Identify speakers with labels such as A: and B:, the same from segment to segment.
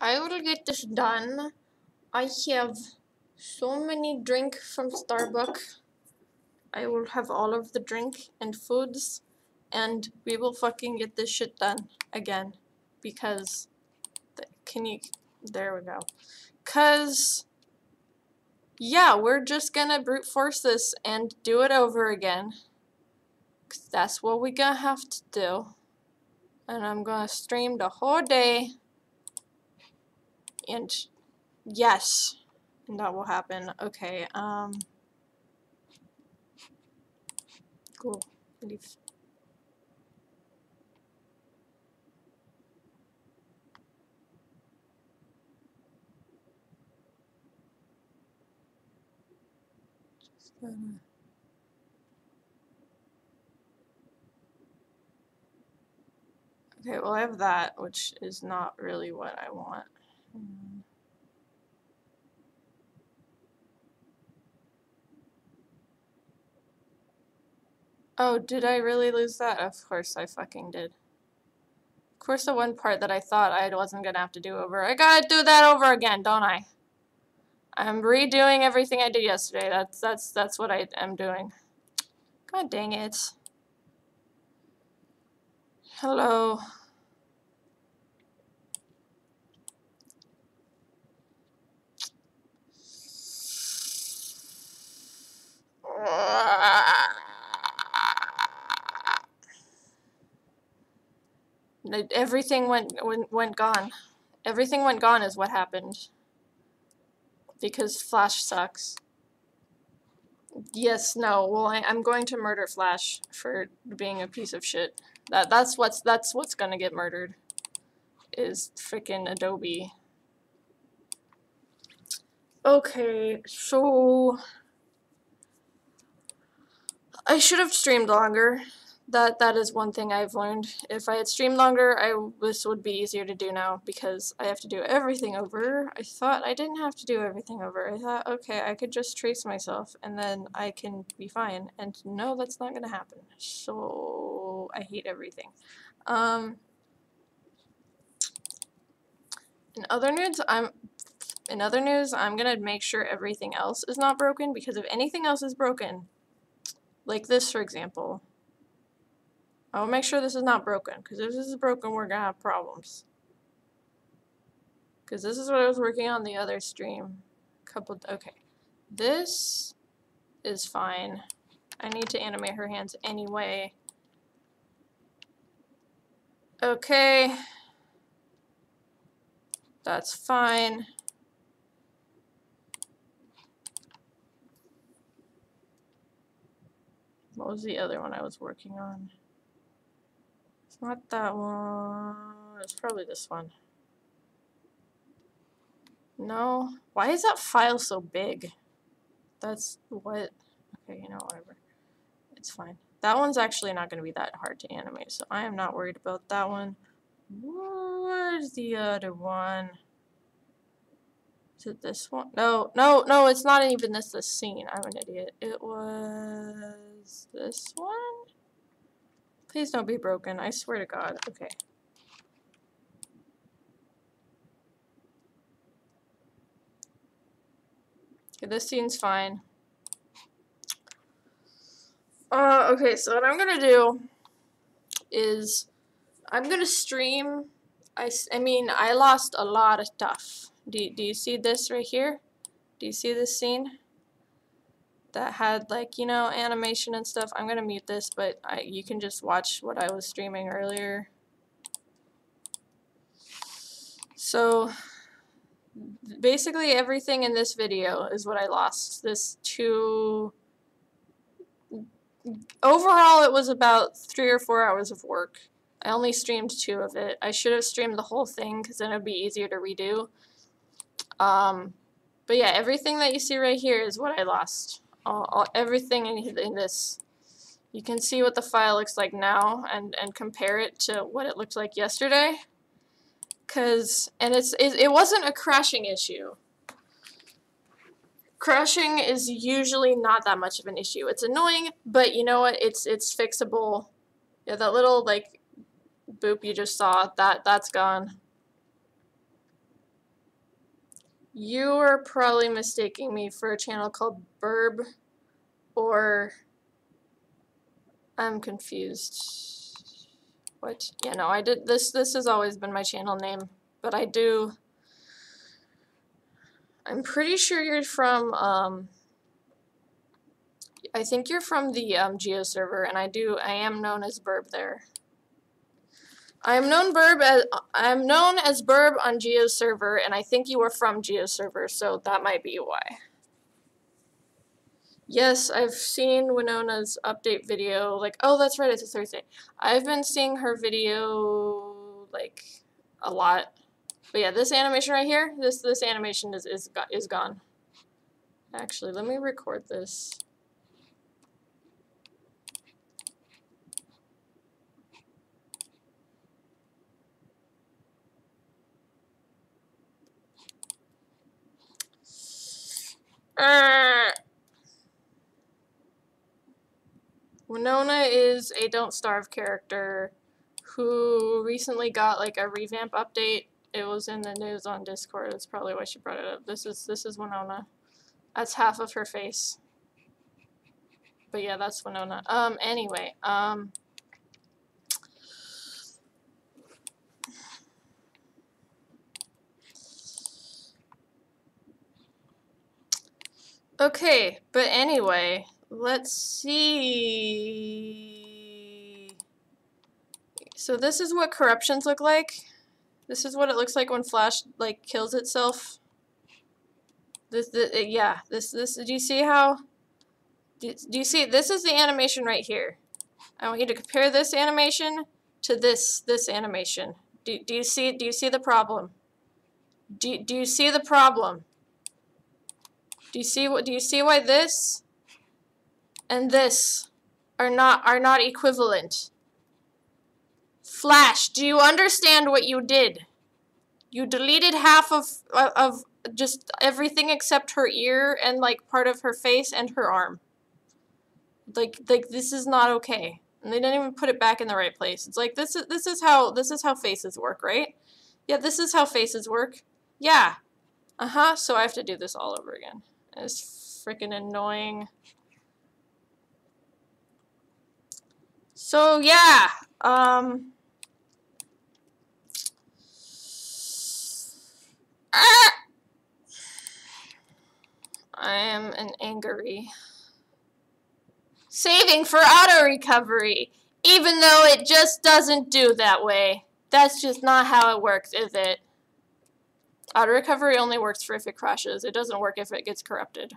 A: I will get this done. I have so many drink from Starbucks. I will have all of the drink and foods, and we will fucking get this shit done again. Because, there we go. Cause, yeah, we're just gonna brute force this and do it over again. Cause that's what we gonna have to do. And I'm gonna stream the whole day. And, yes. And that will happen. Okay, cool. Leave. Okay, well I have that, which is not really what I want. Oh, did I really lose that? Of course I fucking did. Of course the one part that I thought I wasn't gonna have to do over, I gotta do that over again, don't I? I'm redoing everything I did yesterday. That's what I am doing. God dang it. Hello. Everything went gone. Everything went gone is what happened. Because Flash sucks. Yes, no. Well, I'm going to murder Flash for being a piece of shit. That's what's gonna get murdered. Is frickin' Adobe. Okay, so I should have streamed longer. That is one thing I've learned. If I had streamed longer, this would be easier to do now because I have to do everything over. I thought I didn't have to do everything over. I thought, okay, I could just trace myself and then I can be fine. And no, that's not gonna happen. So I hate everything. In other news, I'm gonna make sure everything else is not broken because if anything else is broken, like this for example, I'll make sure this is not broken, because if this is broken, we're gonna have problems. Because this is what I was working on the other stream. Okay. This is fine. I need to animate her hands anyway. Okay. That's fine. What was the other one I was working on? It's not that one. It's probably this one. No. Why is that file so big? That's what. Okay, you know, whatever. It's fine. That one's actually not going to be that hard to animate, so I am not worried about that one. Where's the other one? Is it this one? No, no, no, it's not even this scene. I'm an idiot. It was this one? Please don't be broken. I swear to God. Okay. Okay, this scene's fine. Okay, so what I'm gonna do is I'm gonna stream. I mean, I lost a lot of stuff. Do you see this right here? Do you see this scene? That had, like, you know, animation and stuff. I'm gonna mute this, but you can just watch what I was streaming earlier. So, basically everything in this video is what I lost. Overall, it was about 3 or 4 hours of work. I only streamed 2 of it. I should have streamed the whole thing, because then it would be easier to redo. But yeah, everything that you see right here is what I lost. Everything in this. You can see what the file looks like now and compare it to what it looked like yesterday. It wasn't a crashing issue. Crashing is usually not that much of an issue. It's annoying, but you know what? It's fixable. Yeah, that little, like, boop you just saw, that's gone. You are probably mistaking me for a channel called Birb, or I'm confused. What? Yeah, no, I did this. This has always been my channel name, but I'm pretty sure you're from, I think you're from the Geo server, and I am known as Birb there. I'm known as Birb on Geo server, and I think you are from Geo server, so that might be why. Yes, I've seen Winona's update video. Like, oh, that's right, it's a Thursday. I've been seeing her video like a lot. But yeah, this animation right here, this animation is gone. Actually, let me record this. Winona is a Don't Starve character who recently got like a revamp update. It was in the news on Discord. That's probably why she brought it up. This is Winona. That's half of her face. But yeah, that's Winona. Anyway, okay, but anyway, let's see. So this is what corruptions look like. This is what it looks like when Flash like kills itself. Do you see how? Do you see? This is the animation right here. I want you to compare this animation to this animation. Do you see the problem? Do you see the problem? Do you see why this and this are not equivalent? Flash, do you understand what you did? You deleted half of just everything except her ear and like part of her face and her arm. Like this is not okay. And they didn't even put it back in the right place. It's like this is how faces work, right? Yeah, this is how faces work. Yeah. So I have to do this all over again. It's freaking annoying. So yeah, I am an angry. Saving for auto recovery, even though it just doesn't do that way. That's just not how it works, is it? Auto recovery only works for if it crashes. It doesn't work if it gets corrupted.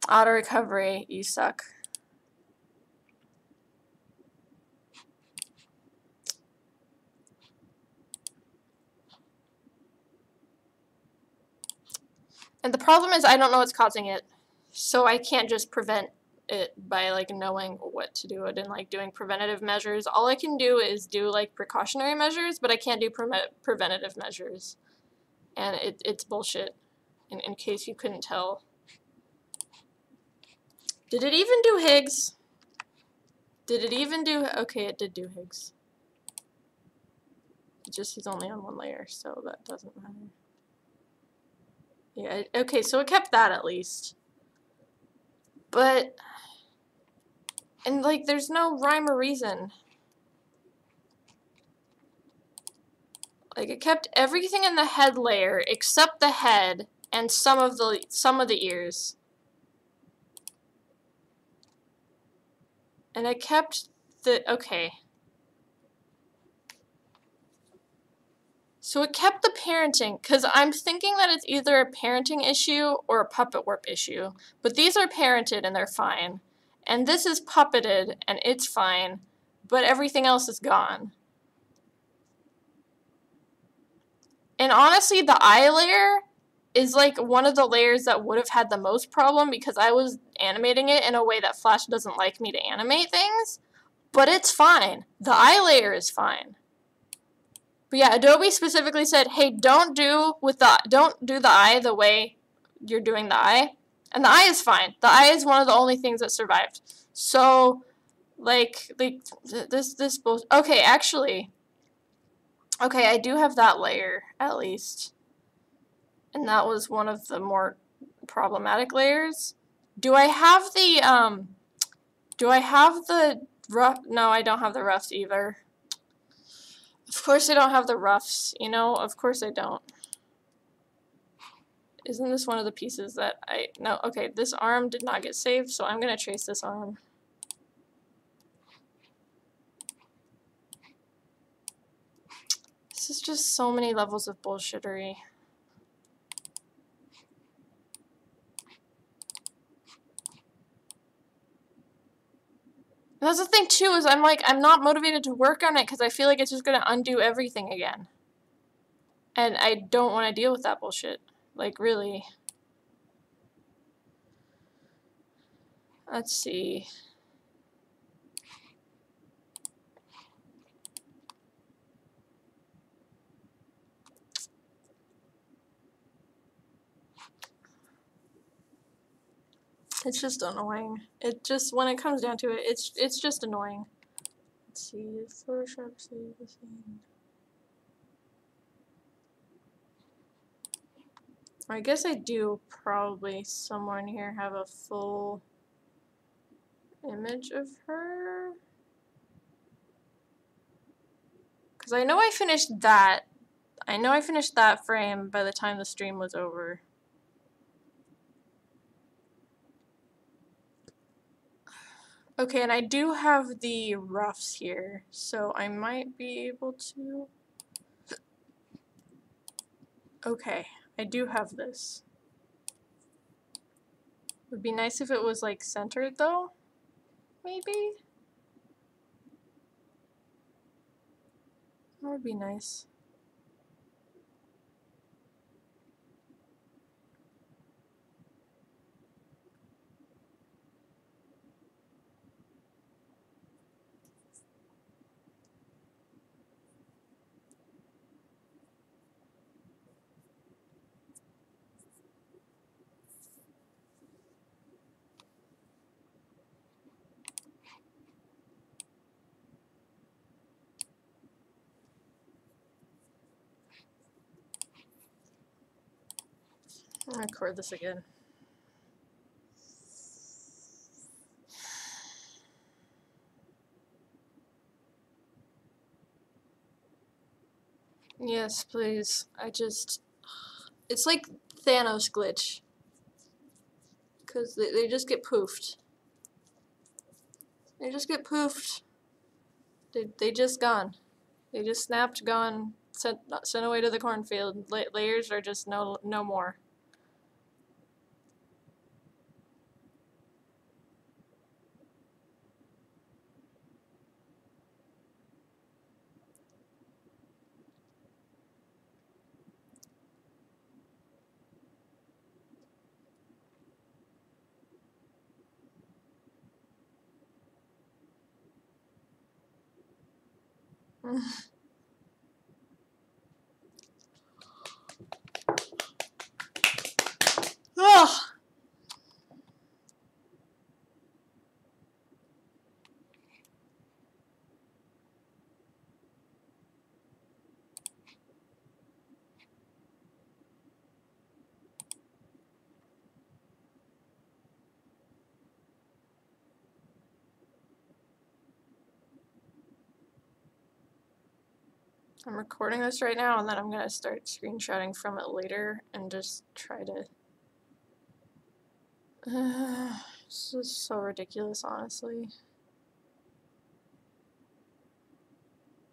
A: Auto recovery, you suck. And the problem is I don't know what's causing it, so I can't just prevent it by like knowing what to do it and like doing preventative measures. All I can do is do like precautionary measures, but I can't do preventative measures. And it's bullshit, in case you couldn't tell. Did it even do Higgs? Did it even do... Okay, it did do Higgs. He's only on one layer, so that doesn't matter. Yeah, okay, so it kept that at least. But... And, like, there's no rhyme or reason. Like, it kept everything in the head layer except the head and some of the ears. And it kept the... Okay. So it kept the parenting, because I'm thinking that it's either a parenting issue or a puppet warp issue. But these are parented and they're fine. And this is puppeted and it's fine. But everything else is gone. And honestly, the eye layer is like one of the layers that would have had the most problem because I was animating it in a way that Flash doesn't like me to animate things. But it's fine. The eye layer is fine. But yeah, Adobe specifically said, hey, don't do the eye the way you're doing the eye. And the eye is fine. The eye is one of the only things that survived. So Like this bull. Okay, actually. Okay, I do have that layer, at least. And that was one of the more problematic layers. Do I have the, do I have the rough? No, I don't have the roughs either. Of course I don't have the roughs, you know? Of course I don't. Isn't this one of the pieces that no, okay, this arm did not get saved, so I'm gonna trace this arm. This is just so many levels of bullshittery. And that's the thing too, is I'm not motivated to work on it because I feel like it's just gonna undo everything again. And I don't want to deal with that bullshit. Like, really. Let's see. It's just annoying. It just, when it comes down to it, it's just annoying. Let's see, Photoshop save the scene. I guess I do probably somewhere in here have a full image of her. Because I know I finished that. I know I finished that frame by the time the stream was over. Okay, and I do have the roughs here, so I might be able to... Okay, I do have this. Would be nice if it was like centered though, maybe? That would be nice. I'm gonna record this again. Yes, please. It's like Thanos glitch. Because they just get poofed. They just get poofed. They just gone. They just snapped, gone, sent away to the cornfield. Layers are just no more. Ugh! I'm recording this right now, and then I'm gonna start screenshotting from it later and just try to... this is so ridiculous, honestly.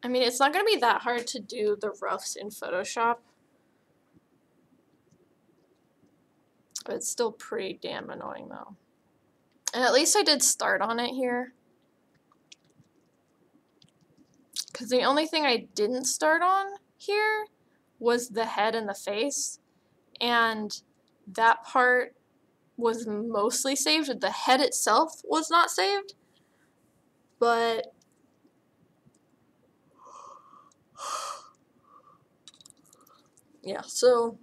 A: I mean, it's not gonna be that hard to do the roughs in Photoshop. But it's still pretty damn annoying, though. And at least I did start on it here. Because the only thing I didn't start on here was the head and the face. And that part was mostly saved. The head itself was not saved. But... yeah, so...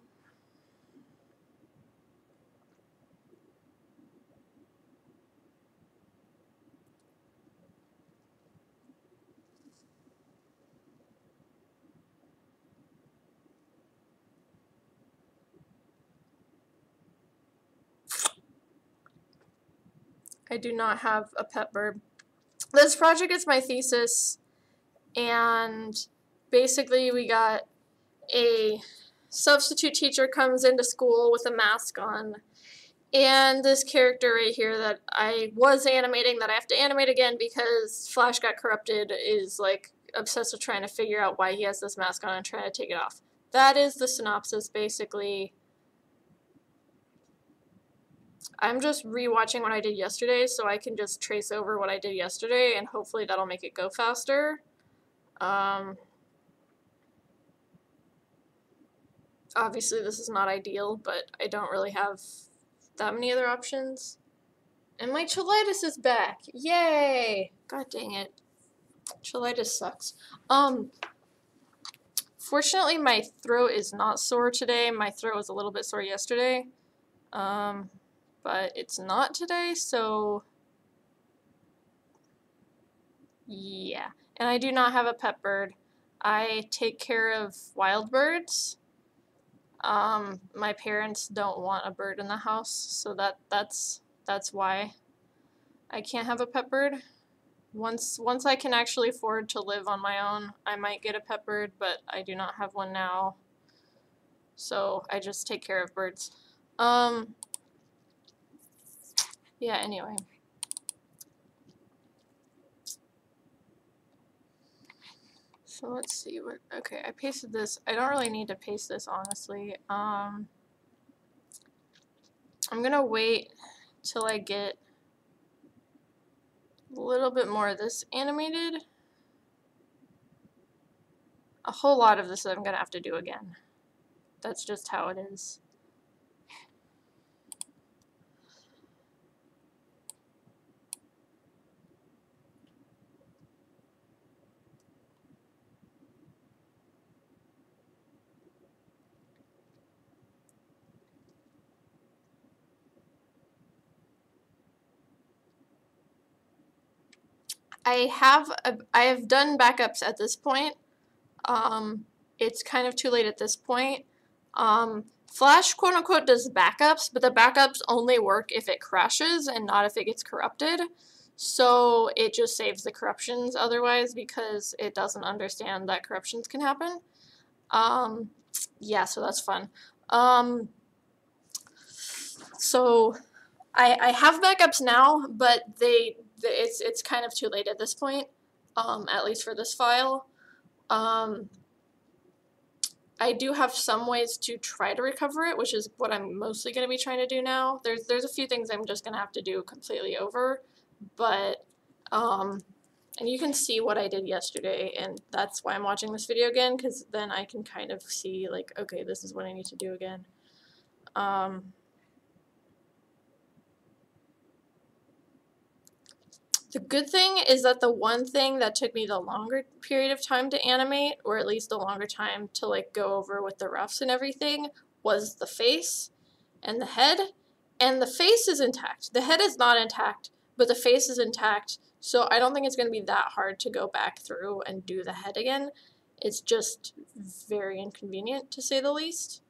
A: I do not have a pet bird. This project is my thesis, and basically we got a substitute teacher comes into school with a mask on, and this character right here that I was animating that I have to animate again because Flash got corrupted is like obsessed with trying to figure out why he has this mask on and trying to take it off. That is the synopsis, basically. I'm just rewatching what I did yesterday so I can just trace over what I did yesterday and hopefully that'll make it go faster. Obviously this is not ideal, but I don't really have that many other options. And my cheilitis is back. Yay! God dang it. Cheilitis sucks. Fortunately my throat is not sore today. My throat was a little bit sore yesterday. But it's not today, so yeah. And I do not have a pet bird. I take care of wild birds. My parents don't want a bird in the house, so that's why I can't have a pet bird. Once I can actually afford to live on my own, I might get a pet bird, but I do not have one now. So I just take care of birds. Yeah, anyway. So let's see what, okay, I pasted this. I don't really need to paste this, honestly. I'm gonna wait till I get a little bit more of this animated. A whole lot of this I'm gonna have to do again. That's just how it is. I have done backups at this point. It's kind of too late at this point. Flash quote unquote does backups, but the backups only work if it crashes and not if it gets corrupted. So it just saves the corruptions otherwise because it doesn't understand that corruptions can happen. Yeah, so that's fun. So I have backups now, but it's kind of too late at this point, at least for this file. I do have some ways to try to recover it, which is what I'm mostly going to be trying to do now. There's a few things I'm just going to have to do completely over, but, and you can see what I did yesterday, and that's why I'm watching this video again, because then I can kind of see, like, okay, this is what I need to do again. The good thing is that the one thing that took me the longer period of time to animate, or at least the longer time to like go over with the roughs and everything, was the face and the head. And the face is intact. The head is not intact, but the face is intact. So I don't think it's going to be that hard to go back through and do the head again. It's just very inconvenient, to say the least.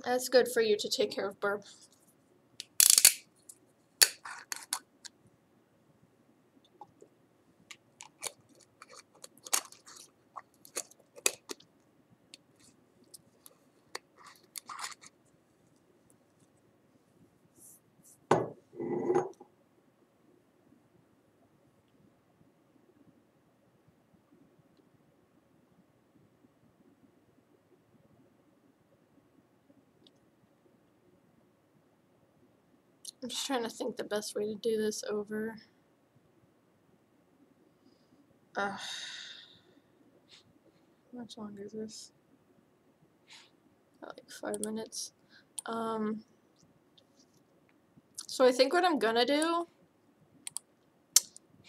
A: That's good for you to take care of, Burb. I'm just trying to think the best way to do this over. How much longer is this? Like 5 minutes. So I think what I'm gonna do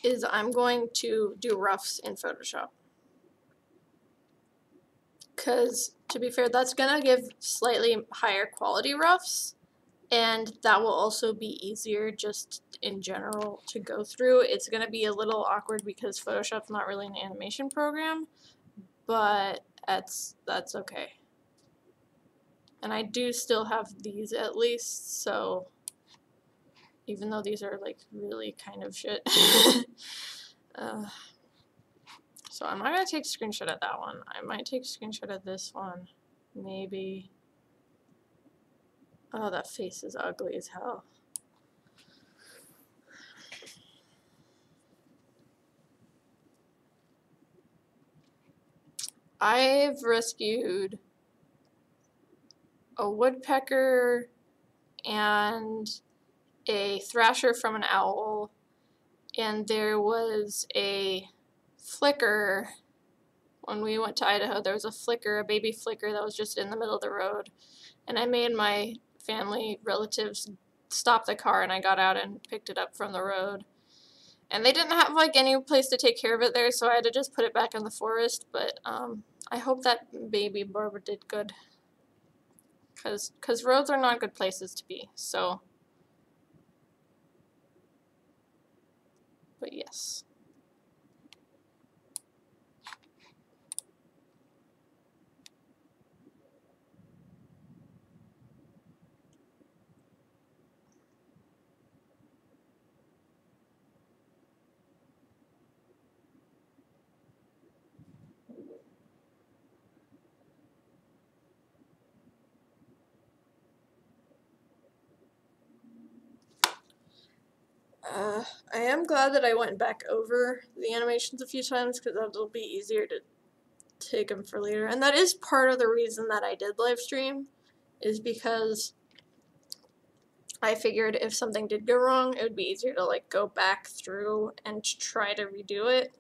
A: is I'm going to do roughs in Photoshop. Because, to be fair, that's gonna give slightly higher quality roughs, and that will also be easier just in general to go through. It's gonna be a little awkward because Photoshop's not really an animation program, but that's okay. And I do still have these at least, so even though these are like really kind of shit. So I'm not gonna take a screenshot of that one. I might take a screenshot of this one. Maybe. Oh, that face is ugly as hell. I've rescued a woodpecker and a thrasher from an owl, and there was a flicker when we went to Idaho. There was a flicker, a baby flicker that was just in the middle of the road, and I made my family relatives stop the car, and I got out and picked it up from the road. And they didn't have like any place to take care of it there, so I had to just put it back in the forest. But I hope that baby birb did good, cause roads are not good places to be. So, but yes. I am glad that I went back over the animations a few times because that'll be easier to take them for later. And that is part of the reason that I did live stream, is because I figured if something did go wrong, it would be easier to like go back through and try to redo it.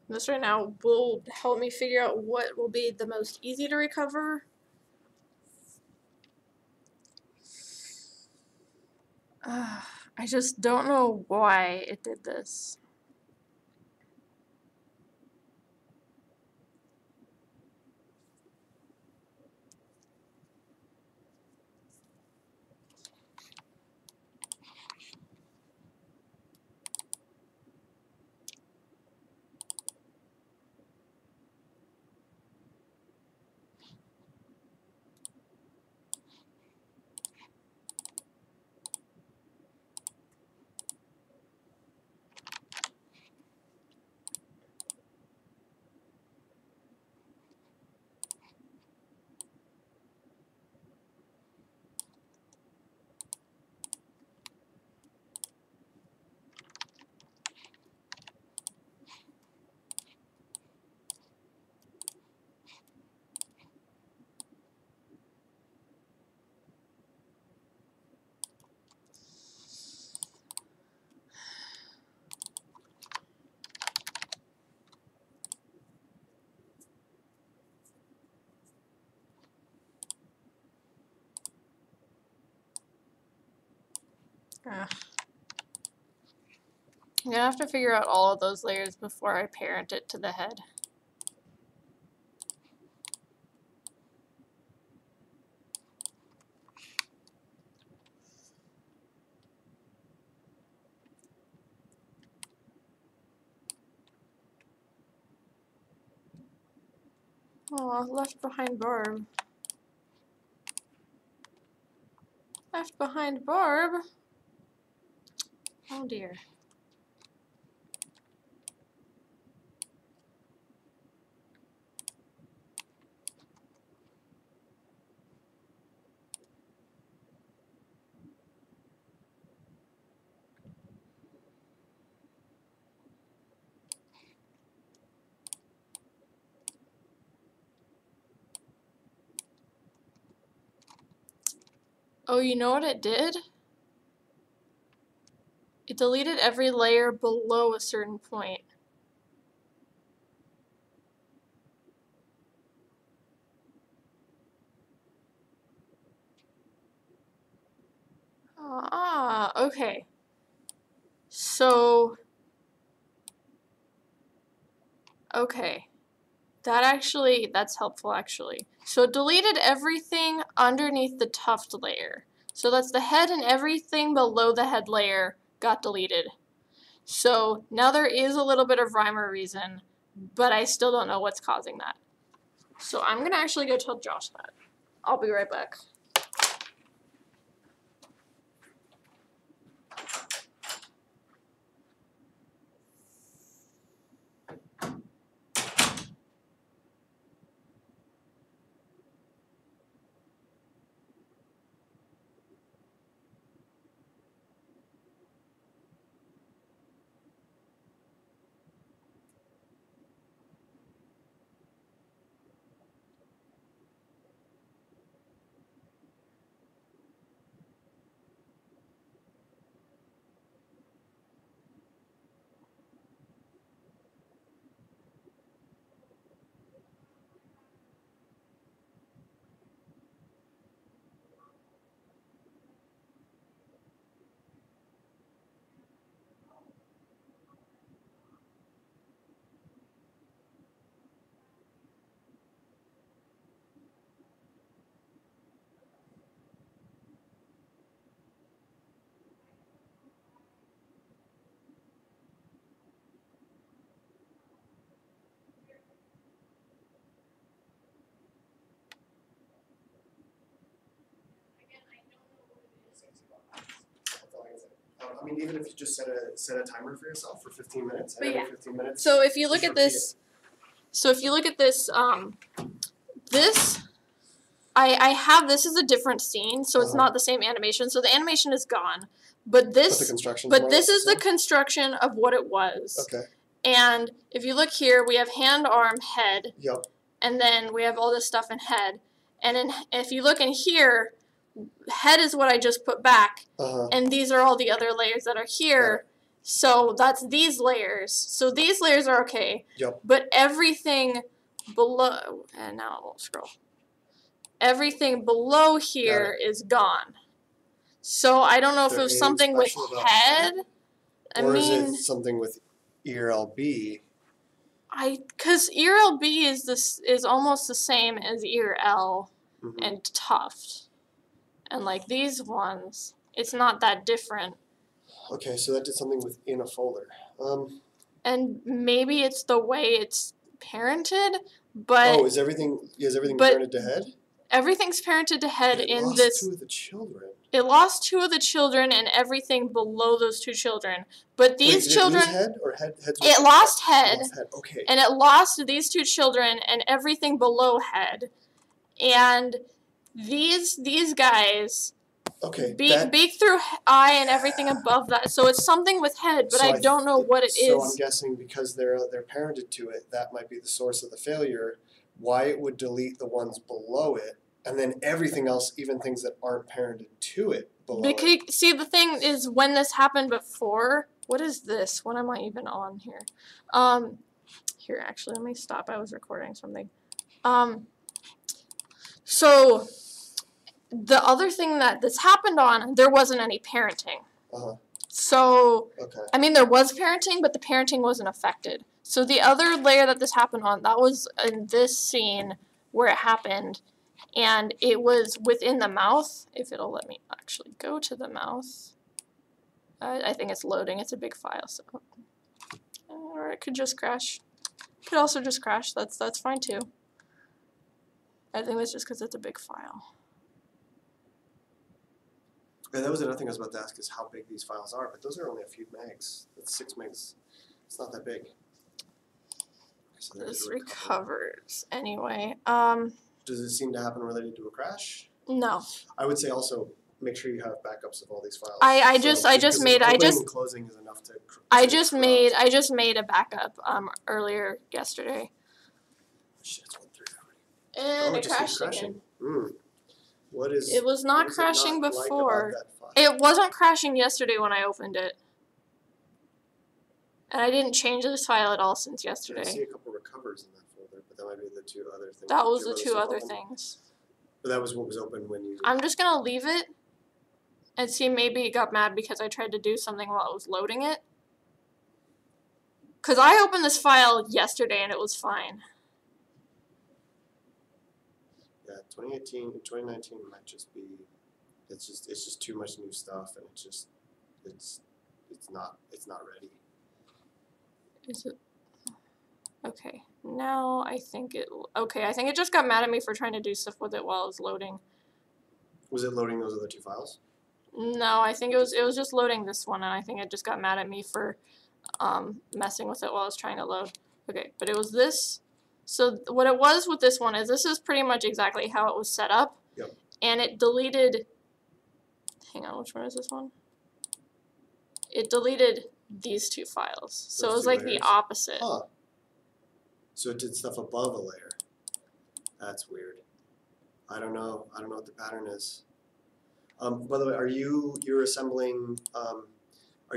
A: This right now will help me figure out what will be the most easy to recover. I just don't know why it did this. I'm gonna have to figure out all of those layers before I parent it to the head. Oh, left behind barb. Left behind barb? Oh dear. Oh, you know what it did? It deleted every layer below a certain point. Ah, okay. So, okay. That's helpful actually. So it deleted everything underneath the tuft layer. So that's the head and everything below the head layer, got deleted. So now there is a little bit of rhyme or reason, but I still don't know what's causing that. So I'm going to actually go tell Josh that. I'll be right back.
B: I mean, even if you just set a timer for yourself for 15 minutes,
A: But yeah.
B: 15 minutes.
A: So if you look at this, I have this is a different scene, so it's not the same animation. So the animation is gone, but this is the construction of what it was.
B: Okay.
A: And if you look here, we have hand, arm, head.
B: Yep.
A: And then we have all this stuff in head. And if you look in here, head is what I just put back, and these are all the other layers that are here. So that's these layers. So these layers are okay.
B: Yep.
A: But everything below, and now it won't scroll. Everything below here is gone. So I don't know if it was something with head.
B: Or is it something with ear LB?
A: Because ear LB is almost the same as ear L and tuft. And like these ones, it's not that different.
B: Okay, so that did something within a folder.
A: And maybe it's the way it's parented, but
B: is everything parented to head?
A: Everything's parented to head in
B: It lost
A: this.
B: 2 of the children.
A: It lost 2 of the children and everything below those 2 children. But these children.
B: Did it lose head or head?
A: It lost head.
B: Lost head. Okay.
A: And it lost these 2 children and everything below head. And these guys.
B: Okay.
A: Beak through eye and everything above that. So it's something with head, but I don't know what it is.
B: So I'm guessing because they're parented to it, that might be the source of the failure. Why it would delete the ones below it, and then everything else, even things that aren't parented to it, below it.
A: See, the thing is, when this happened before, what is this? What am I even on here? Here, actually, let me stop. I was recording something. So the other thing that this happened on, there wasn't any parenting. So, I mean, there was parenting, but the parenting wasn't affected. So the other layer that this happened on, that was in this scene where it happened, and it was within the mouth. If it'll let me actually go to the mouth. I think it's loading. It's a big file, so. Or it could just crash. It could also just crash. That's fine too. I think that's just because it's a big file.
B: Yeah, that was another thing I was about to ask is how big these files are, but those are only a few megs. That's 6 megs. It's not that big. So
A: this recovers anyway.
B: Does it seem to happen related to a crash?
A: No.
B: I would say also make sure you have backups of all these files.
A: I just made a backup earlier yesterday.
B: Shit, it's 1:30 already.
A: And it crashed again.
B: It
A: was not crashing before. It wasn't crashing yesterday when I opened it. And I didn't change this file at all since yesterday.
B: I see a couple recovers in that folder, but that might be the 2 other things.
A: That was the 2 other things.
B: But that was what was open when you...
A: I'm just going to leave it and see maybe it got mad because I tried to do something while it was loading it. Because I opened this file yesterday and it was fine.
B: Yeah, 2018 and 2019 might just be... It's just too much new stuff, and it's it's not ready.
A: Is it? Okay, now I think it, okay, I think it just got mad at me for trying to do stuff with it while it was loading.
B: Was it loading those other two files?
A: No, I think it was just loading this one, and I think it just got mad at me for messing with it while I was trying to load. Okay, but it was this. So what it was with this one is this is pretty much exactly how it was set up.
B: Yep.
A: And it deleted, hang on, which one is this one? It deleted these two files. So it was like the opposite.
B: Huh. So it did stuff above a layer. That's weird. I don't know what the pattern is. By the way, you're assembling, how are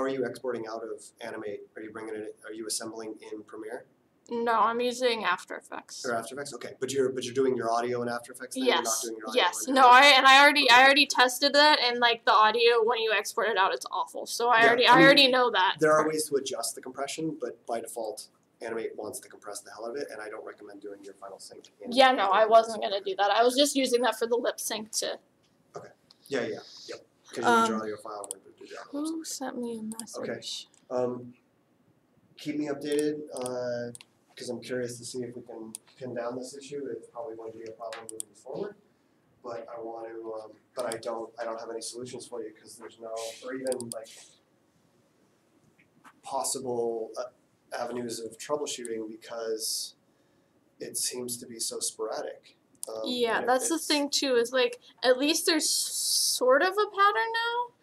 B: you exporting out of Animate? Are you assembling in Premiere?
A: No, I'm using After Effects.
B: Or After Effects? Okay. But you're doing your audio in After Effects then?
A: Yes.
B: You're not doing your audio
A: yes.
B: in
A: No, I already tested that, and like the audio when you export it out, it's awful. So I already know that.
B: There are ways to adjust the compression, but by default, Animate wants to compress the hell out of it, and I don't recommend doing your final sync.
A: Yeah, no, I wasn't gonna do that. I was just using that for the lip sync to.
B: Okay. Yeah. Yep. Because you need your audio file in order to do that.
A: Who sent me a message?
B: Okay. Keep me updated, because I'm curious to see if we can pin down this issue. It's probably going to be a problem moving forward, but I want to. But I don't have any solutions for you because there's no, or even like possible avenues of troubleshooting because it seems to be so sporadic.
A: Yeah, that's the thing too. Is like at least there's sort of a pattern now,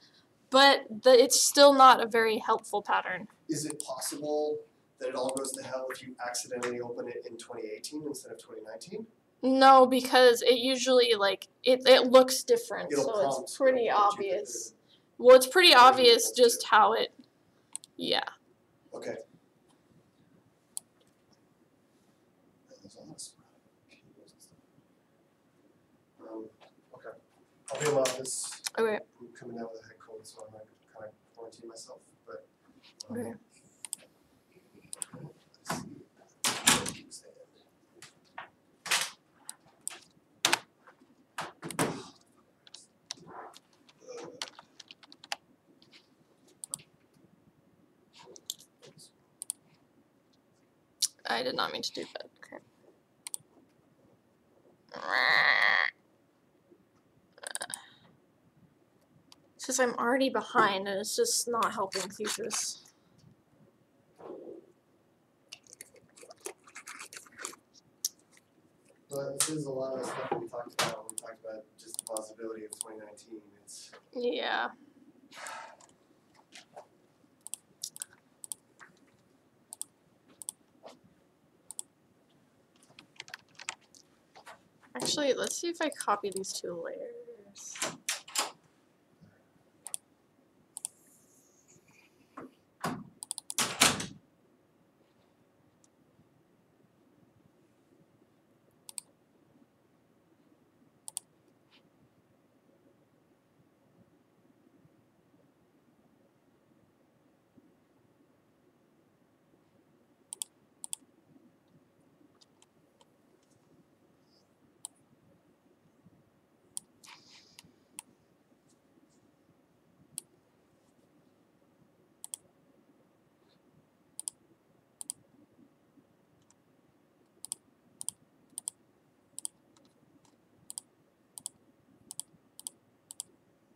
A: but it's still not a very helpful pattern.
B: Is it possible that it all goes to hell if you accidentally open it in 2018 instead of 2019?
A: No, because it usually like it looks different,
B: It'll
A: so
B: prompt,
A: it's pretty obvious. Well, it's pretty obvious just how it. Yeah.
B: Okay. Okay. I'll be in my office.
A: Okay.
B: I'm coming down with a head cold, so I'm gonna kind of quarantine myself. But
A: Okay.
B: let's see.
A: I did not mean to do that. Okay. It's just I'm already behind, and it's just not helping thesis.
B: But this is a lot of stuff we talked about when we talked about just the possibility of 2019. It's
A: Yeah. Actually, let's see if I copy these two layers.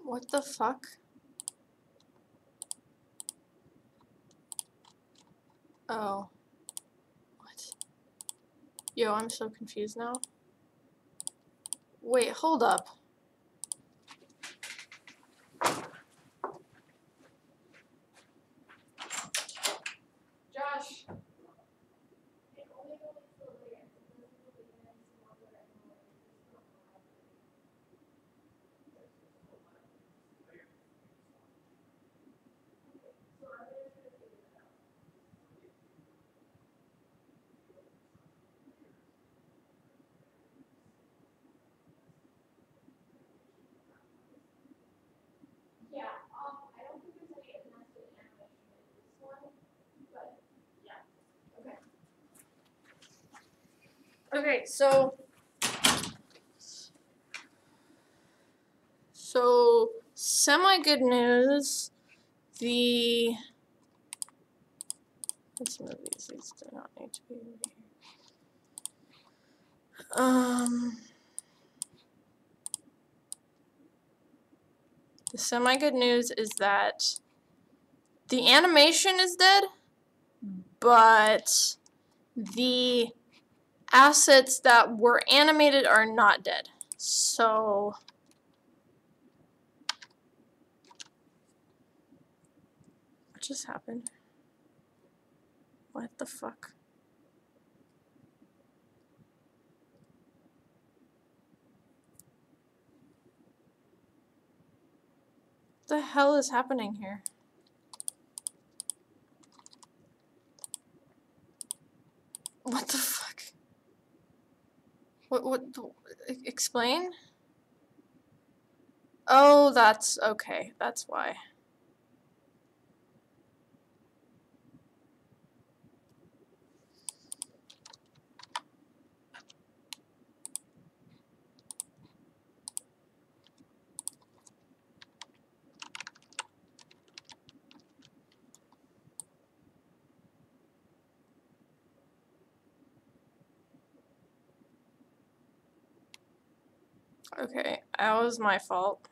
A: What the fuck? Oh. What? Yo, I'm so confused now. Wait, hold up. Josh. Okay, so semi good news. let's move these. These do not need to be over here. The semi-good news is that the animation is dead, but the assets that were animated are not dead. So what just happened? What the fuck? What the hell is happening here? What the fuck? What explain? Oh, that's okay. That's why. Okay, that was my fault.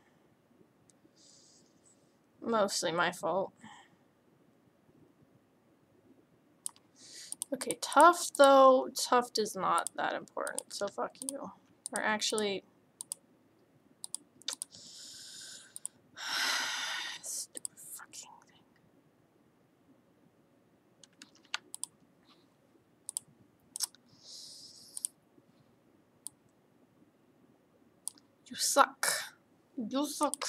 A: Mostly my fault. Okay, tough though. Tough is not that important, so fuck you. Or actually, stupid fucking thing. You suck. You suck.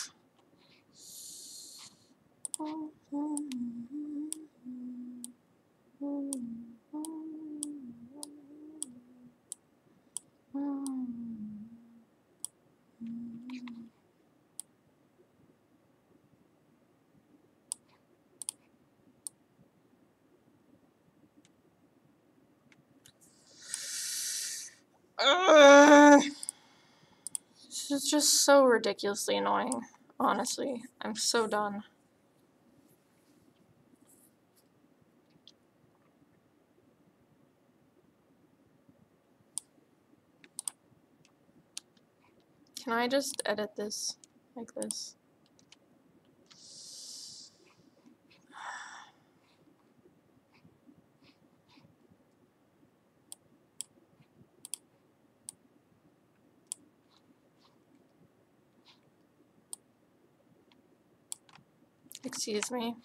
A: This is just so ridiculously annoying. Honestly, I'm so done. Can I just edit this like this? Excuse me.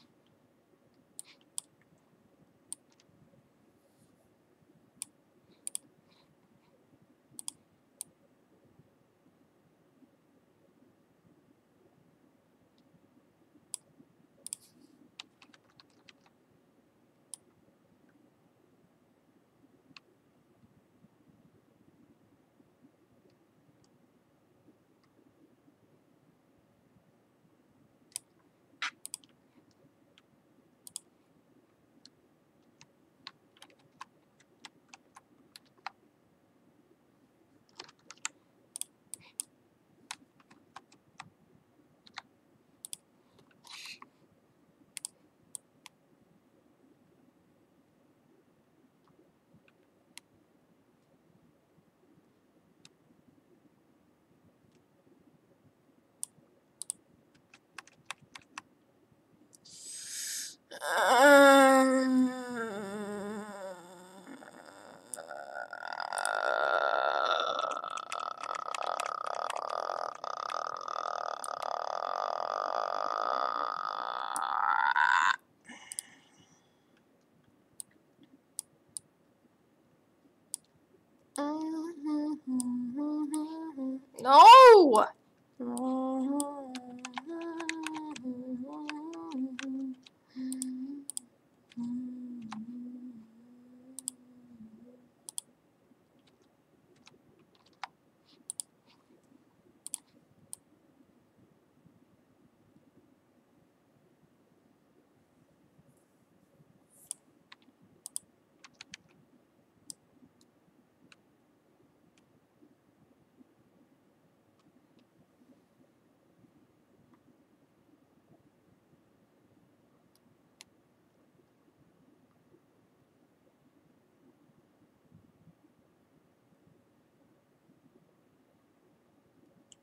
A: No!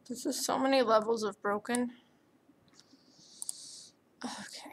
A: This is so many levels of broken. Okay.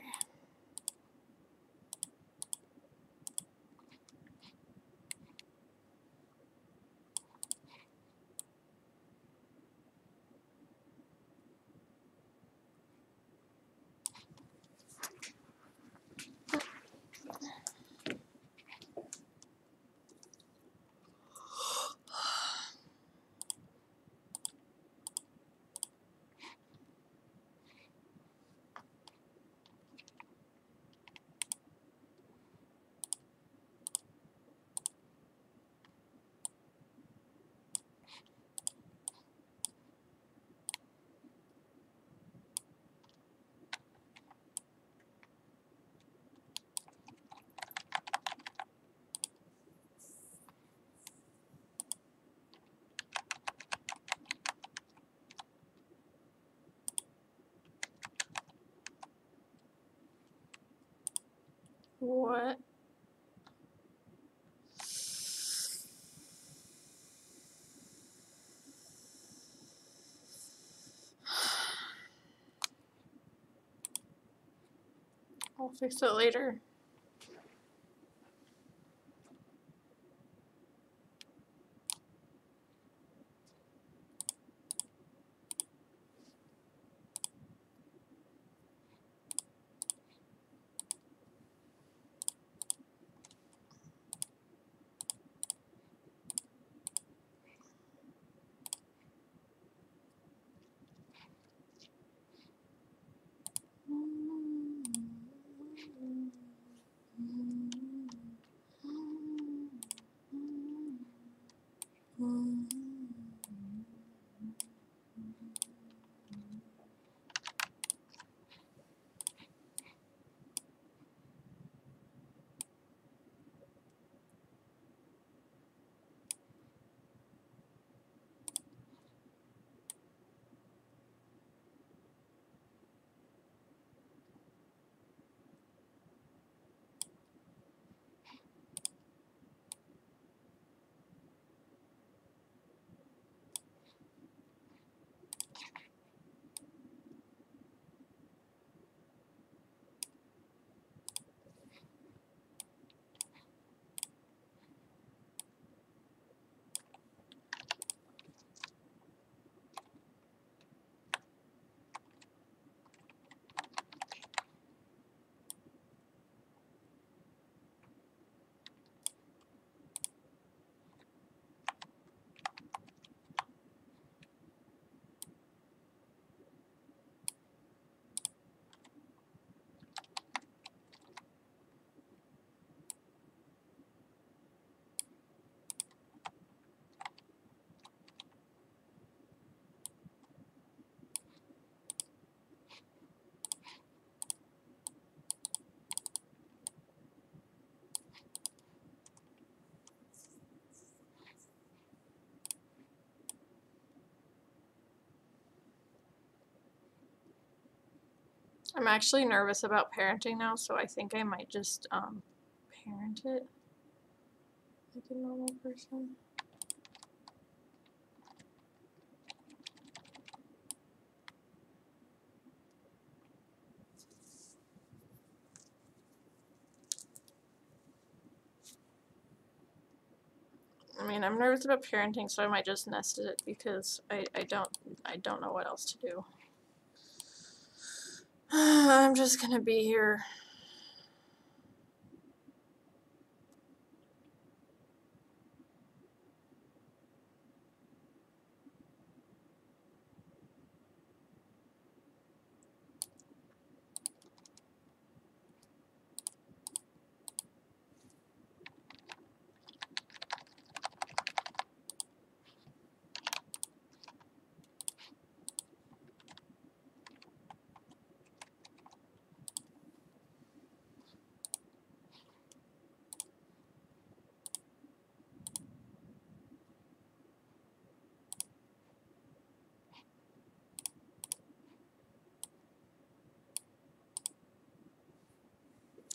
A: What? I'll fix it later. I'm actually nervous about parenting now, so I think I might just parent it like a normal person. I mean, I'm nervous about parenting, so I might just nest it because I don't know what else to do. I'm just gonna be here.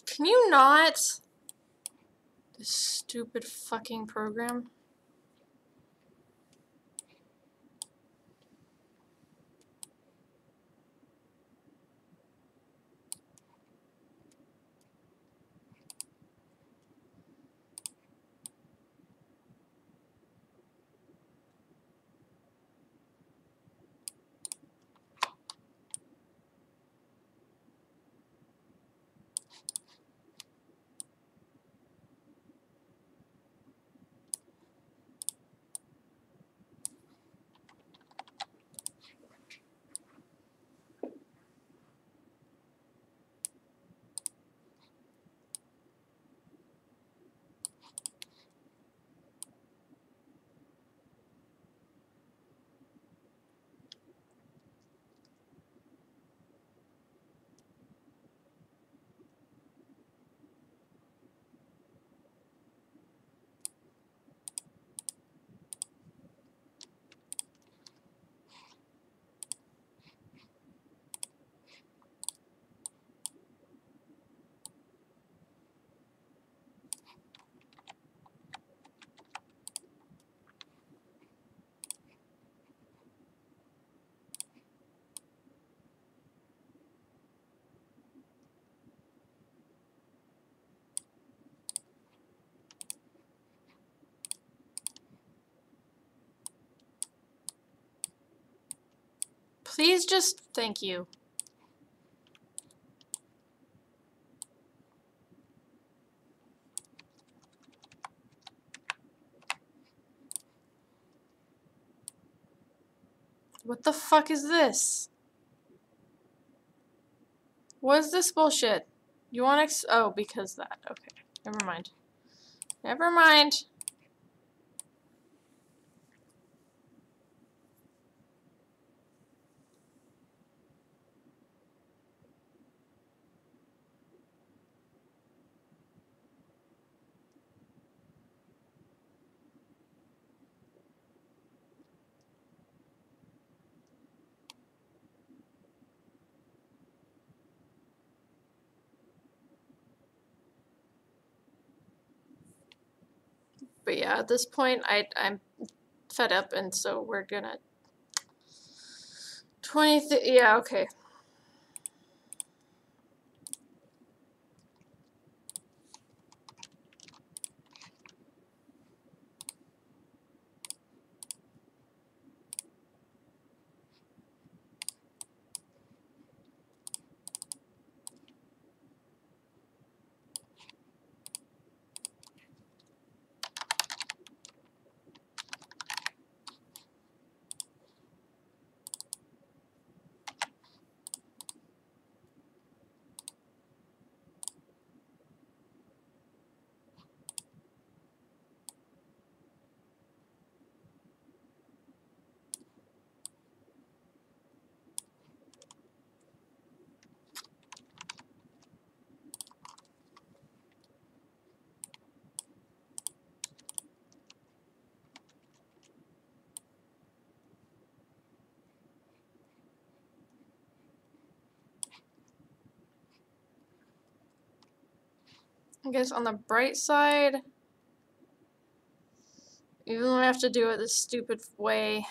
A: Can you not? This stupid fucking program. Please just thank you. What the fuck is this? What is this bullshit? You want oh, because that. Okay. Never mind. Never mind. But yeah, at this point, I'm fed up, and so we're gonna 20. Yeah, okay. I guess on the bright side, even though I have to do it this stupid way.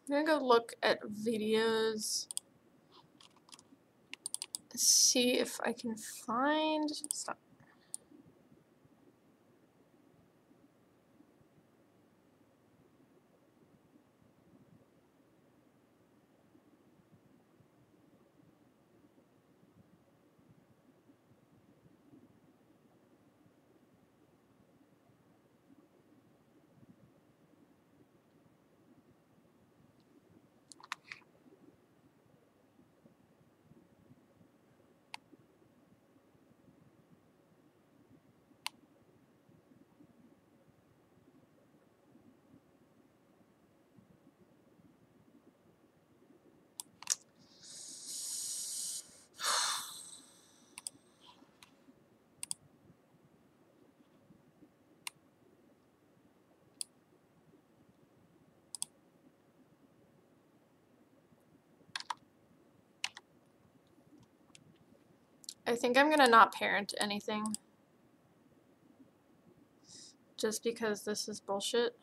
A: I'm gonna go look at videos, see if I can find. Stop. I think I'm gonna not parent anything. Just because this is bullshit.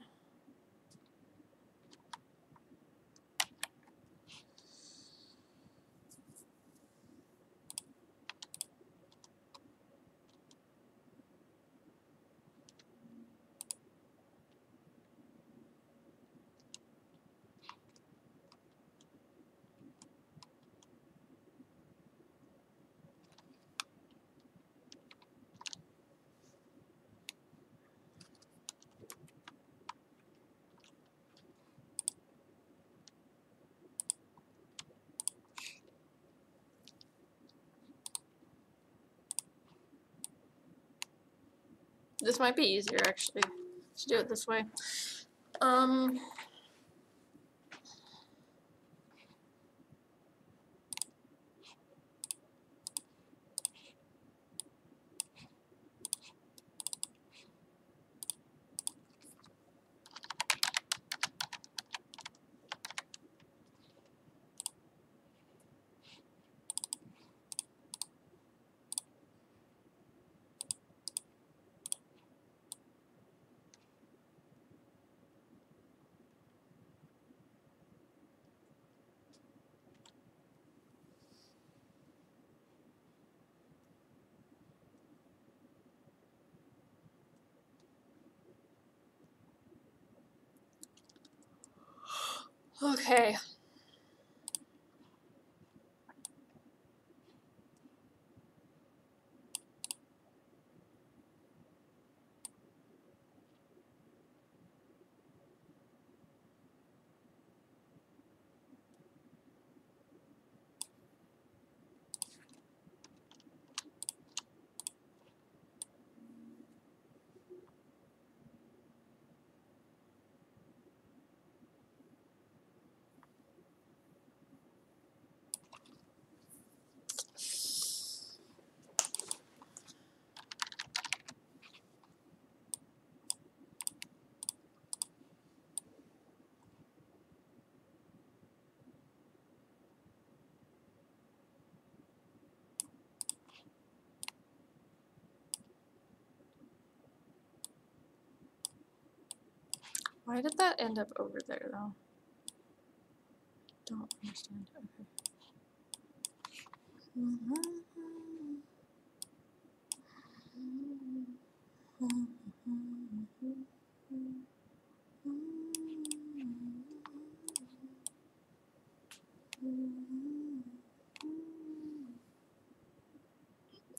A: This might be easier actually to do it this way. Okay. Why did that end up over there though? Don't understand. Okay.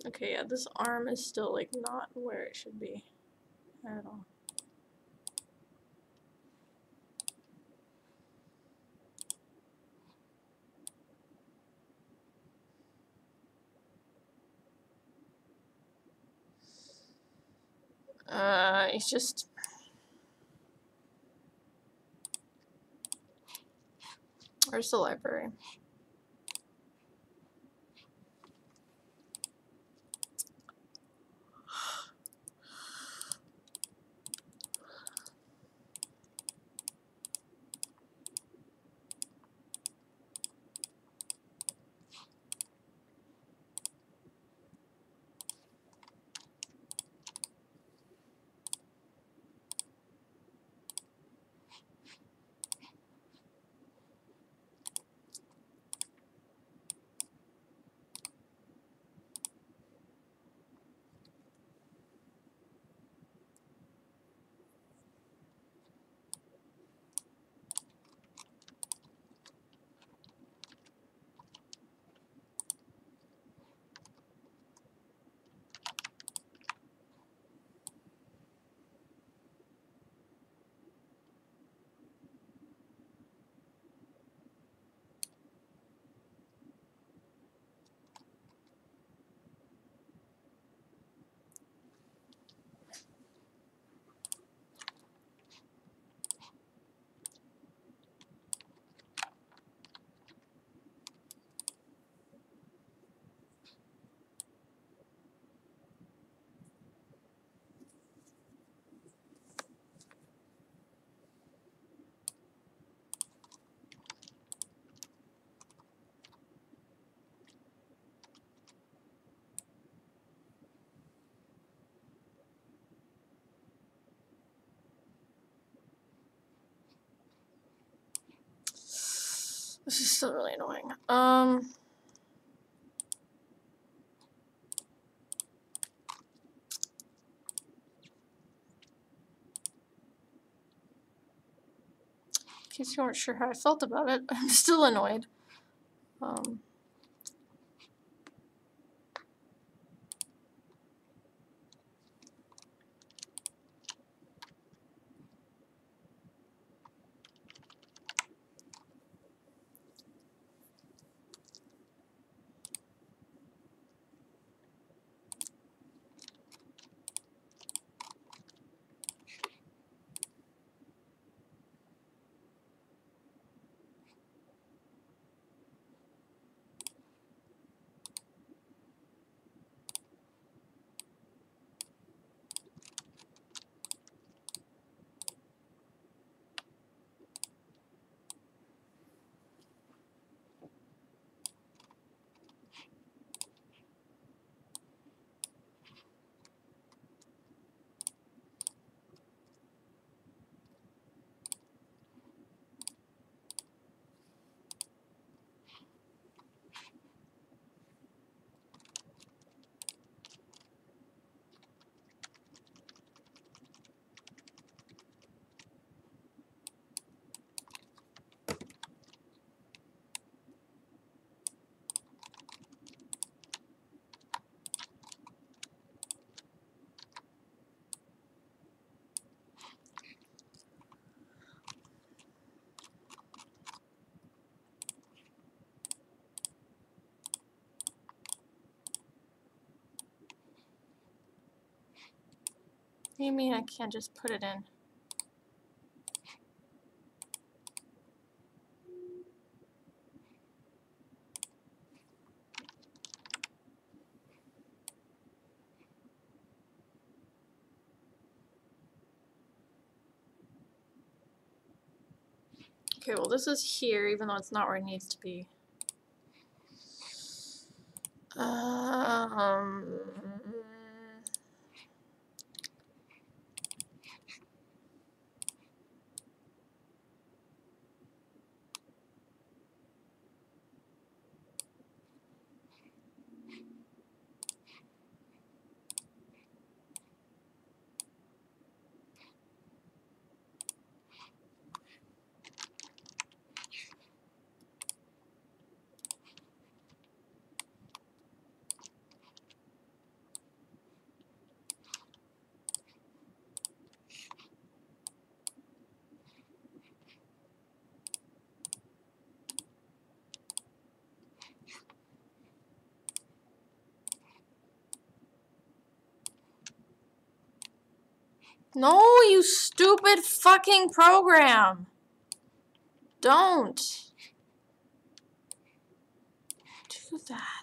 A: Okay, yeah, this arm is still like not where it should be at all. It's just where's the library? This is still really annoying. In case you weren't sure how I felt about it, I'm still annoyed. What do you mean I can't just put it in? Okay, well this is here, even though it's not where it needs to be. No, you stupid fucking program! Don't do that.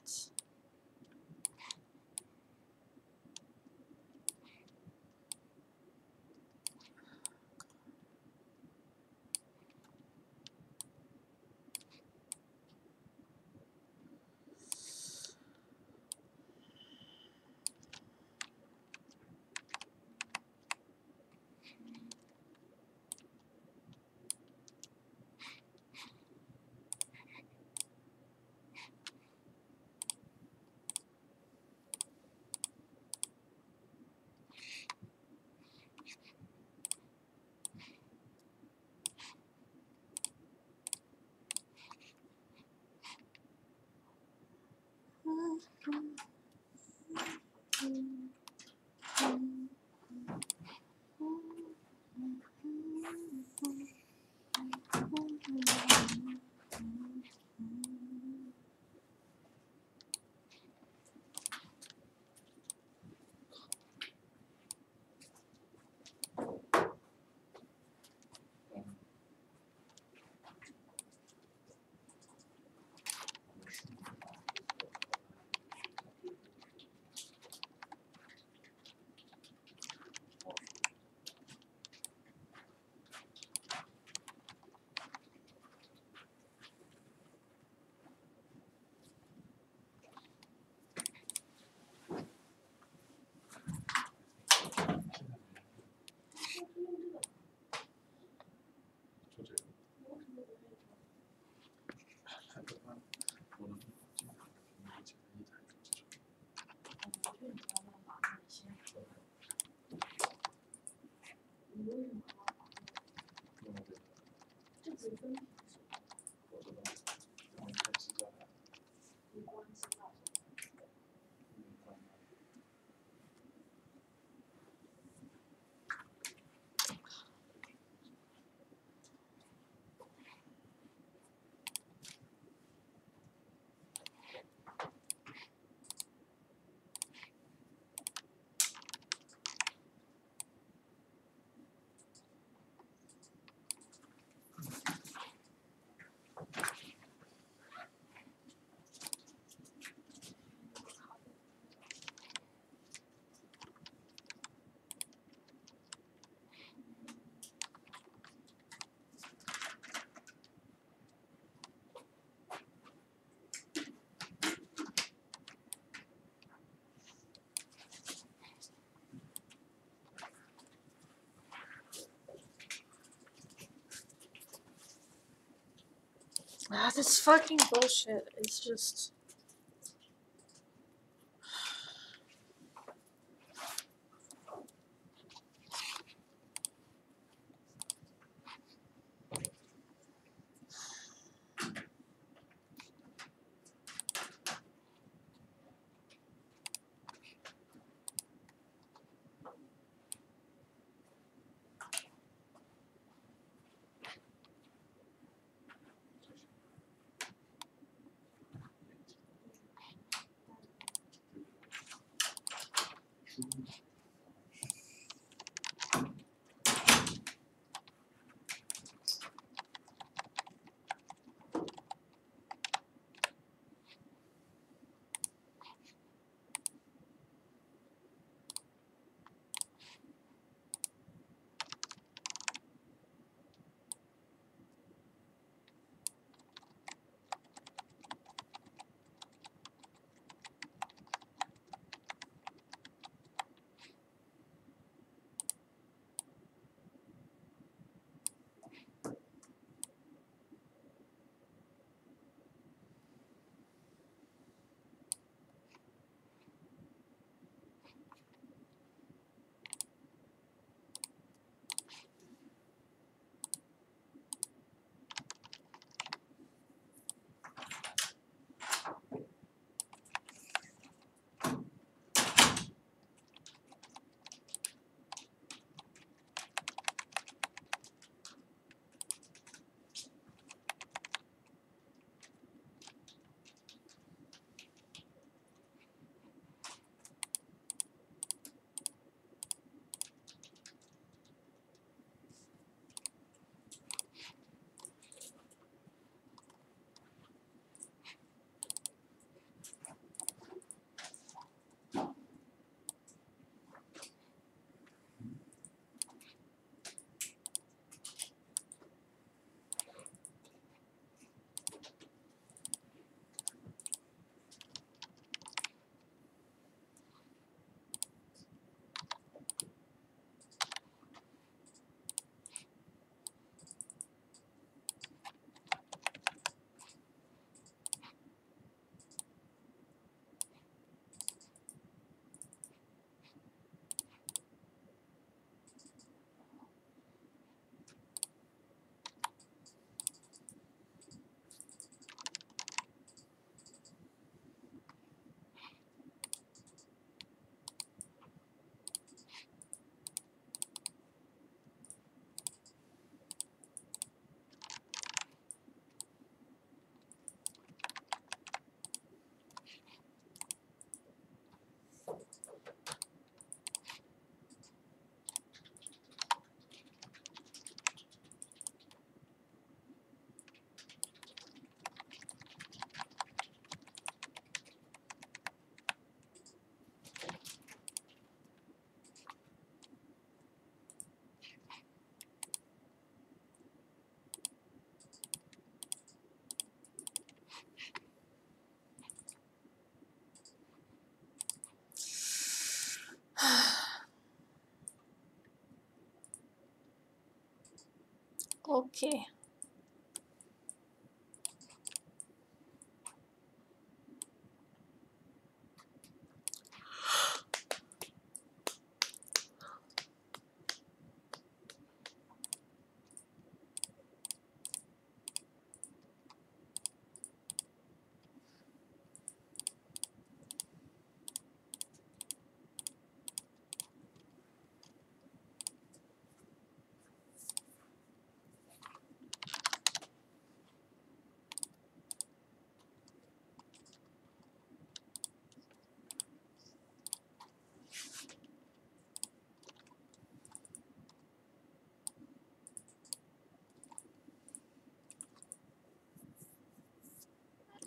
A: Ah, this fucking bullshit is just... Okay.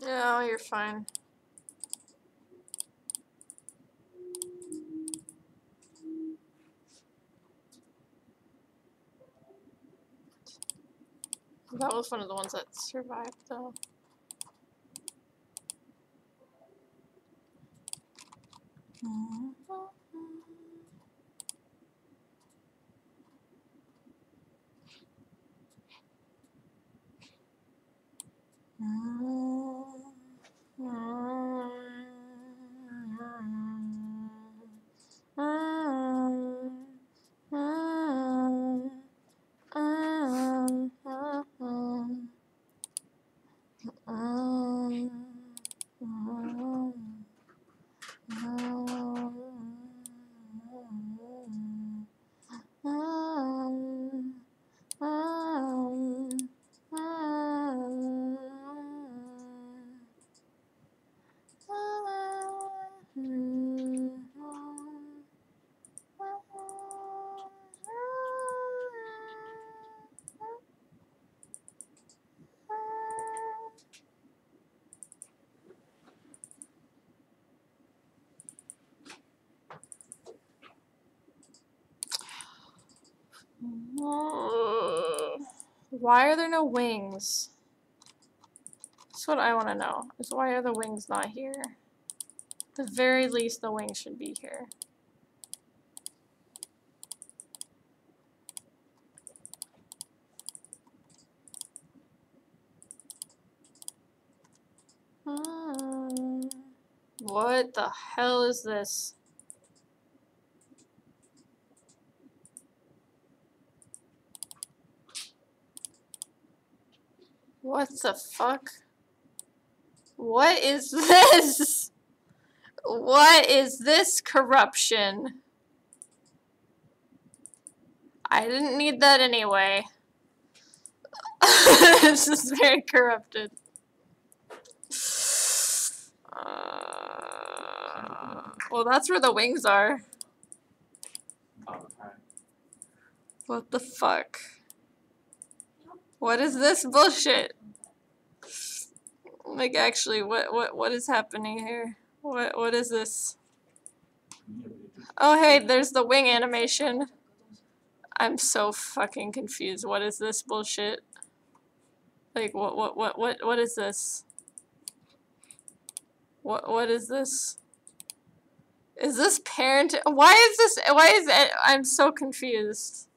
A: No, you're fine. That was one of the ones that survived, though. Why are there no wings? That's what I want to know. Is why are the wings not here? At the very least, the wings should be here. What the hell is this? What the fuck? What is this? What is this corruption? I didn't need that anyway. This is very corrupted. Well, that's where the wings are. What the fuck? What is this bullshit? Like, actually, what is happening here? What is this? Oh, hey, there's the wing animation. I'm so fucking confused. What is this bullshit? Like, what is this? What is this? Is this parent? Why is it? I'm so confused.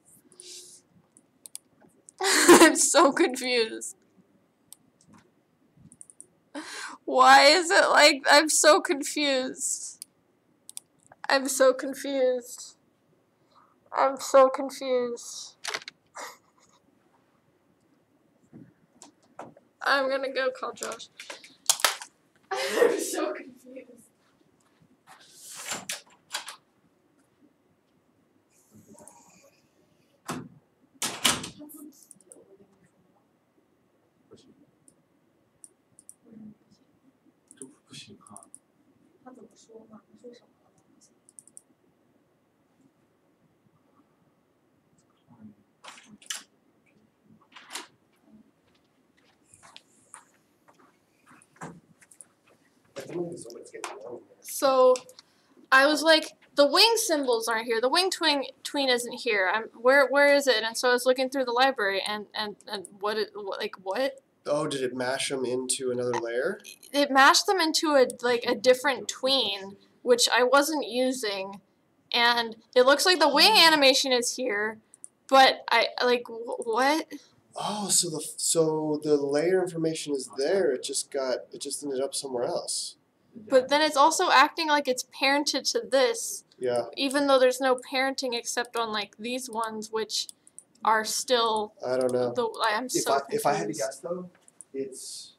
A: I'm so confused. Why is it like, I'm so confused. I'm so confused. I'm so confused. I'm gonna go call Josh. I'm so confused. So, I was like, the wing symbols aren't here. The wing tween isn't here. Where is it? And so I was looking through the library, and what?
B: Oh, did it mash them into another layer?
A: It mashed them into a different tween, which I wasn't using, and it looks like the wing animation is here, but I like what?
B: Oh, so the layer information is there. It just ended up somewhere else.
A: But then it's also acting like it's parented to this.
B: Yeah.
A: Even though there's no parenting except on like these ones, which are still.
B: I don't know.
A: I'm so confused.
B: If I had to guess though, it's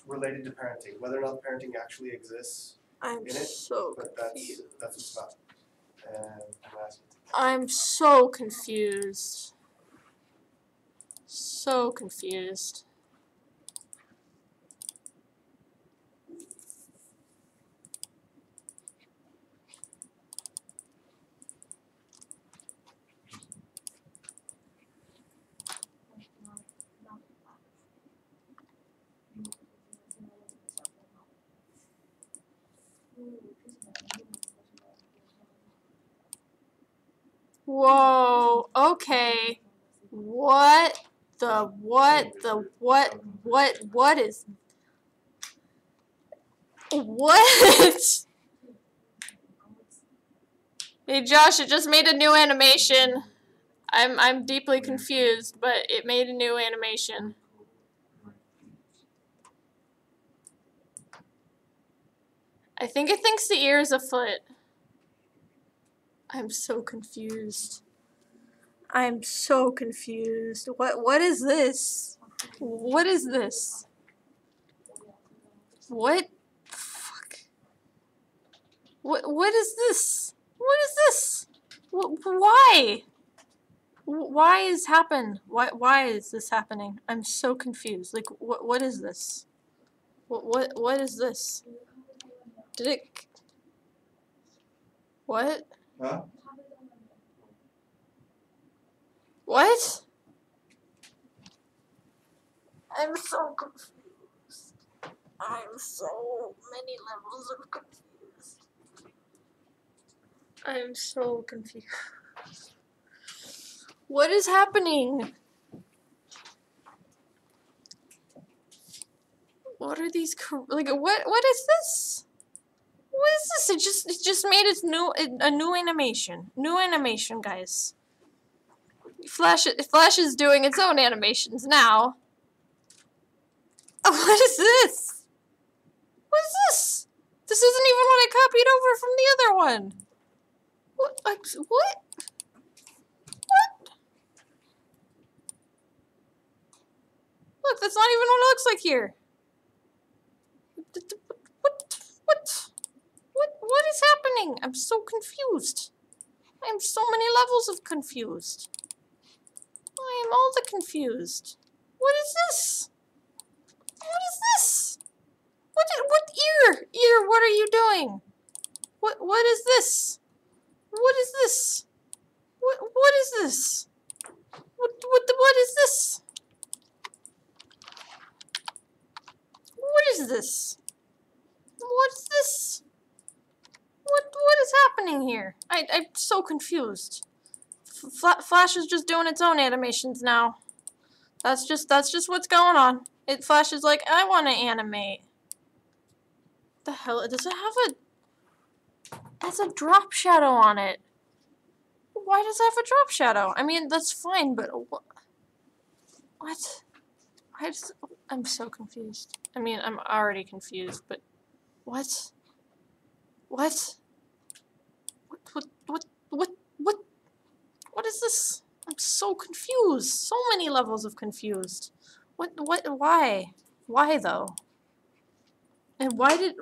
B: related to parenting. Whether or not parenting actually exists
A: I'm
B: in it,
A: so
B: but
A: confused.
B: that's what's about. And I'm asking.
A: I'm so confused. So confused. Whoa, okay. What is what? Hey Josh, it just made a new animation. I'm deeply confused, but it made a new animation. I think it thinks the ear is a foot. I'm so confused. I'm so confused. What is this? What is this? What? Fuck. What is this? What is this? Why? Why is happen? Why is this happening? I'm so confused. Like what is this? What is this? Did it? What?
B: Huh?
A: What? I'm so confused. I'm so many levels of confused. I'm so confused. What is happening? What are these? Like what is this? What is this? It just made a new animation. New animation, guys. Flash is doing its own animations now. What is this? What is this? This isn't even what I copied over from the other one. What? What? Look, that's not even what it looks like here. What is happening? I'm so confused. I am so many levels of confused. I am all the confused. What is this? What is this? What ear? Ear, what are you doing? What is this? What is this? What is this? What is this? What is this? What's this? What is happening here? I'm so confused. Flash is just doing its own animations now. That's just what's going on. Flash is like, I want to animate. The hell? Does it have a? That's a drop shadow on it. Why does it have a drop shadow? I mean, that's fine, but what? I'm so confused. I mean, I'm already confused, but what? What? What is this? I'm so confused. So many levels of confused. Why? Why though? And why did,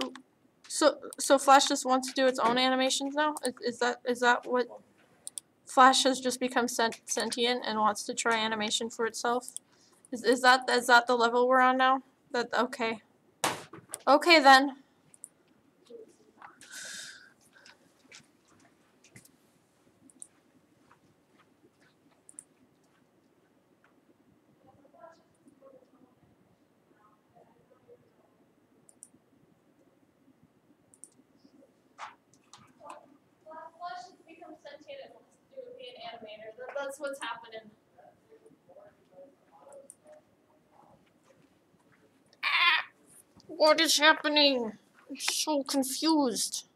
A: so Flash just wants to do its own animations now? Is that what, Flash has just become sentient and wants to try animation for itself? Is that the level we're on now? Okay. Okay then. Flash has become sentient and wants to be an animator. That's what's happening. What is happening? I'm so confused.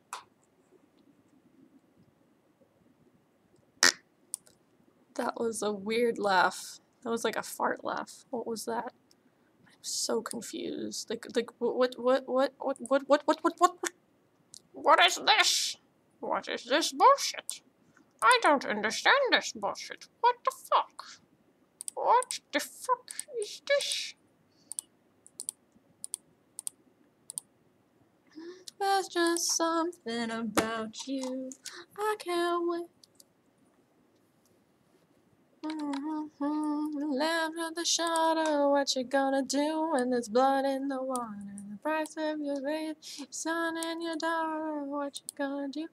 A: That was a weird laugh. That was like a fart laugh. What was that? I'm so confused. Like what is this? What is this bullshit? I don't understand this bullshit. What the fuck? What the fuck is this? There's just something about you. I can't wait. Left of the shadow, what you gonna do when there's blood in the water? The price of your faith, your son and your daughter, what you gonna do?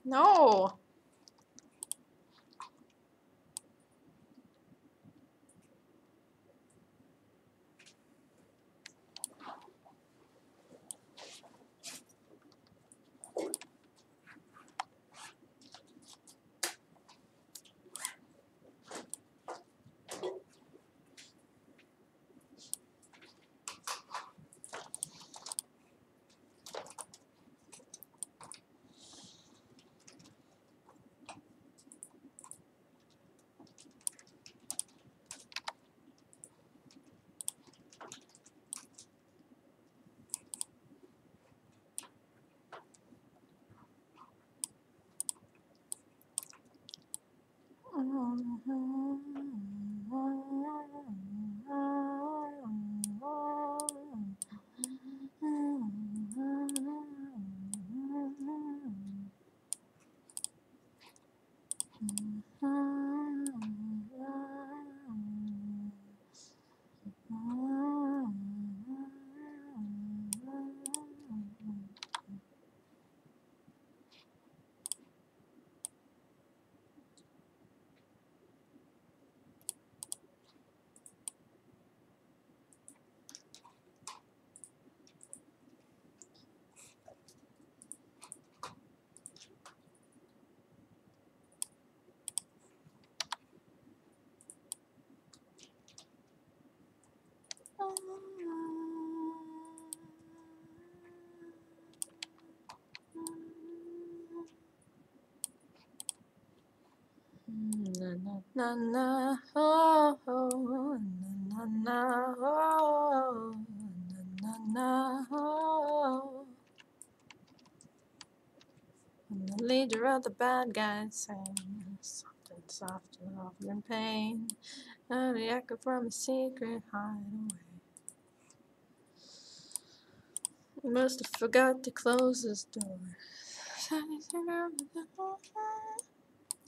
A: No. Na na oh, oh na na oh, na oh. And the leader of the bad guys sang something soft and often in pain. And the echo from a secret hideaway. He must have forgot to close his door.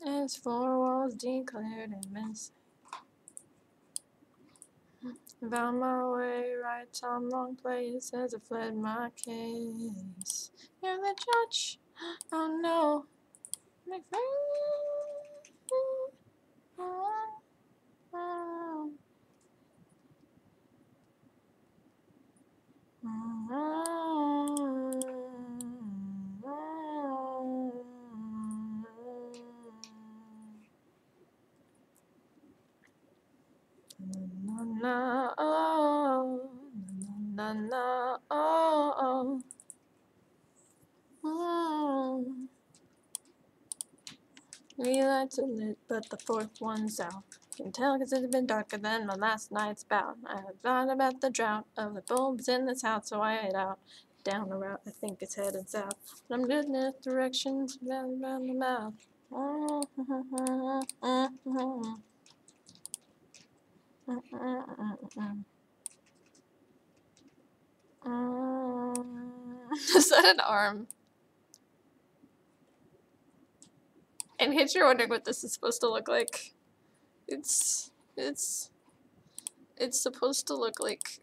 A: And his four walls declared him insane. Found my way, right time, wrong place as I fled my case. You're the judge. Oh no. My friend. Na na oh, na na oh, oh. Three lights are lit, but the fourth one's out. Can tell 'cause it's been darker than my last night's bout. I had thought about the drought of the bulbs in this house, so I head out down the route. I think it's headed south, but I'm good in that direction. Round the mouth. Is that an arm? In case you're wondering what this is supposed to look like, it's supposed to look like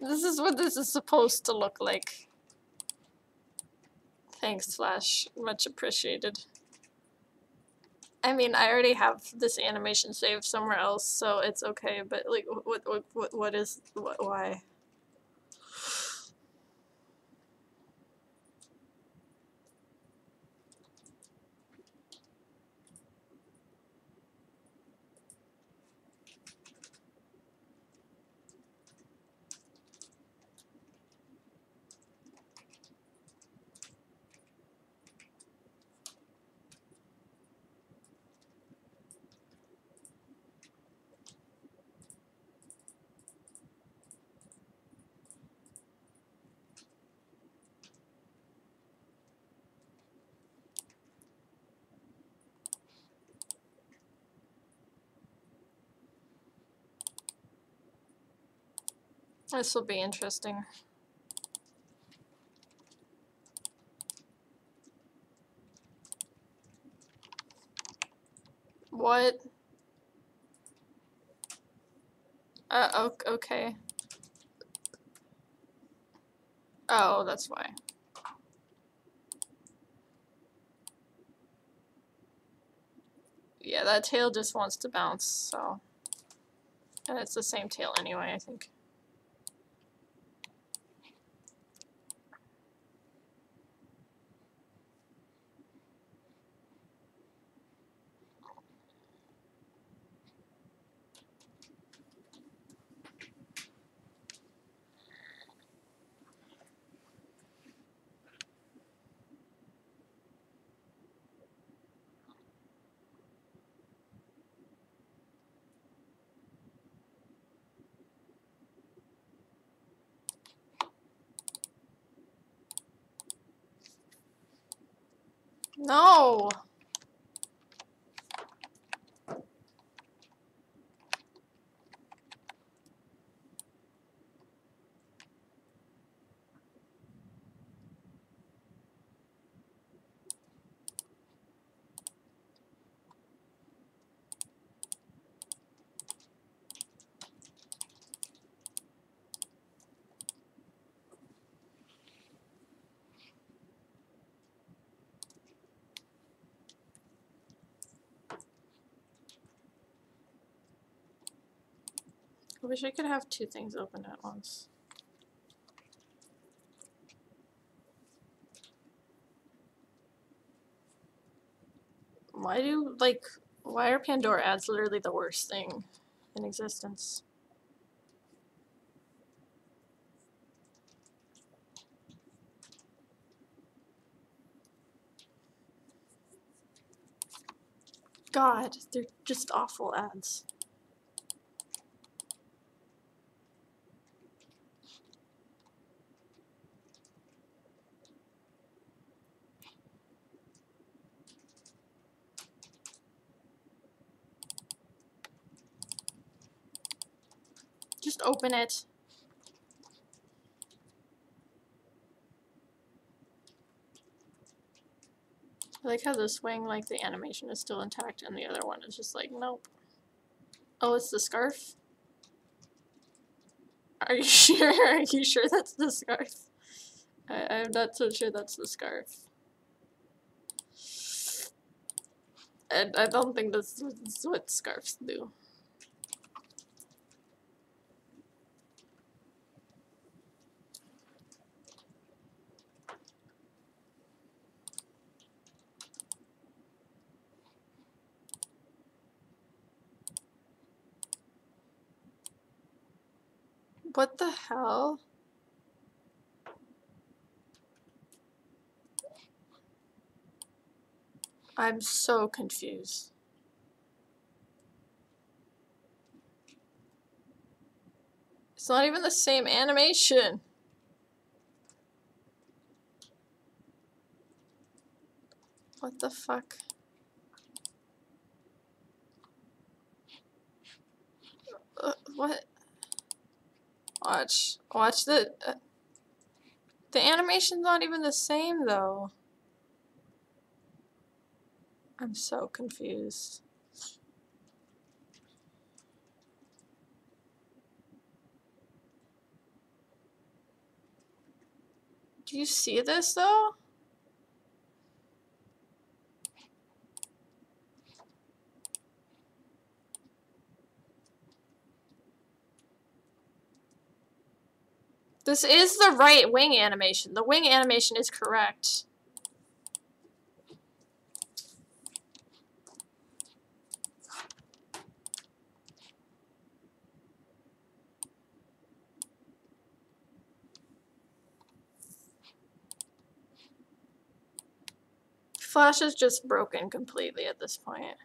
A: this is what this is supposed to look like. Thanks, Flash. Much appreciated. I mean, I already have this animation saved somewhere else, so it's okay, but like, what is, why? This will be interesting. What? Okay. Oh, that's why. Yeah, that tail just wants to bounce, so. And it's the same tail anyway, I think. No! I wish I could have two things open at once. Why are Pandora ads literally the worst thing in existence? God, they're just awful ads. Just open it. I like how this wing, like, the animation is still intact, and the other one is just like, nope. Oh, it's the scarf? Are you sure? Are you sure that's the scarf? I'm not so sure that's the scarf. And I don't think that's what scarves do. What the hell? I'm so confused. It's not even the same animation. What the fuck? What? Watch the animation's not even the same though. I'm so confused. Do you see this though? This is the right wing animation. The wing animation is correct. Flash is just broken completely at this point.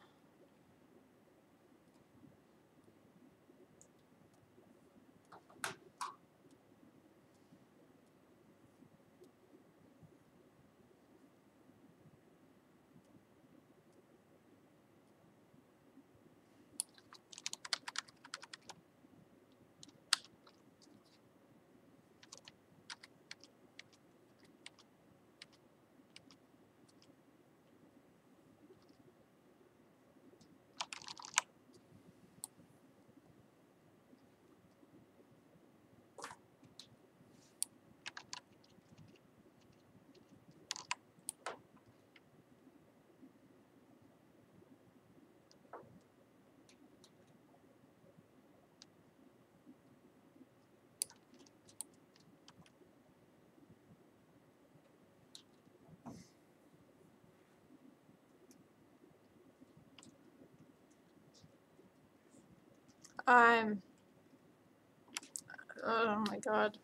A: Oh my god.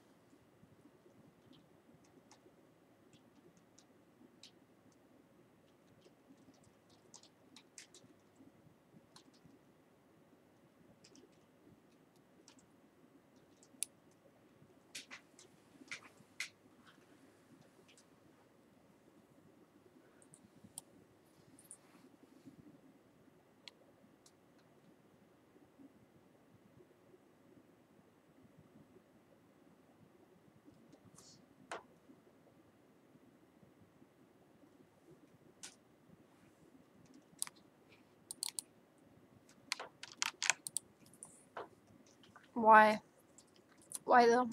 A: Why? Why though?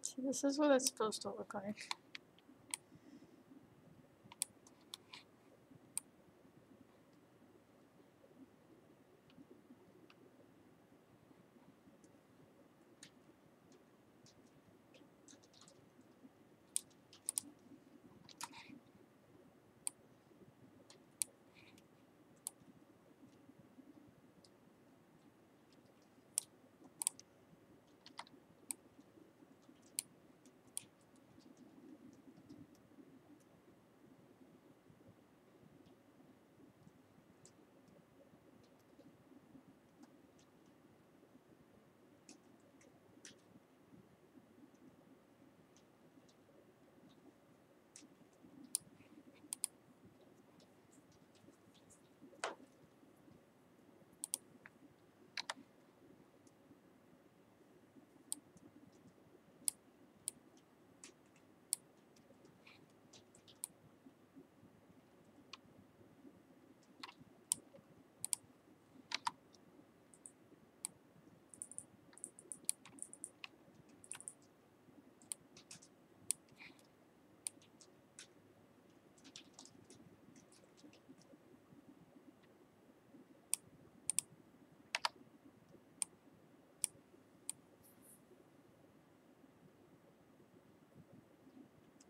A: See, this is what it's supposed to look like.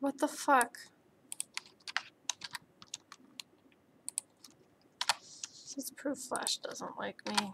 A: What the fuck? This proof flash doesn't like me.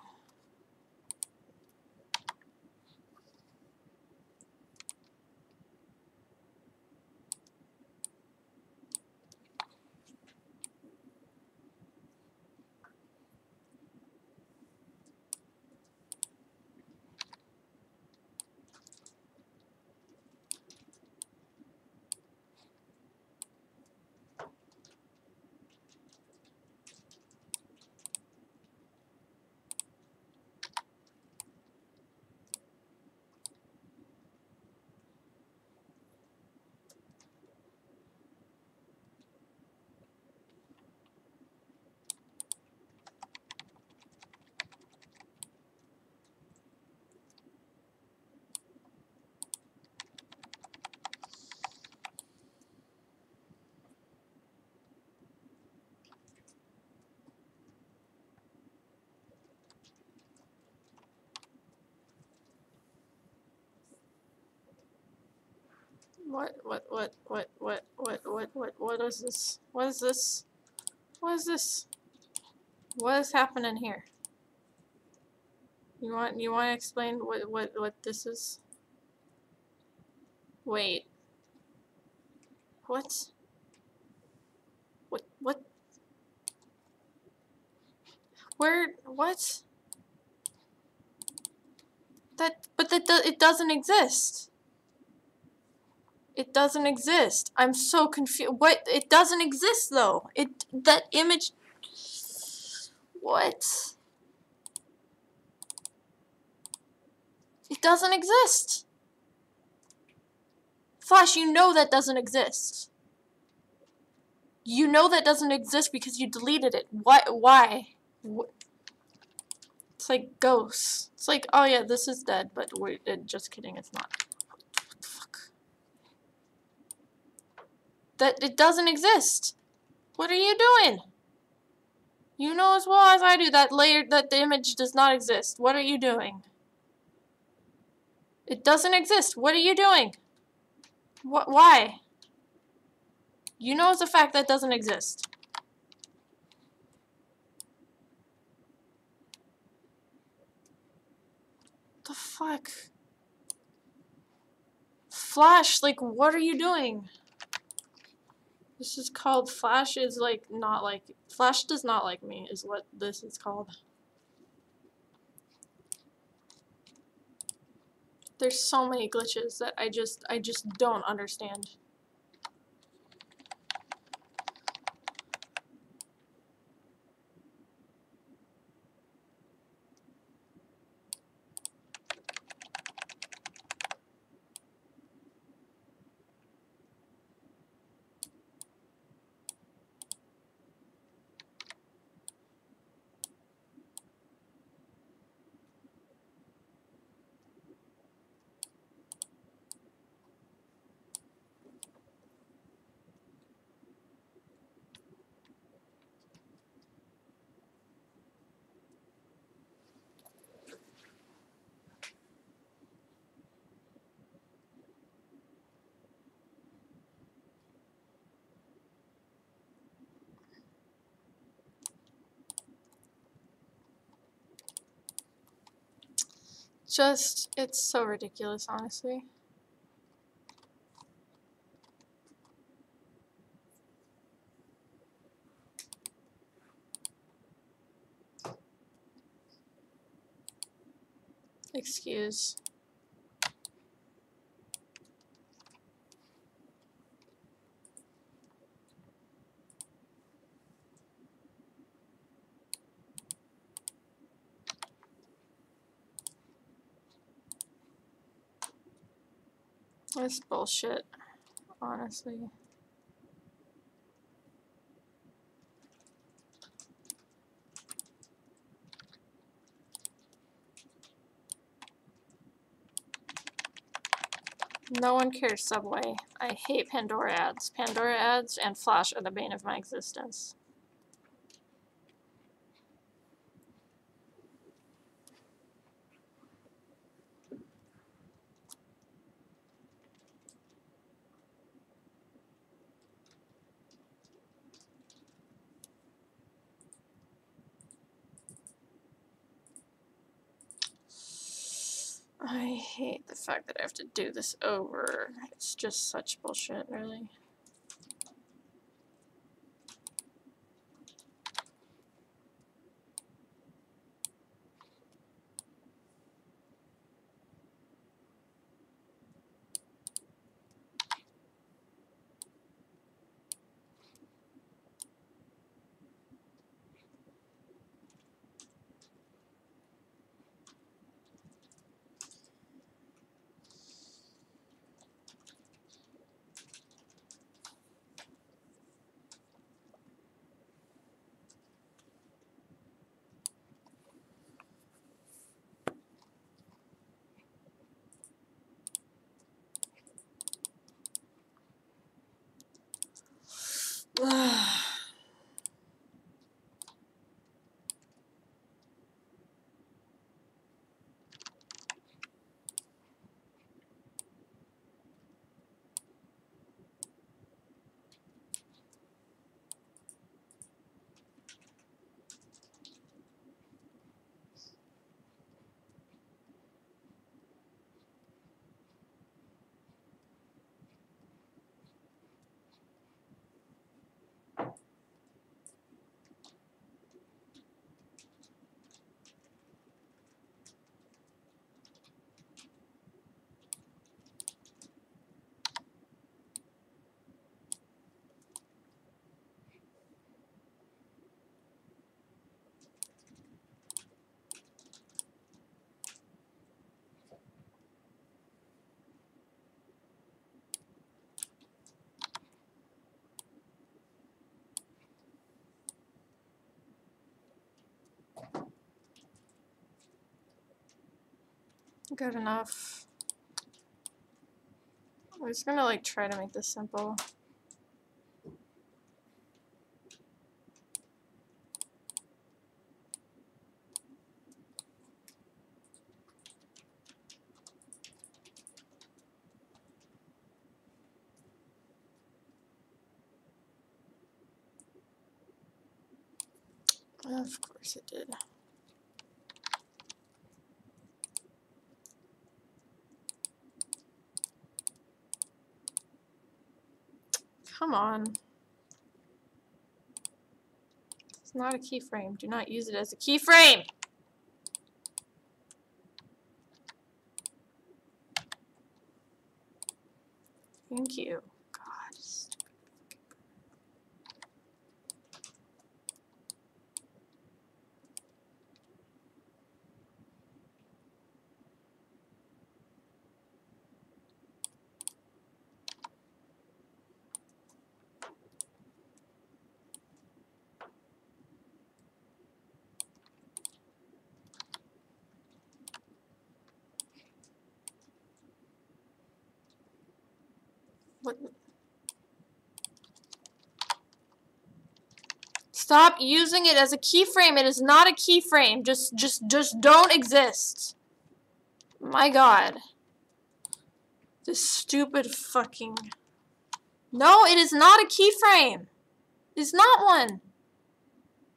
A: What is this? What is this? What is this? What is happening here? You want to explain what this is? Wait. What? What? Where? What? It doesn't exist. It doesn't exist. I'm so confused. What? It doesn't exist though. That image. What? It doesn't exist. Flash, you know that doesn't exist. You know that doesn't exist because you deleted it. What? Why? It's like ghosts. It's like, oh yeah, this is dead, but wait, just kidding, it's not. What the fuck? That it doesn't exist. What are you doing? You know as well as I do that the image does not exist. What are you doing? It doesn't exist. What are you doing? What? Why? You know as a fact that doesn't exist. The fuck? Flash, like, what are you doing? This is called Flash is like not like Flash does not like me is what this is called. There's so many glitches that I just don't understand. It's so ridiculous, honestly. Excuse. That's bullshit, honestly. No one cares, Subway. I hate Pandora ads. Pandora ads and Flash are the bane of my existence. I hate the fact that I have to do this over. It's just such bullshit, really. Good enough. I'm just gonna like try to make this simple. Of course it did. Come on. It's not a keyframe. Do not use it as a keyframe! Thank you. God. What? Stop using it as a keyframe. It is not a keyframe. Just don't exist. My God. This stupid fucking... No, it is not a keyframe. It's not one.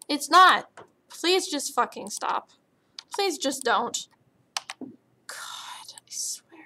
A: It's not. Please just fucking stop. Please just don't. God, I swear.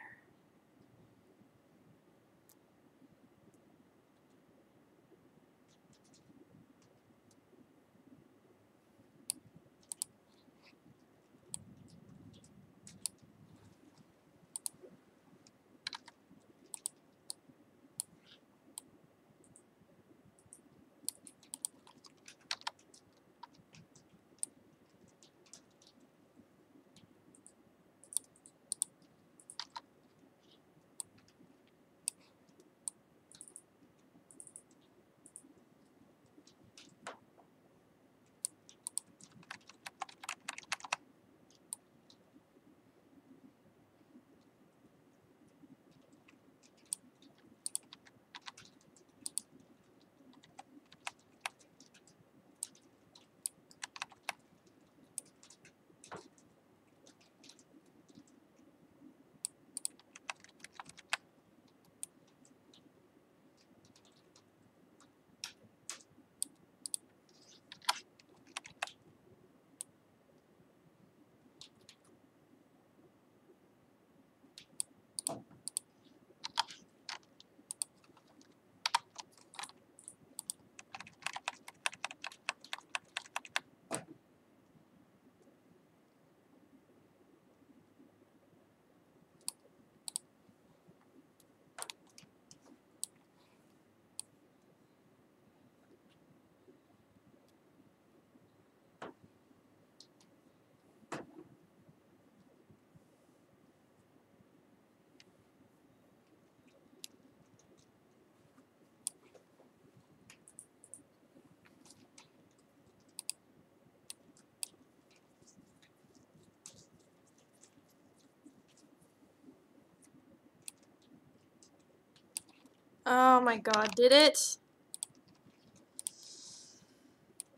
A: Oh my God, did it?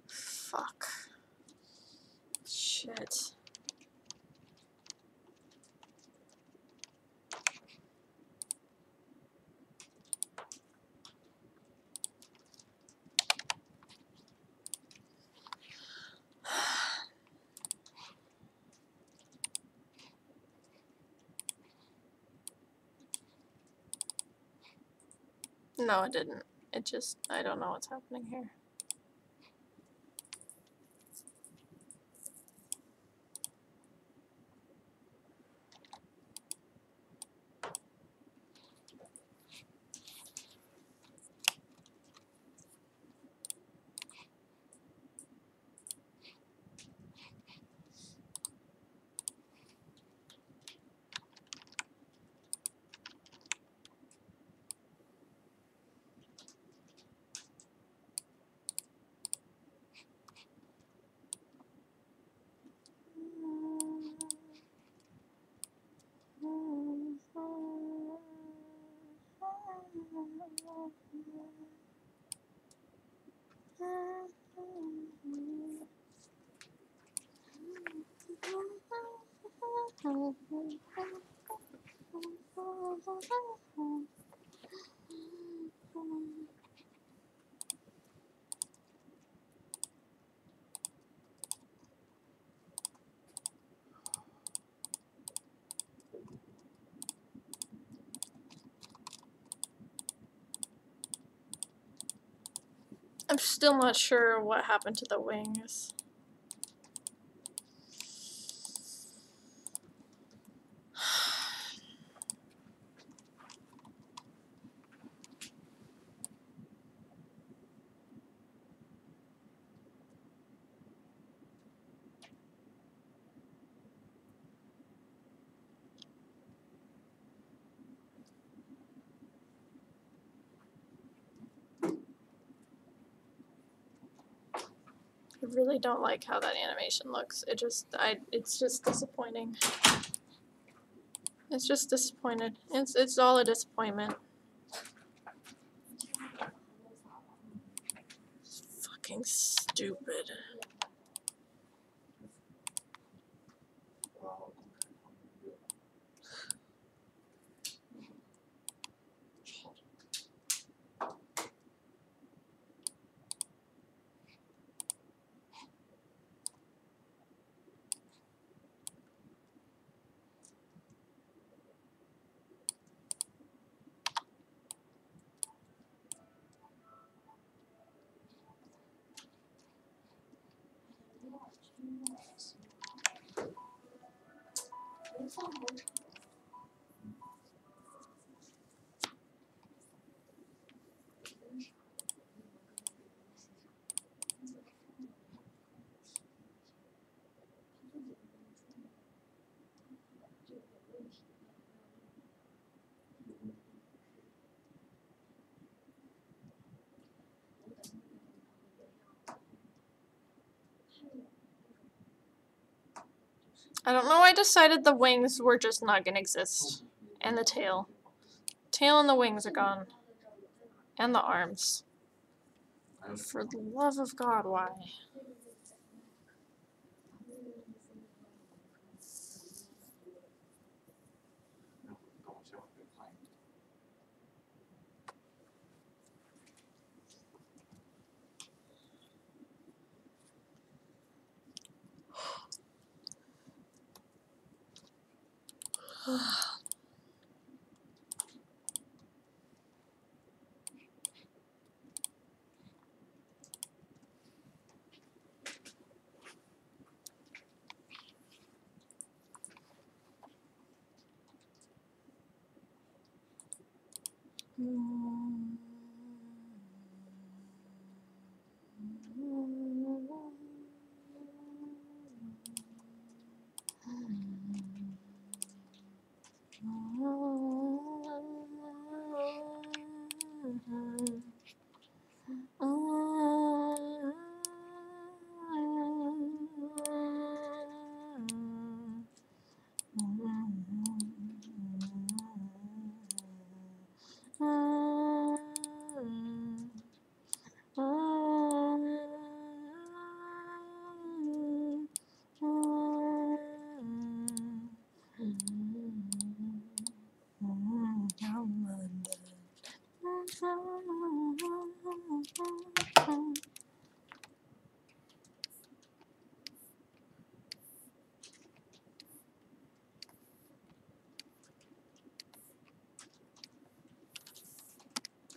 A: Fuck. Shit. No, it didn't. It just, I don't know what's happening here. I'm still not sure what happened to the wings. I really don't like how that animation looks. It's just disappointing. It's just disappointed. It's all a disappointment. It's fucking stupid. I don't know why I decided the wings were just not gonna exist. And the tail. Tail and the wings are gone. And the arms. For the love of God, why?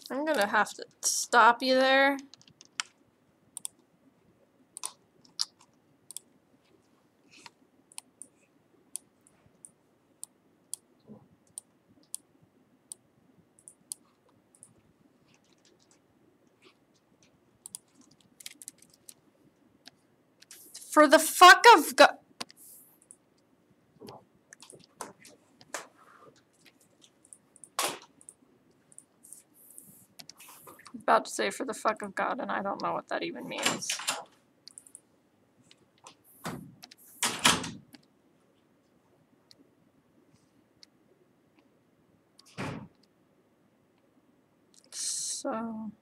A: I'm gonna have to stop you there. For the fuck of God. About to say for the fuck of God, and I don't know what that even means. So.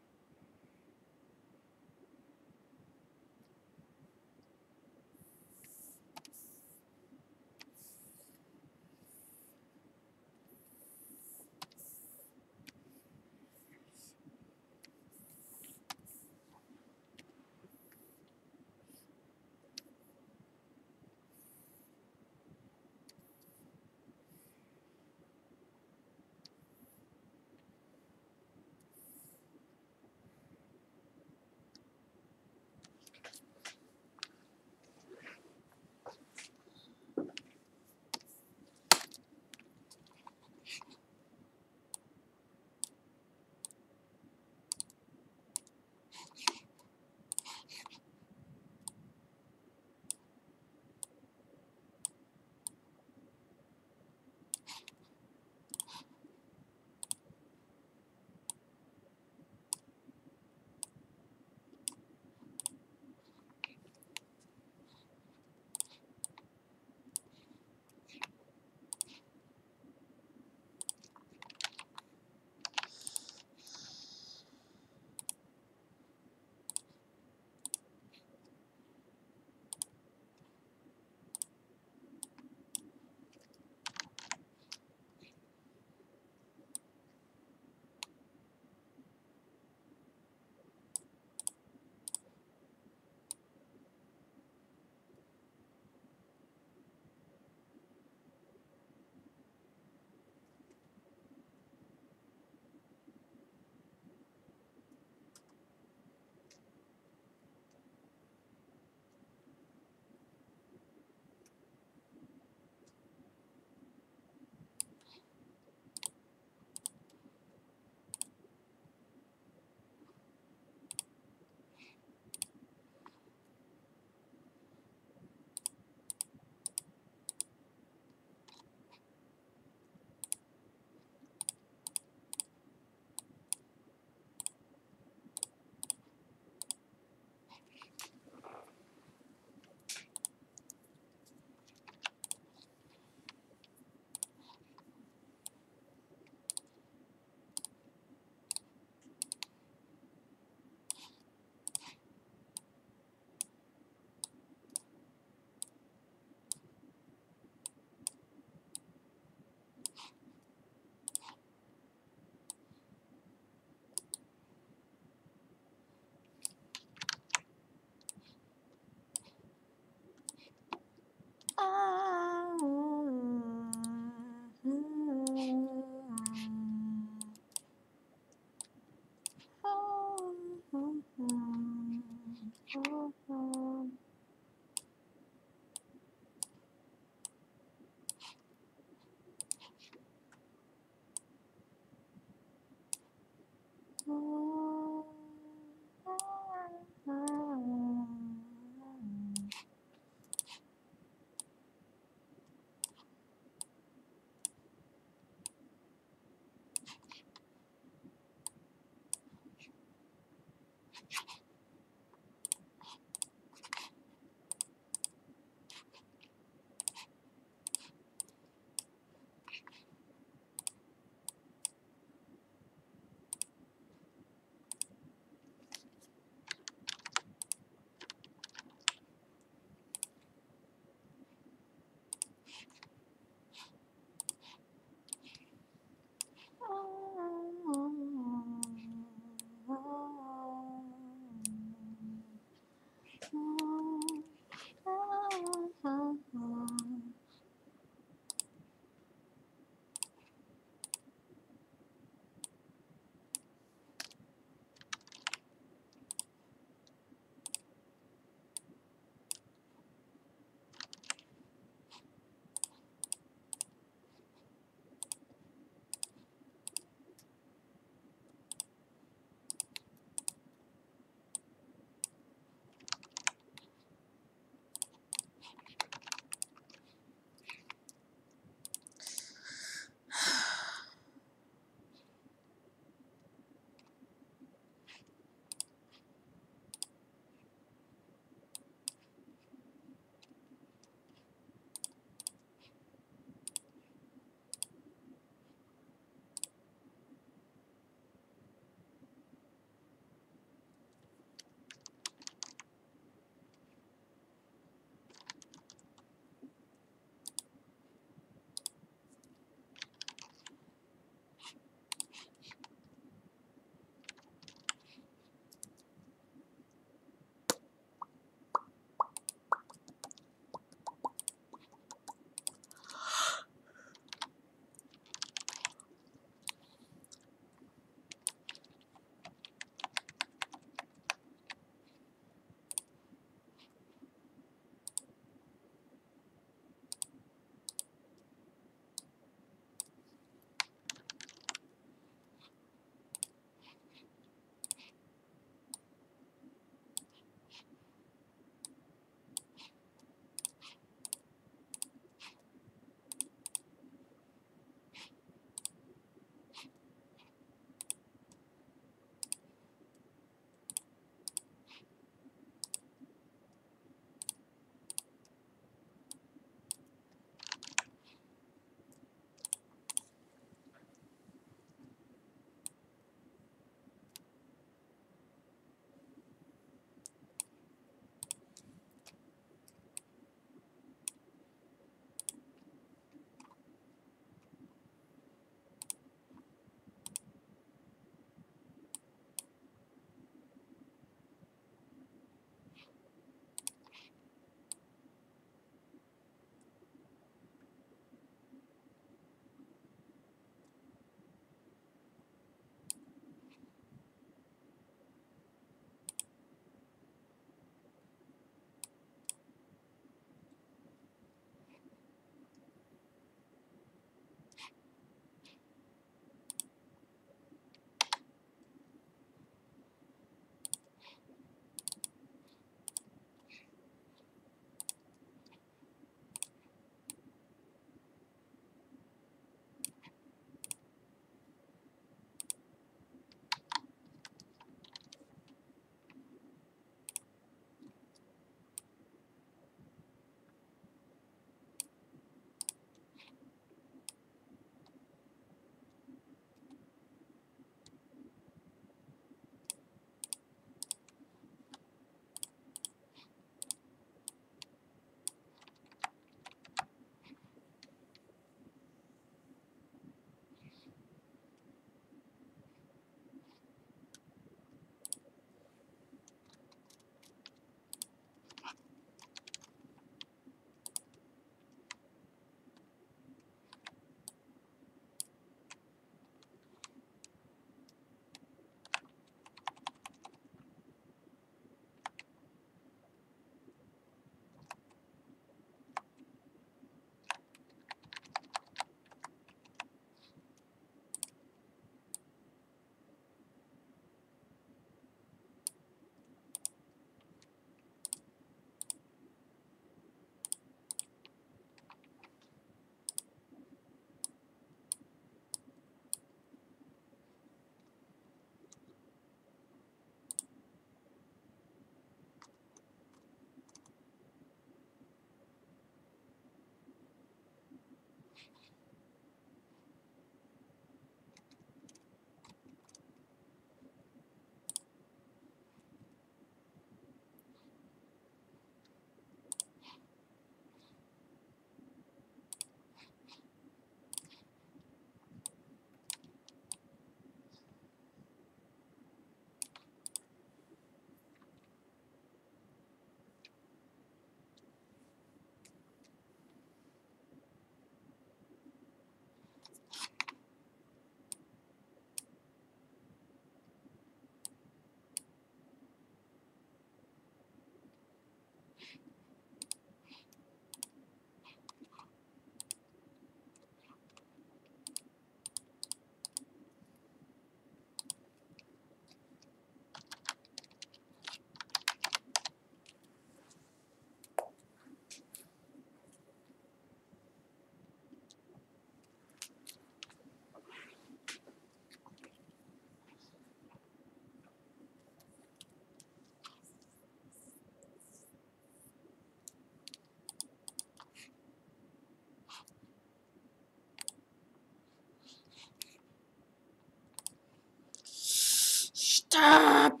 A: Stop!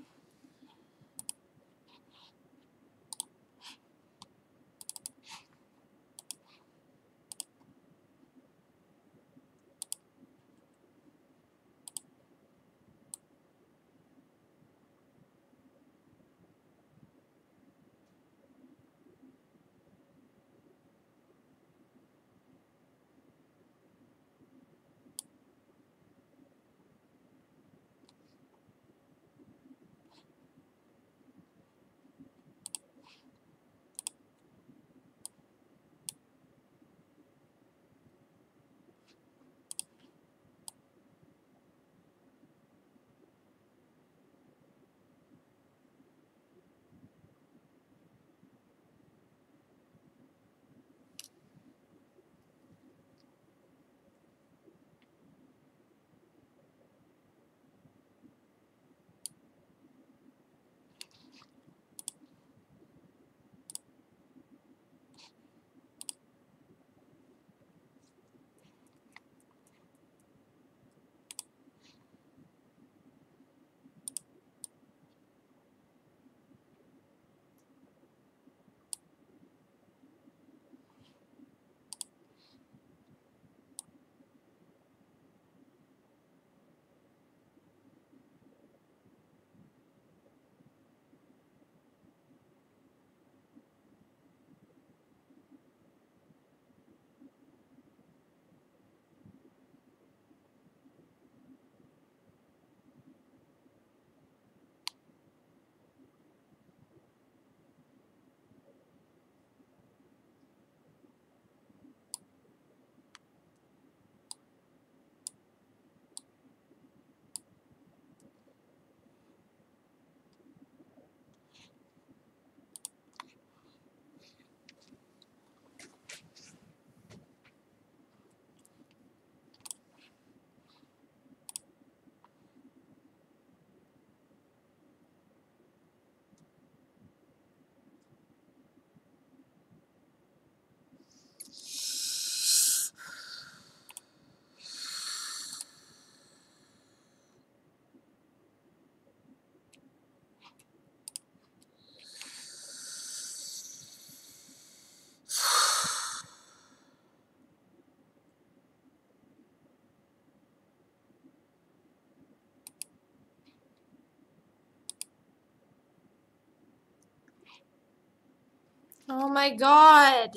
A: Oh my god!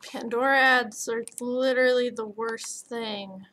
A: Pandora ads are literally the worst thing.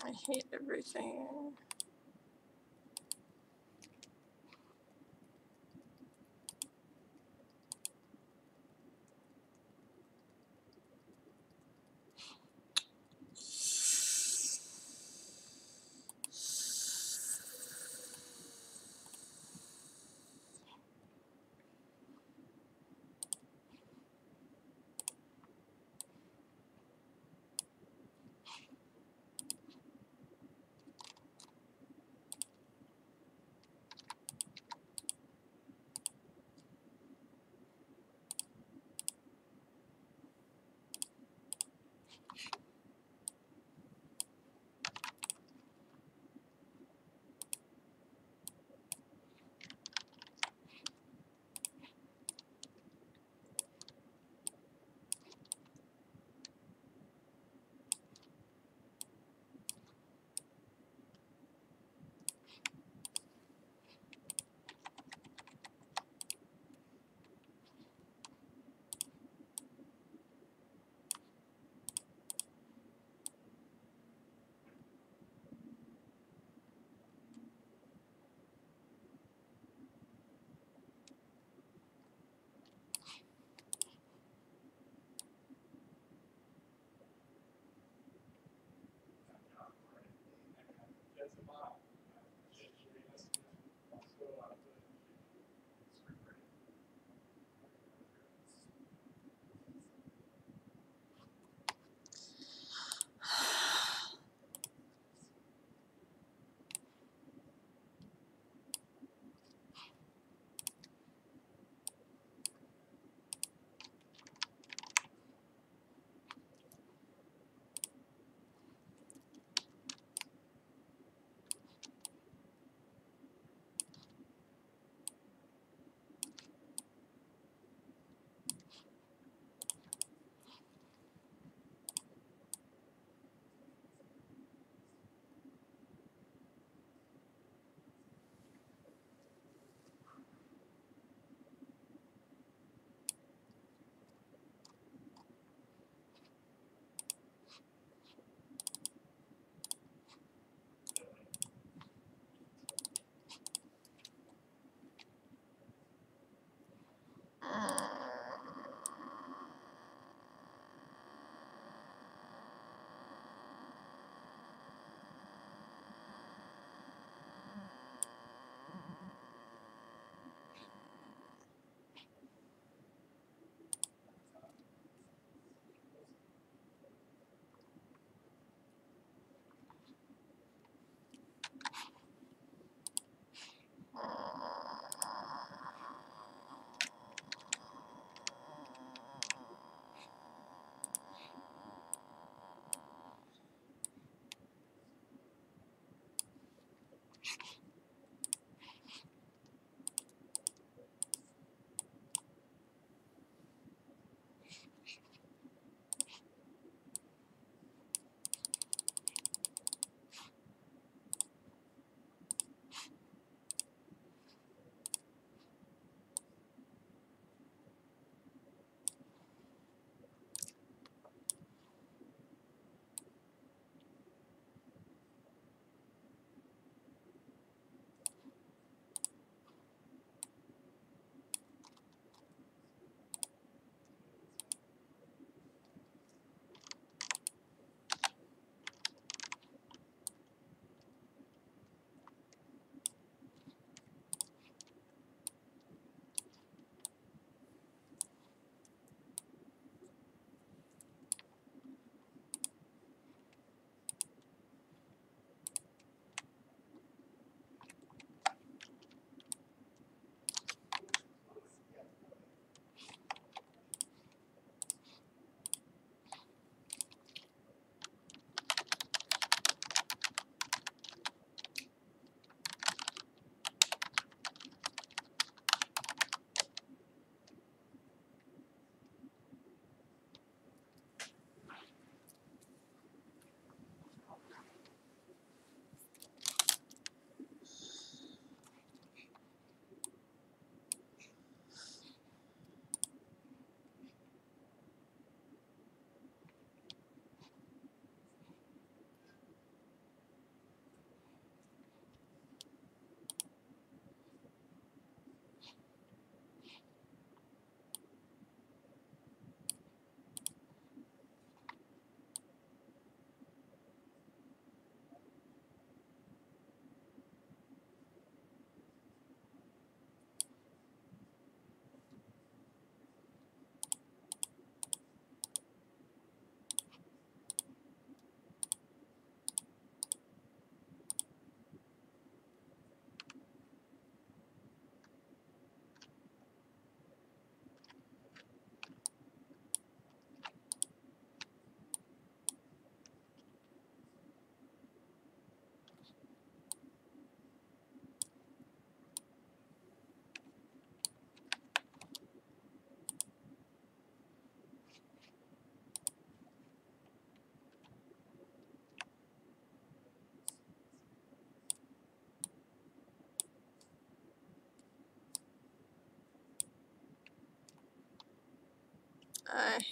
A: I hate everything.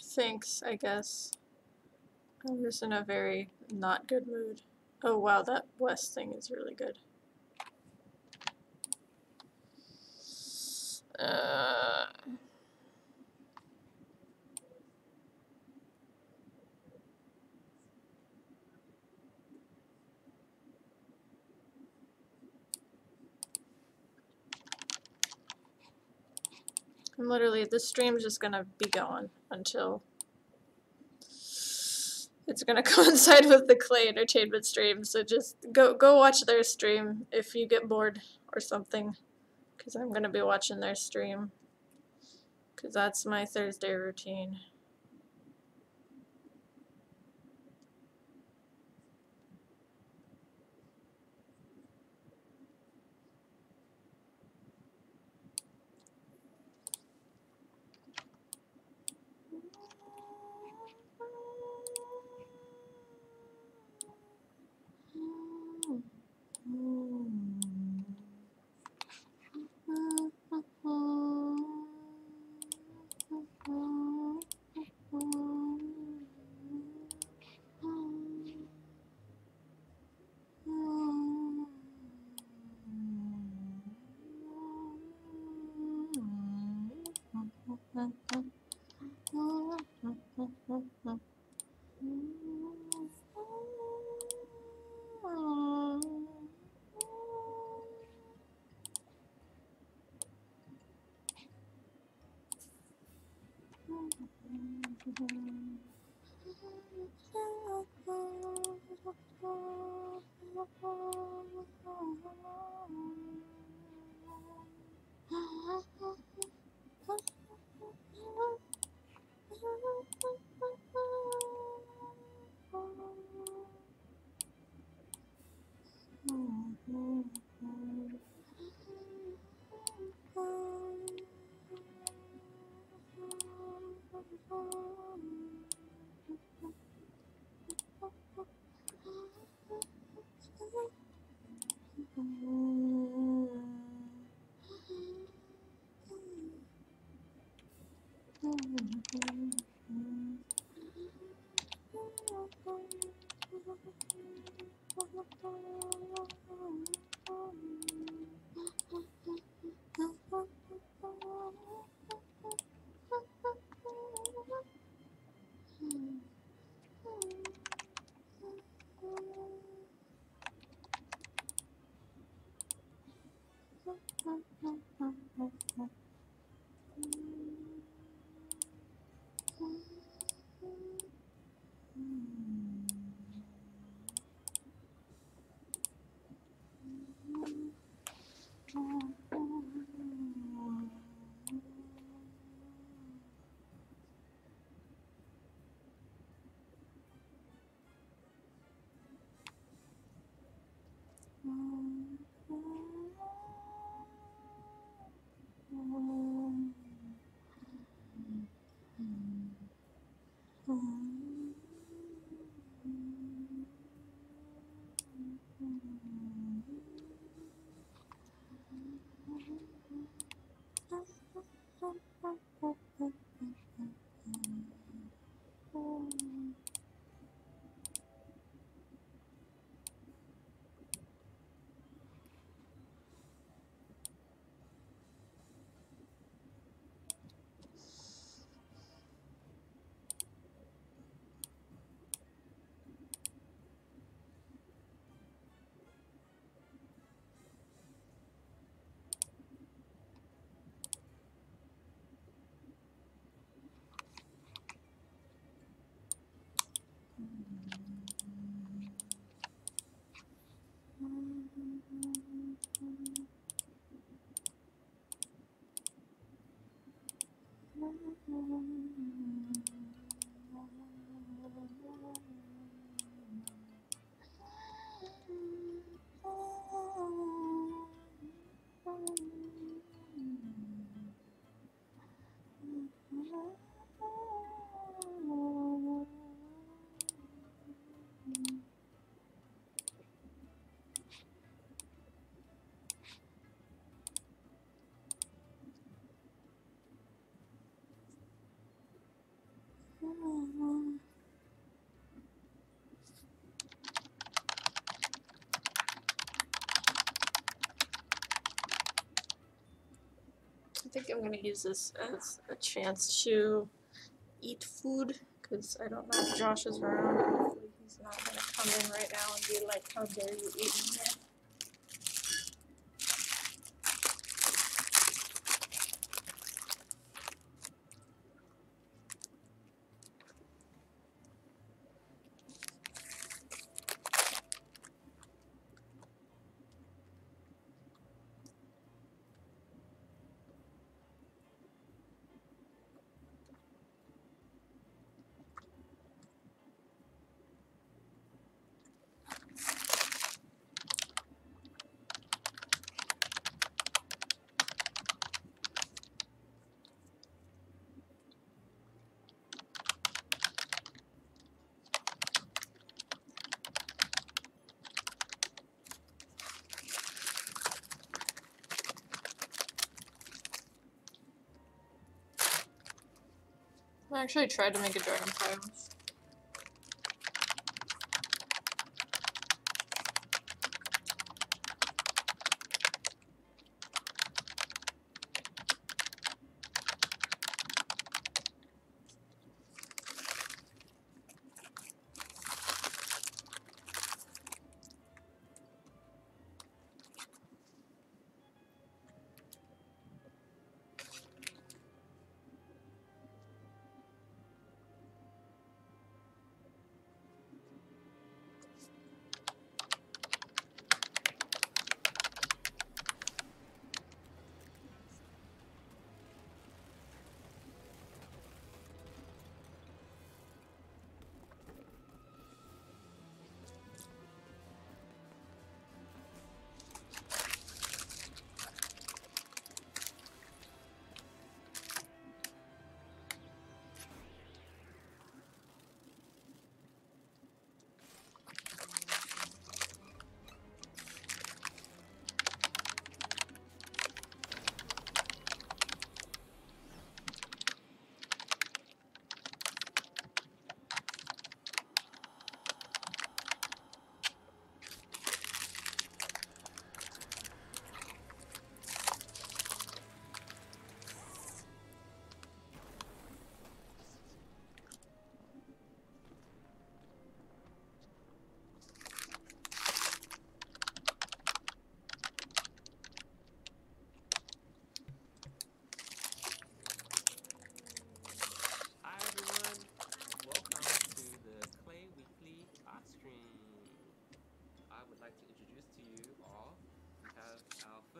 A: Thanks, I guess. I'm just in a very not good mood. Oh wow, that west thing is really good. And literally, this stream's just gonna be going until it's gonna coincide with the Clay Entertainment stream. So just go watch their stream if you get bored or something, because I'm gonna be watching their stream, because that's my Thursday routine. think I'm gonna use this as a chance to eat food, because I don't know if Josh is around. Hopefully he's not gonna come in right now and be like, how dare you eat in here. I actually tried to make a dragon pie once.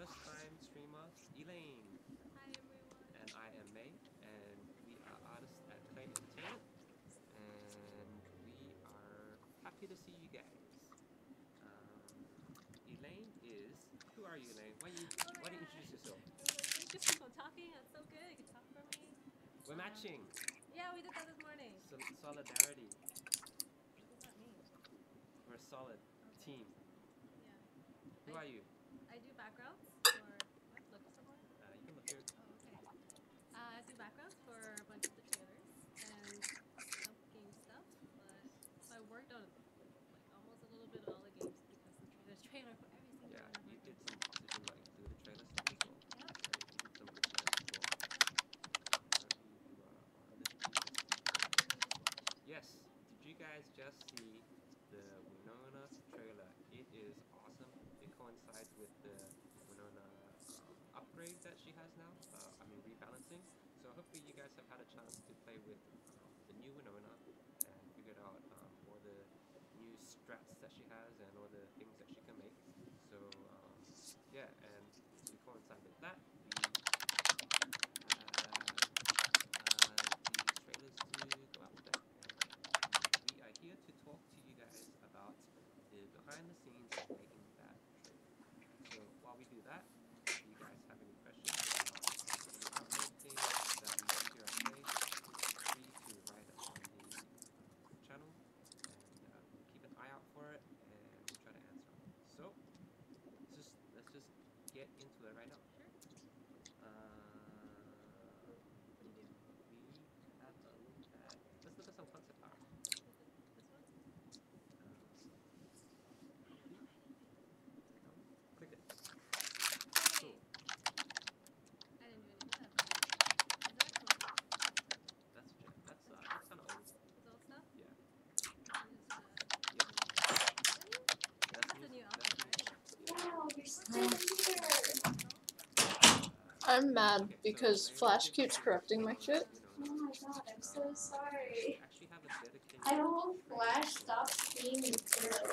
C: first-time streamer, Elaine.
D: Hi everyone.
C: And I am May, and we are artists at Clay Entertainment, and we are happy to see you guys. Elaine is... Who are you, Elaine? Why don't you introduce yourself?
D: Thank you for talking. That's so good. You can talk for me.
C: We're matching.
D: Yeah, we did that this morning.
C: Solidarity.
D: What does that mean?
C: We're a solid team.
D: Yeah.
C: Who are you?
D: I do backgrounds for... What? Look somewhere?
C: You can look here.
D: Oh, okay. I do backgrounds for a bunch of the trailers and some game stuff, but so I worked on like almost a little bit of all the games because there's trailer for every single
C: Yeah,
D: one of
C: you
D: our
C: did
D: games.
C: some oxygen not included trailer stuff as well.
D: Yep.
C: Right? You did some good trailers as well. Apparently you are on the team. Yes, did you guys just see the Winona trailer? It is awesome. It coincides with the Winona upgrade that she has now. Rebalancing. So hopefully you guys have had a chance to play with the new Winona and figured out all the new strats that she has and all the things that she can make. So yeah, and to coincide with that, we had these trailers to go out with that. And we are here to talk to you guys about the behind the scenes of making that trailer. So while we do that, if you guys have any questions about the upload things that we do here at Play, feel free to write it on the channel, and we'll keep an eye out for it, and we'll try to answer them. So let's just get into it right now.
D: Sure. What do you do?
C: We have a look at... Let's look at some concept art.
D: This one?
C: Click it.
D: Hey!
C: Cool.
D: I didn't do any of that.
A: I'm mad because Flash keeps corrupting my shit.
E: Oh my god, I'm so sorry.
C: Actually have a dedicated
E: I hope Flash stops being material.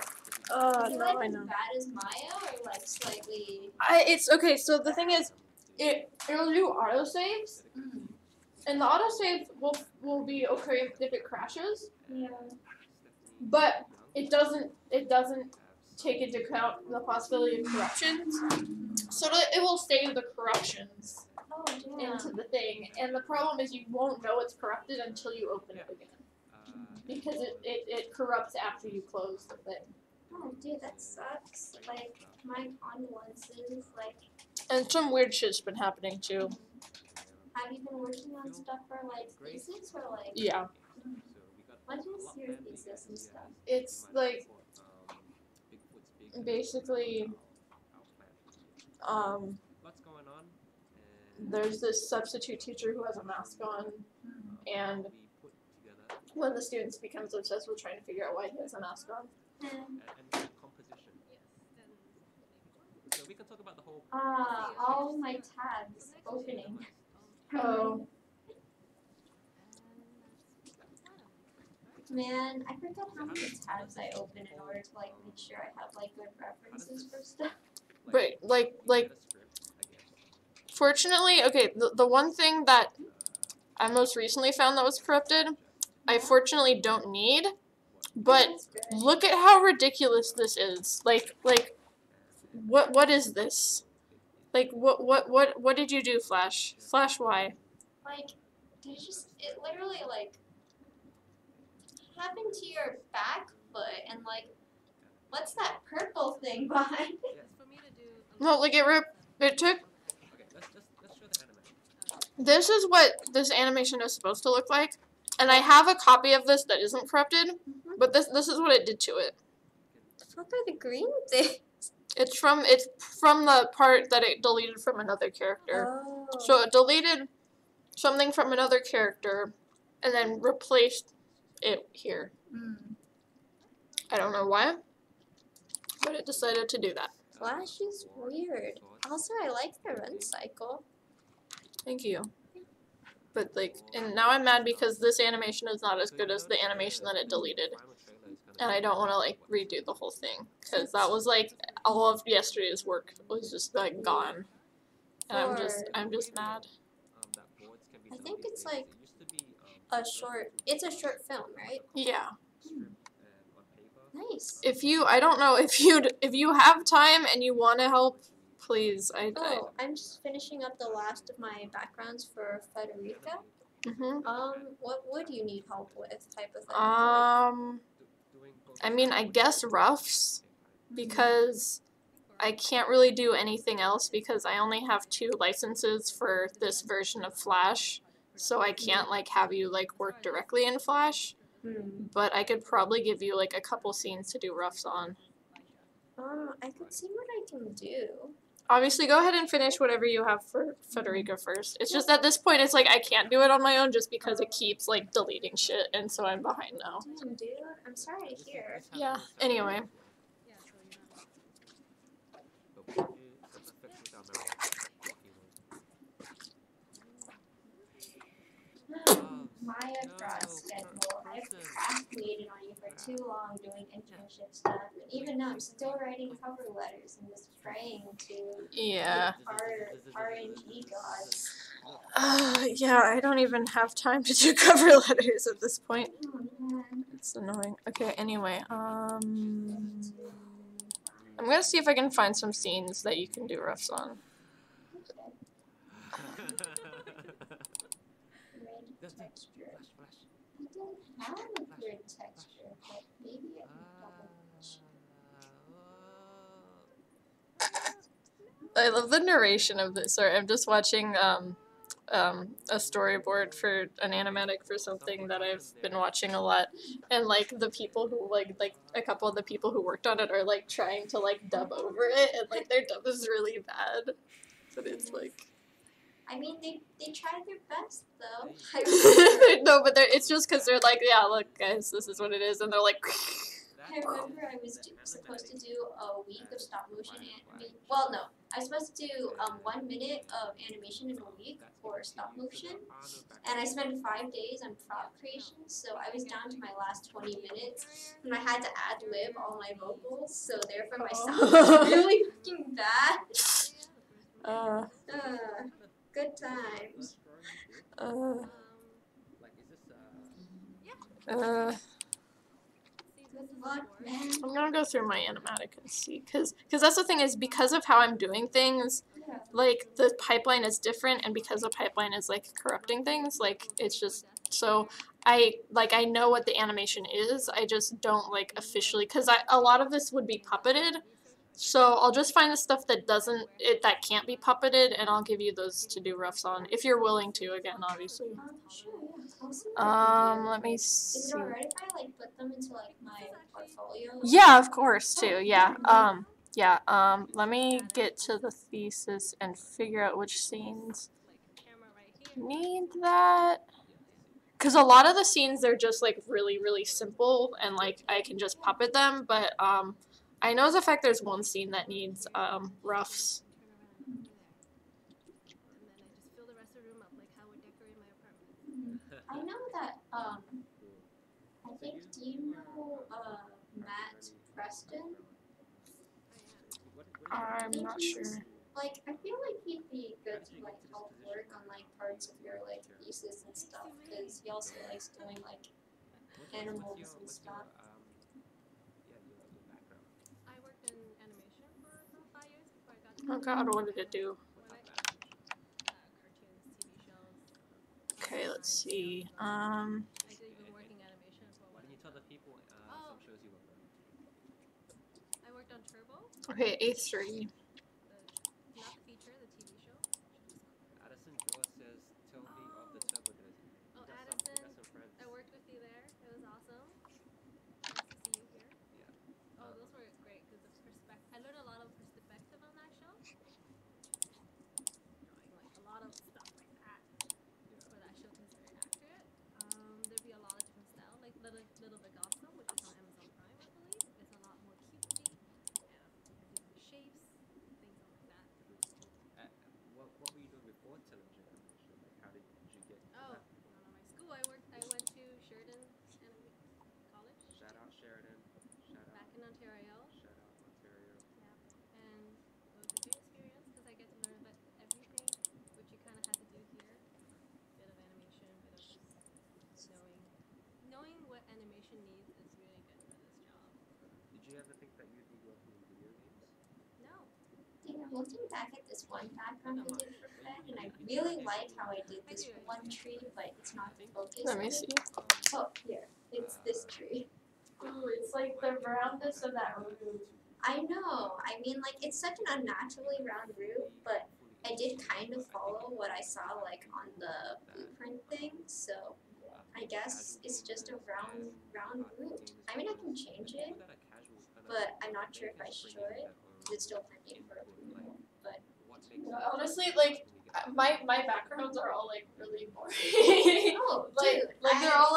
E: Is it
A: No,
E: like
A: I
E: as
A: know.
E: bad as Maya or like slightly?
A: It's okay. So the thing is, it'll do autosaves, and the autosave will be okay if it crashes,
E: Yeah.
A: but it doesn't take into account the possibility of corruptions. So it will save the corruptions
E: Oh damn.
A: into the thing, and the problem is you won't know it's corrupted until you open it again, because it corrupts after you close the thing.
E: Oh dude, that sucks. Like my condolences. Like,
A: And some weird shit's been happening too.
E: have you been working on stuff for like thesis or like?
A: Yeah,
E: What is your thesis and stuff?
A: it's like basically
C: what's going on?
A: there's this substitute teacher who has a mask on, and
C: We put together
A: one of the students becomes obsessed with trying to figure out why he has a mask on.
C: and composition. So we can talk about the whole.
E: All my tabs opening.
A: Oh,
E: Man, I forget how many tabs I open in order to like make sure I have like good references for stuff.
A: Right, like fortunately, okay, the one thing that I most recently found that was corrupted, I fortunately don't need, but
E: That's good.
A: look at how ridiculous this is. Like, what is this? Like, what did you do, Flash? Flash, why?
E: Like, it literally like happened to your back foot and like, what's that purple thing behind it?
D: It's for me to do.
A: No, like it took.
C: Okay, let's show the animation.
A: This is what this animation is supposed to look like, and I have a copy of this that isn't corrupted, but this is what it did to it.
E: What are the green things?
A: It's from the part that it deleted from another character.
E: Oh.
A: So it deleted something from another character, and then replaced it here. I don't know why, but it decided to do that.
E: Flash is weird. Also, I like the run cycle.
A: Thank you. But like, and now I'm mad because this animation is not as good as the animation that it deleted, and I don't want to like redo the whole thing because that was like all of yesterday's work was just like gone, and I'm just mad.
E: I think it's like it's a short film, right?
A: Yeah.
E: Nice.
A: If you have time and you want to help, please.
E: Oh, I'm just finishing up the last of my backgrounds for Federica. What would you need help with, type of thing?
A: I mean, I guess roughs, because I can't really do anything else because I only have 2 licenses for this version of Flash, so I can't like have you like work directly in Flash. But I could probably give you like a couple scenes to do roughs on.
E: I could see what I can do.
A: Obviously, go ahead and finish whatever you have for Federica first. It's just at this point, it's like I can't do it on my own just because it keeps like deleting shit, and so I'm behind now.
E: Damn, dude. I'm sorry to hear.
A: Yeah. Anyway.
D: Yeah, so you're not.
E: Maya fraud schedule. I've procrastinated on you for too long doing internship stuff. And even now, I'm still writing cover letters and just praying to
A: Yeah.
E: RNG gods.
A: Yeah, I don't even have time to do cover letters at this point.
E: Oh, man.
A: It's annoying. Okay, anyway, I'm gonna see if I can find some scenes that you can do roughs on.
E: Red texture. I don't have a grid texture, but maybe I can double check.
A: I love the narration of this. Sorry, I'm just watching a storyboard for an animatic for something that I've been watching a lot, and like the people who like a couple of the people who worked on it are like trying to like dub over it, and like their dub is really bad, but it's like.
E: I mean, they tried their best, though.
A: No, but it's just because they're like, yeah, look, guys, this is what it is, and they're like,
E: I remember I was supposed to do a week of stop motion animation. Well, no, I was supposed to do 1 minute of animation in a week for stop motion, and I spent 5 days on prop creation. So I was down to my last 20 minutes, and I had to ad lib all my vocals. So therefore, my sound was really fucking bad. Good times.
C: Like, is this
E: Good luck, man.
A: I'm gonna go through my animatic and see, cause that's the thing is because of how I'm doing things, like the pipeline is different, and because the pipeline is like corrupting things, like it's just so I know what the animation is. I just don't like officially, cause a lot of this would be puppeted. So I'll just find the stuff that that can't be puppeted, and I'll give you those to do roughs on if you're willing to. Again, obviously.
E: Sure, yeah.
A: Let me
E: Is it
A: see.
E: alright if I like put them into like my portfolio?
A: Yeah, of course, too. Yeah. Let me get to the thesis and figure out which scenes need that. Because a lot of the scenes, they're just like really, really simple, and like I can just puppet them. But I know as a fact there's one scene that needs roughs.
E: I know that I think, do you know Matt Preston?
A: I'm not sure.
E: Like, I feel like he'd be good to like help work on like parts of your like thesis and stuff, because he also likes doing like animals and stuff.
D: I worked in animation for about 5 years before I got to
A: Oh God, what did it do?
D: cartoons, TV shows.
A: Okay, let's see.
D: I did even working animation for
C: Why didn't you tell the people some shows you worked on?
D: I worked on Turbo,
A: Okay, A3.
D: not the feature, the TV show.
C: Addison Joe says, tell me of the Turbo days.
D: Oh,
C: We
D: Addison,
C: got some friends.
D: I worked with you there. It was awesome. Nice to see you here.
C: Yeah.
D: Oh, those were great because the perspective. I learned a lot of perspective on that show. Like a lot of stuff like that. For that show, because it's very accurate. There'd be a lot of different styles, like Little Big Awesome, which is on Amazon Prime, I believe. It's a lot more cutesy and different shapes, things like that.
C: What were you doing before television animation? Like, how did you get
D: Oh,
C: that?
D: not on my school. I went to Sheridan College.
C: Shout out Sheridan. Shout out.
D: Back in Ontario.
C: Shout out Ontario.
D: Yeah, and it was a great experience because I get to learn about everything, which you kind of have to do here. Bit of animation, bit of just knowing what animation needs is really good for this job.
C: Did you ever think that you'd be working in video games?
D: No.
E: Yeah, I'm looking back at this one background I did for Fred, and I really like how I did this one tree, but it's not the focus.
A: Let me see.
E: Oh, here. It's this tree.
A: Ooh, it's like the roundness of that root.
E: I know. I mean, like, it's such an unnaturally round root, but I did kind of follow what I saw, like, on the blueprint thing, so I guess it's just a round root. I mean, I can change it, but I'm not sure if I should. It's still pending for approval, but
A: Honestly, like my backgrounds are all like really boring.
E: oh,
A: like
E: dude,
A: they're all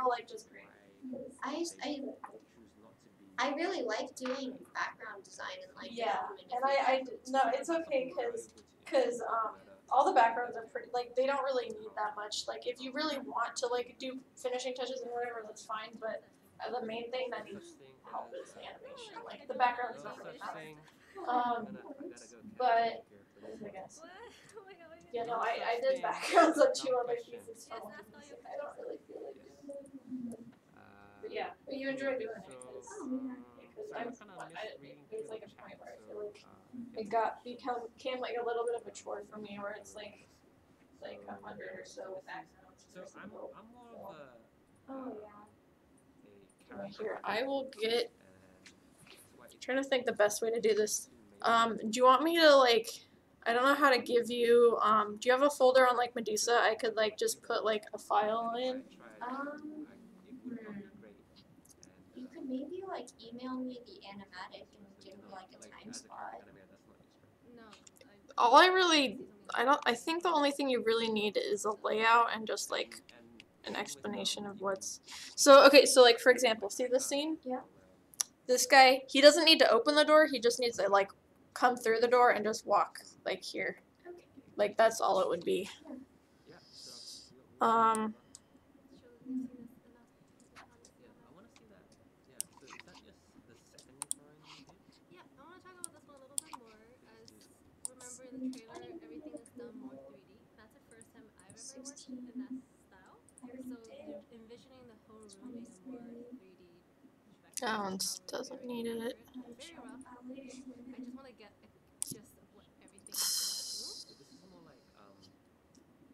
A: like just green.
E: I really like doing background design and like
A: Yeah,
E: development.
A: and no, it's okay because all the backgrounds are pretty, like they don't really need that much. Like if you really want to like do finishing touches and whatever, that's fine. But the main thing that needs help is the animation. Like the background's not really matter. But I guess.
D: What? Oh my god.
A: Yeah, no, I did backgrounds on 2 other pieces. So I don't really feel like doing it. But yeah, but you enjoy doing it because there's like a point where I feel like it became like a little bit of a chore for me, where it's like 100 or so with backgrounds.
C: So I'm more of a
E: Oh yeah.
A: Right here, I will get. Trying to think the best way to do this. Do you want me to like? I don't know how to give you. Do you have a folder on like Medusa? I could like just put like a file in.
E: You could maybe like email me the animatic and give me like a time slot.
D: No.
A: I think the only thing you really need is a layout and just like an explanation of what's. So okay, so like for example, see this scene?
E: Yeah.
A: This guy, he doesn't need to open the door. He just needs to like come through the door and just walk like here.
E: Okay.
A: Like that's all it would be.
C: Yeah. So
A: Um.
D: Show you've seen this enough. You want to see
C: yeah,
D: that?
C: I want to see that. Yeah. So is that just the second drawing you did?
D: Yeah, I want to talk about this one a little bit more. As remember in the trailer, everything is done more 3D. That's the first time I've ever worked in that style. So you're envisioning the whole room being a more 3D perspective.
A: That one
D: It's probably
A: doesn't
D: very
A: need it.
D: inaccurate. It's very rough. I just want to get a gist of what everything is in that room.
C: So this is more like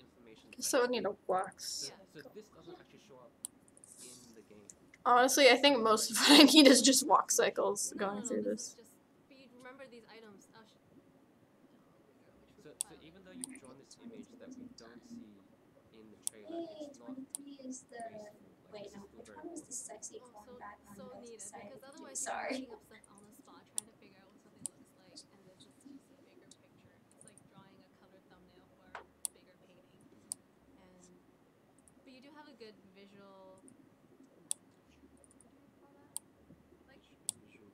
C: information.
A: So I need a wax.
C: So, so this doesn't actually show up in the game.
A: Honestly, I think most of what I need is just walk cycles going through
D: This
A: this.
D: is just. But you remember these items.
C: So even though you've drawn this image that we don't see in the trailer, it's not
E: is the
C: wasteful. Like,
E: wait no, which one was the sexy corn background?
D: So
E: that I
D: needed
E: decided
D: because
E: to do?
D: otherwise
E: Sorry.
D: you're looking up stuff on the spot trying to figure out what something looks like, and this is just a bigger picture. It's like drawing a colored thumbnail for a bigger painting. But you do have a good visual. What do you call that? Like
C: visual.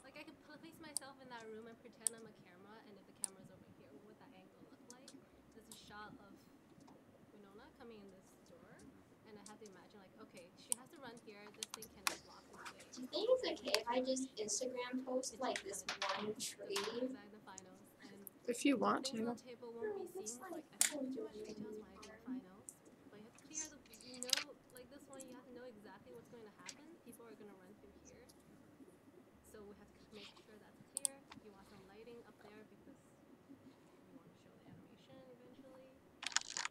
D: Like I could place myself in that room and pretend I'm a camera, and if the camera's over here, what would that angle look like? There's a shot of Winona coming in this door, and I have to imagine like, okay, she has to run here. This thing cannot block this way.
E: Do you think it's okay if I just Instagram post like this one tree?
D: Design the finals, and
A: If you want
D: things on
A: to.
D: the table won't be seen. Like I don't have too much details when I do finals, but you have to figure out you know, like this one, you have to know exactly what's going to happen. People are going to run through here, so we have to make sure that's clear. You want some lighting up there because you want to show the animation eventually.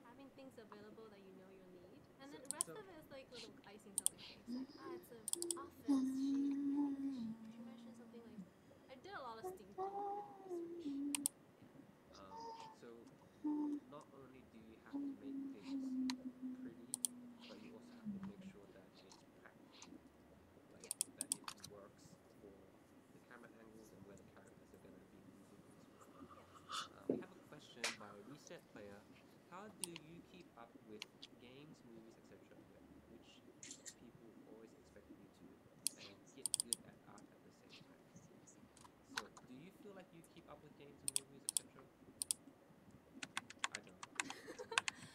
D: Having things available that you know you'll need, and then the rest of it is like little icings on the cake. Like it's an office. She mentioned something like I did a lot of steampunk research.
C: So not only do you have to make things pretty, but you also have to make sure that it's practical, like that it works for the camera angles and where the characters are going to be moving as well. We have a question by Reset Player. How do you keep up with games, movies, etc., which people always expect you to, and get good at art at the same time? So, do you feel like you keep up with games and movies, etc.? I don't.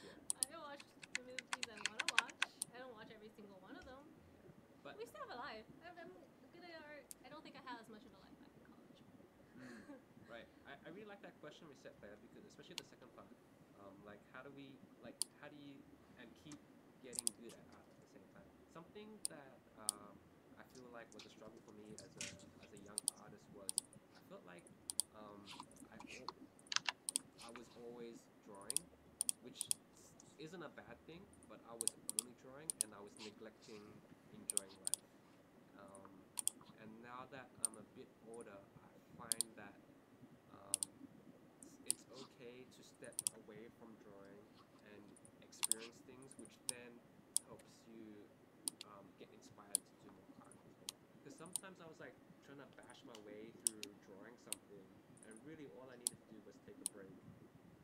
C: Yeah.
D: I watch the movies I want to watch. I don't watch every single one of them.
C: But
D: we still have a life. I'm good at art. I don't think I had as much of a life back in college.
C: Right. I really like that question, Reset Player, because especially the second part. Like, how do you keep getting good at art at the same time? Something that I feel like was a struggle for me as a young artist was I felt like I was always drawing, which isn't a bad thing, but I was only drawing and I was neglecting enjoying life. And now that I'm a bit older, I find that it's okay to step away from drawing and experience things, which then helps you get inspired to do more art as well. Because sometimes I was like trying to bash my way through drawing something, and really all I needed to do was take a break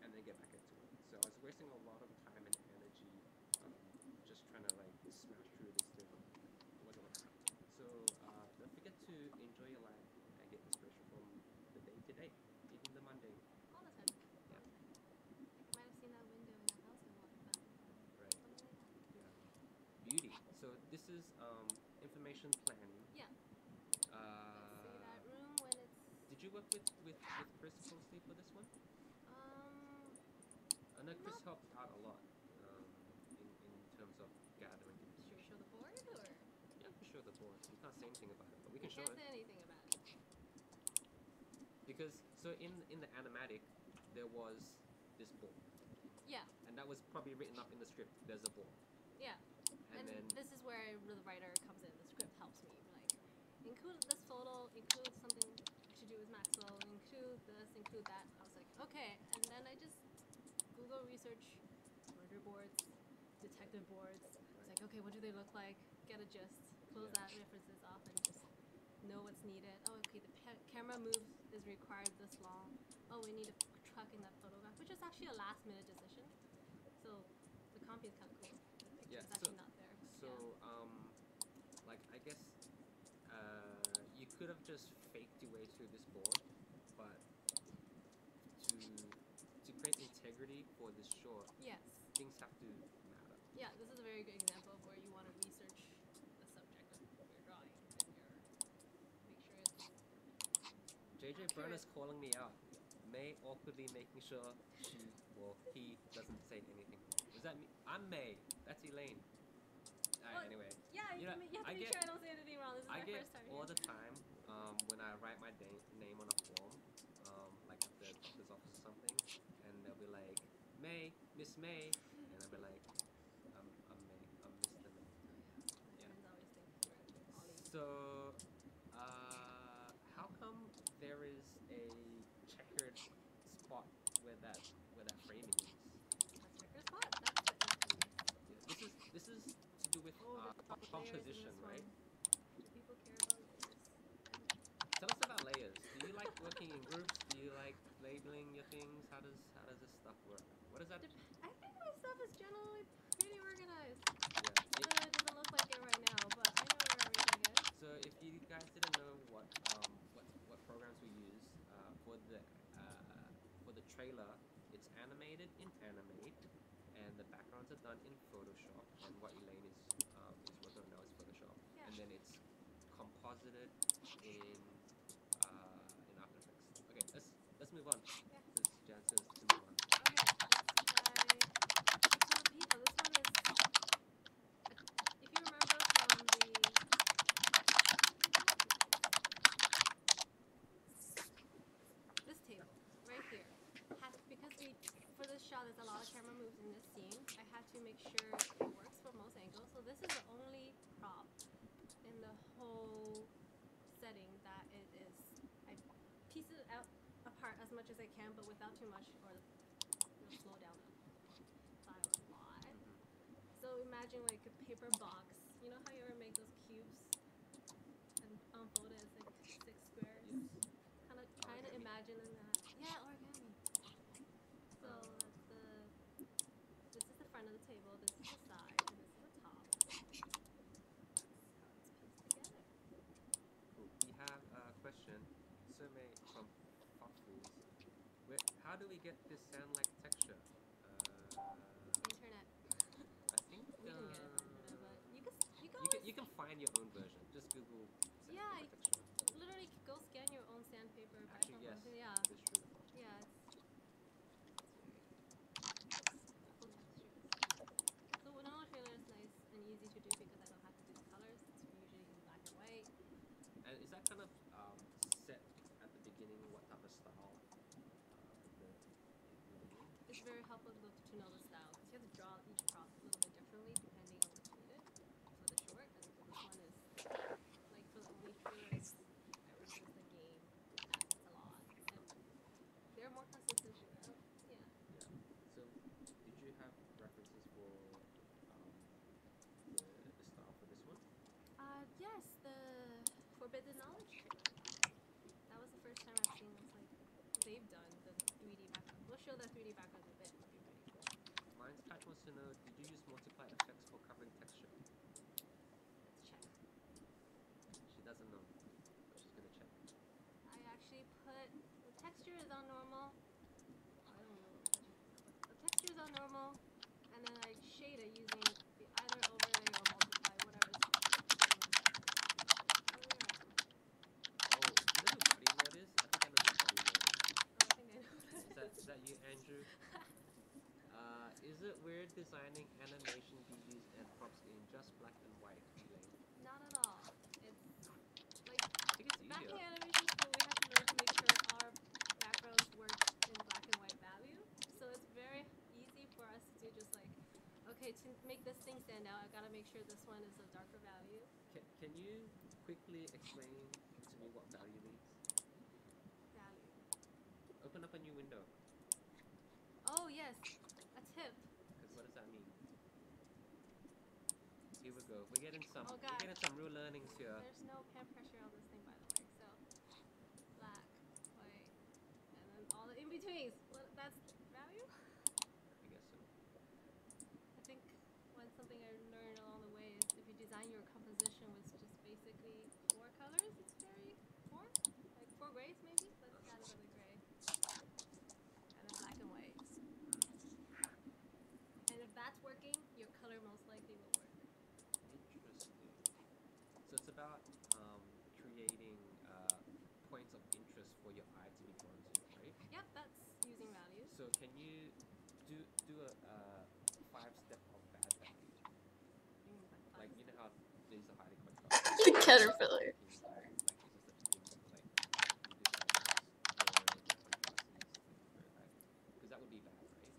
C: and then get back into it. So I was wasting a lot of time and energy just trying to like smash through this thing. It wasn't working. So don't forget to enjoy your life and get inspiration from the day to day, even the mundane.
D: All the time.
C: Yeah.
D: Like I might have seen that window in that house I walked past before.
C: Right.
D: Something like that.
C: Yeah. Beauty. So this is information planning.
D: Yeah. See that room when it's.
C: Did you work with Chris closely for this one? I know Chris helped out a lot in terms of gathering
D: Should we
C: information.
D: show the board or?
C: Yeah, we can show the board. We can't say anything about it, but we can show
D: Can't
C: it.
D: say anything about it.
C: Because so in the animatic there was this board.
D: Yeah.
C: And that was probably written up in the script. There's a board.
D: Yeah.
C: And then
D: this is where the writer comes in. The script helps me. Like, include this photo, include something to do with Maxwell, include this, include that. I was like, okay. And then I just Google research murder boards, detective boards. It's like, okay, what do they look like? Get a gist. Close that references off and just know what's needed. Oh, okay, the camera move is required this long. Oh, we need a truck in that photograph, which is actually a last-minute decision. So the compy is kind of cool. The picture
C: Yeah,
D: is actually not there.
C: So, like, I guess you could have just faked your way through this board, but to create integrity for this short,
D: Yes.
C: things have to matter.
D: Yeah, this is a very good example of where you want to research the subject of your drawing and make sure it's
C: JJ
D: accurate.
C: Brenner's calling me out. May awkwardly making sure he doesn't say anything wrong. Does that mean I'm May? That's Elaine.
D: Well,
C: anyway,
D: Yeah, you have to make sure I don't say anything wrong. This is
C: I
D: my
C: get
D: first time
C: all
D: here.
C: the time when I write my name on a form, like at the doctor's office or something, and they'll be like, May, Miss May, and I'll be like, I'm May, I'm Mr. May.
D: My
C: Yeah.
D: friends always think you're Ollie.
C: So, how come there is a checkered spot where that framing is?
D: A checker spot? That's the
C: Yeah, this is to do with
D: Oh, there's layers in
C: composition,
D: this
C: right?
D: one. Do people care about layers?
C: Tell us about layers. Do you like working in groups? Do you like labeling your things? How does this stuff work? What is that?
D: I think my stuff is generally pretty organized.
C: Yeah.
D: Even though it doesn't look like it right now, but I know where everything is.
C: So if you guys didn't know what programs we use for the trailer, it's animated in Animate, and the backgrounds are done in Photoshop. And what Elaine is working on now is Photoshop,
D: Yeah.
C: and then it's composited in After Effects. Okay, let's move on.
D: Yeah.
C: Because Jan says to move on.
D: Okay, let's try. So people, this one is. If you remember from this table right here, because for this shot there's a lot of camera moves in this scene. I had to make sure it works for most angles. So this is the only prop in the whole setting that it is. I piece it out apart as much as I can, but without too much, or it'll slow down the file a lot. So imagine like a paper box. You know how you ever make those cubes and unfold it as like 6 squares?
C: Yes.
D: Kind of trying to imagine in that. Yeah, origami. So this is the front of the table, this is the side, and this is the top. That's how it's pieced together.
C: Cool. We have a question. Survey from Foxfools. How do we get this sound like texture?
D: Internet.
C: I think
D: We can get it from internet, but
C: you can find your own version. Just Google sandpaper texture.
D: Literally go scan your own sandpaper.
C: Actually,
D: buy
C: yes,
D: something. Yeah.
C: that's true.
D: Yeah, it's very cool textures. So Winona trailer is nice and easy to do because I don't have to do the colors. It's usually in black and white.
C: And is that kind of set at the beginning what type of style
D: It's very helpful to know the style because you have to draw each prop a little bit differently depending on what's needed for the short. And for this one is like for the only trailers, everything's the game. That's a lot, and they're more consistent throughout. Yeah.
C: So, did you have references for the style for this one?
D: Yes, the Forbidden Knowledge trailer. That was the first time I've seen this like they've done the 3D background. We'll show the 3D background in a bit. It'll be pretty cool.
C: Mine's Patch wants to know, did you use multiply effects for covering texture?
D: Let's check.
C: She doesn't know, but she's gonna check.
D: I actually put the texture is on normal. I don't know what texture, but the texture is on normal, and then I shade it using either overlay or multiply, whatever's.
C: Oh, you know who body mode is? I think I know who body mode is.
D: Oh, I think I know.
C: Is that you, Andrew? Is it weird designing animation BGs and props in just black and white, Elaine?
D: Not at all. It's like
C: I think it's
D: back in
C: easier.
D: animation school, we had to learn to make sure our backgrounds work in black and white value. So it's very easy for us to do just like, okay, to make this thing stand out, I gotta make sure this one is a darker value.
C: Can you quickly explain to me what value means?
D: Value.
C: Open up a new window.
D: Oh yes, a tip.
C: Because what does that mean? Here we go. We're getting some real learnings here.
D: There's no pen pressure on this thing, by the way. So black, white, and then all the in betweens. Well, that's value.
C: I guess so.
D: I think
C: about creating points of interest for your eye to be drawn to, right?
D: Yep, that's using values.
C: So can you do a 5-step of bad value? Like you know how there's a hiding coin card.
A: The caterpillar.
C: Like is there such a thing like you decide the contrast is like very bad? Because that would be bad, right?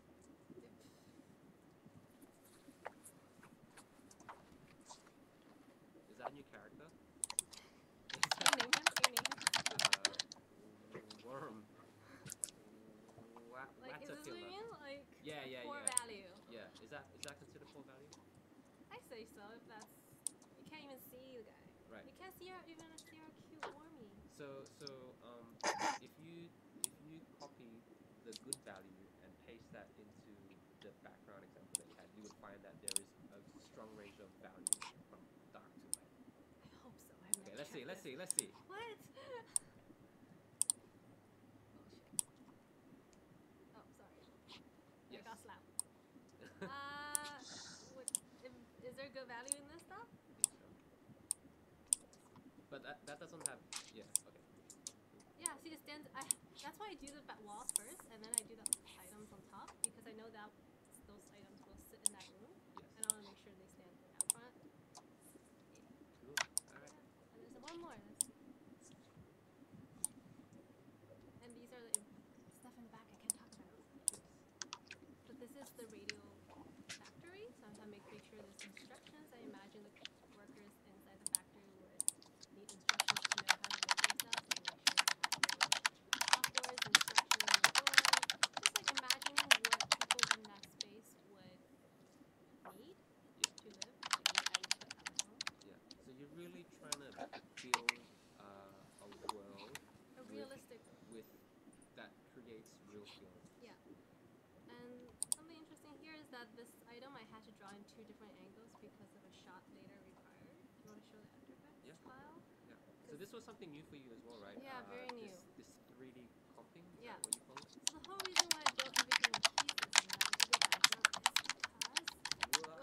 C: Is that a new character?
D: Can you name him?
C: Worm.
D: Like, is this what you mean? Like,
C: Yeah.
D: poor value.
C: Yeah. Is that considered poor value?
D: I say so. If that's, you can't even see the guy.
C: Right.
D: You can't see how cute Wormy.
C: So if you copy the good value and paste that into the background example that you had, you would find that there is a strong range of value from dark to light.
D: I hope so.
C: Okay, let's see.
D: What? Oh shit. Oh, sorry.
C: Yes.
D: I got slapped. Is there good value in this stuff?
C: I think so. But that doesn't have. Yeah. Okay.
D: Yeah. See, it stands. That's why I do the walls first, and then I do the items on top because I know that those items will sit in that room,
C: Yes.
D: and I want to make sure they stand out front.
C: Cool. All right.
D: And there's one more. And these are the stuff in the back I can't talk about.
C: Yes.
D: But this is the radio factory, so I'm gonna make sure there's instructions. I imagine the workers inside the factory would need instructions to know how to build themselves. So make sure they have outdoors instructions on the door. Just like imagining what people in that space would need to live. Like what I would put at my home.
C: Yeah. So you're really trying to build a world
D: A realistic.
C: with that creates real feel.
D: Yeah. And something interesting here is that this item I had to draw in 2 different angles because of a shot later required. Do you want to show the After Effects
C: Yeah.
D: file?
C: Yeah. So this was something new for you as well, right?
D: Yeah, very new.
C: This 3D comping. Is
D: Yeah.
C: that what you call it?
D: So the whole reason why I built everything in pieces and not into the background is because
C: Wow.